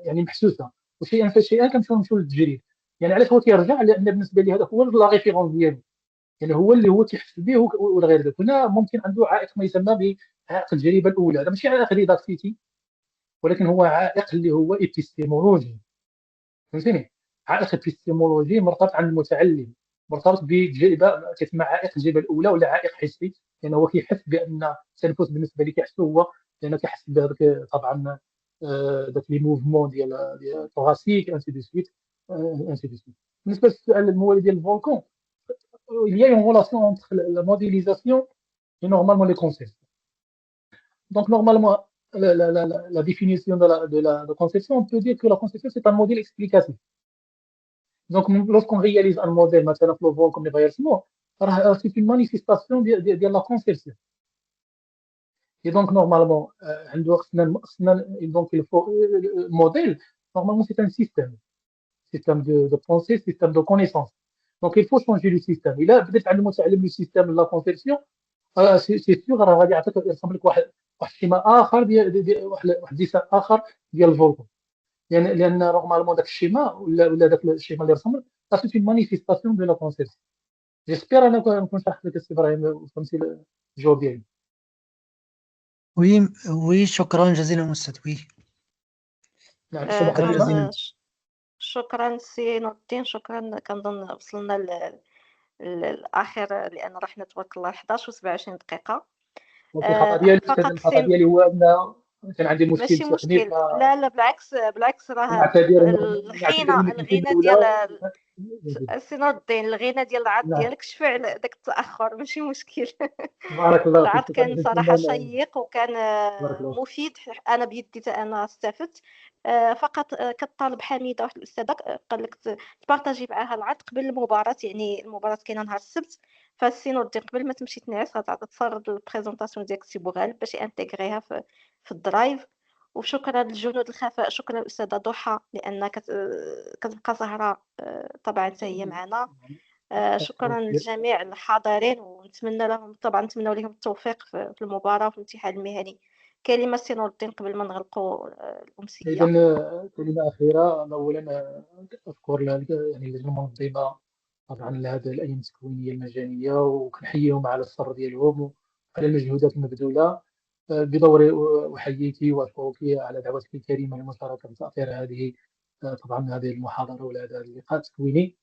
يعني محسوسه، وشيئا فشيئا كنمشيو للتجريب. يعني علاش هو كيرجع؟ لان بالنسبه لي هذا هو لا ريفيرونس ديالو، يعني هو اللي هو كيحس به ولا غير ذلك. هنا ممكن عنده عائق ما يسمى بعائق التجربه الاولى، هذا ماشي عائق ديداكتيكي ولكن هو عائق اللي هو ايبيستيمولوجي، فهمتيني؟ عائق ايبيستيمولوجي مرتبط عند المتعلم، مرتبط بتجربه كتسمى عائق التجربه الاولى ولا عائق حسي، لانه هو كيحس بان التنفس بالنسبه ليه كيحسو هو، لانه كيحس بهذاك طبعا داك لي موفمون ديال الثوراسيك انسي دو سويت انسي دو سويت. بالنسبه للسؤال الموالي ديال الفولكون، il y a une relation entre la modélisation et normalement les concepts. Donc normalement la définition de la conception, on peut dire que la conception, c'est un modèle explicatif. Donc, lorsqu'on réalise un modèle, maintenant, comme les variations, c'est une manifestation de la conception. Et donc, normalement, donc, il faut, le modèle, normalement, c'est un système de pensée, système de connaissance. Donc, il faut changer le système. Et là, peut-être, le système de la conception, c'est sûr راه غادي يعطيك يرسم لك واحد السمه اخر واحد ديسان اخر ديال الفولكون، لان نورمالمون داك الشيما ولا داك الشيما اللي رسم لك سي اون مانيفيستاسيون دو لا كونسيبت. جيسبيغ انا نكون شرحت لك السي ابراهيم فهمتي الجواب ديالي. وي شكرا جزيلا استاذ. وي نعم شكرا جزيلا. شكرا سي نور الدين، شكرا. كنظن وصلنا الاخر لان رحنا تبارك الله 11 و27 دقيقه. الخطا ديالي هو ان كان عندي مشكل ماشي تقني. مشكل، لا بالعكس راه الغنى ديال سي الدين، الغنى ديال العرض ديالك شفع داك التاخر، ماشي مشكل. بارك الله فيك. العرض كان صراحه شيق وكان مفيد، انا بيدي انا استفدت. فقط كطالب حميده واحد الاستاذه قال لك تبارطاجي معاها العرض قبل المباراه، يعني المباراه كاينه نهار السبت، فالسي نور الدين قبل ما تمشي تنعس غتفرض البريزونطاسيون ديالك سي بوغال باش انتغريها في الدرايف. وشكرا لجنود الخفاء، شكرا للاستاذه ضحى لان كتبقى سهره طبعا حتى هي معنا. شكرا لجميع الحاضرين، ونتمنى لهم طبعا نتمنى لهم التوفيق في المباراه وفي الامتحان المهني كلمة سي نور الدين قبل ما نغلقوا الأمسية. إذا كلمة أخيرة. أنا أولا أشكر يعني اللجنة المنظمة طبعا لهذه الأيام التكوينية المجانية، وكنحييهم على الصبر ديالهم وعلى المجهودات المبذولة. بدوري أحييك وأشكرك على دعوتك الكريمة للمشاركة في تأثير هذه طبعا هذه المحاضرة ولا هذا اللقاء التكويني.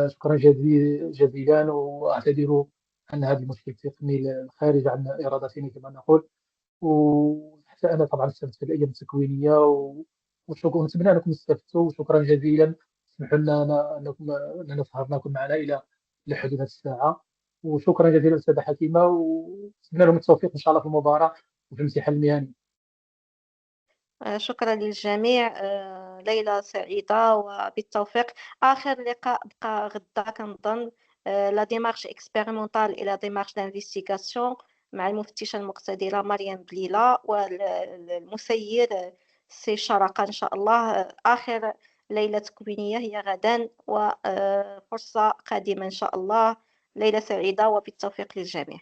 شكرا جزيلا، وأعتذر عن هذا المشكل التقني الخارج عن إرادتنا كما نقول. وحتى أنا طبعا استفدت في الأيام التكوينية وشكرا، ونتمنى أنكم استفدتوا. وشكرا جزيلا. اسمحوا لنا أننا سهرناكم معنا إلى حدود هذه الساعة. وشكرا جزيلا أستاذة حكيمة، ونتمنى لهم التوفيق إن شاء الله في المباراة وفي الامتحان المهني. شكرا للجميع. ليلة سعيدة وبالتوفيق. آخر لقاء بقى غدا كنظن لا ديمارش اكسبيريمونتال إلى ديمارش دانفيستيغاسيون مع المفتشة المقتدرة مريم بليلة والمسير سي شرقة إن شاء الله. آخر ليلة تكوينية هي غدا، وفرصة قادمة إن شاء الله. ليلة سعيدة وبالتوفيق للجميع.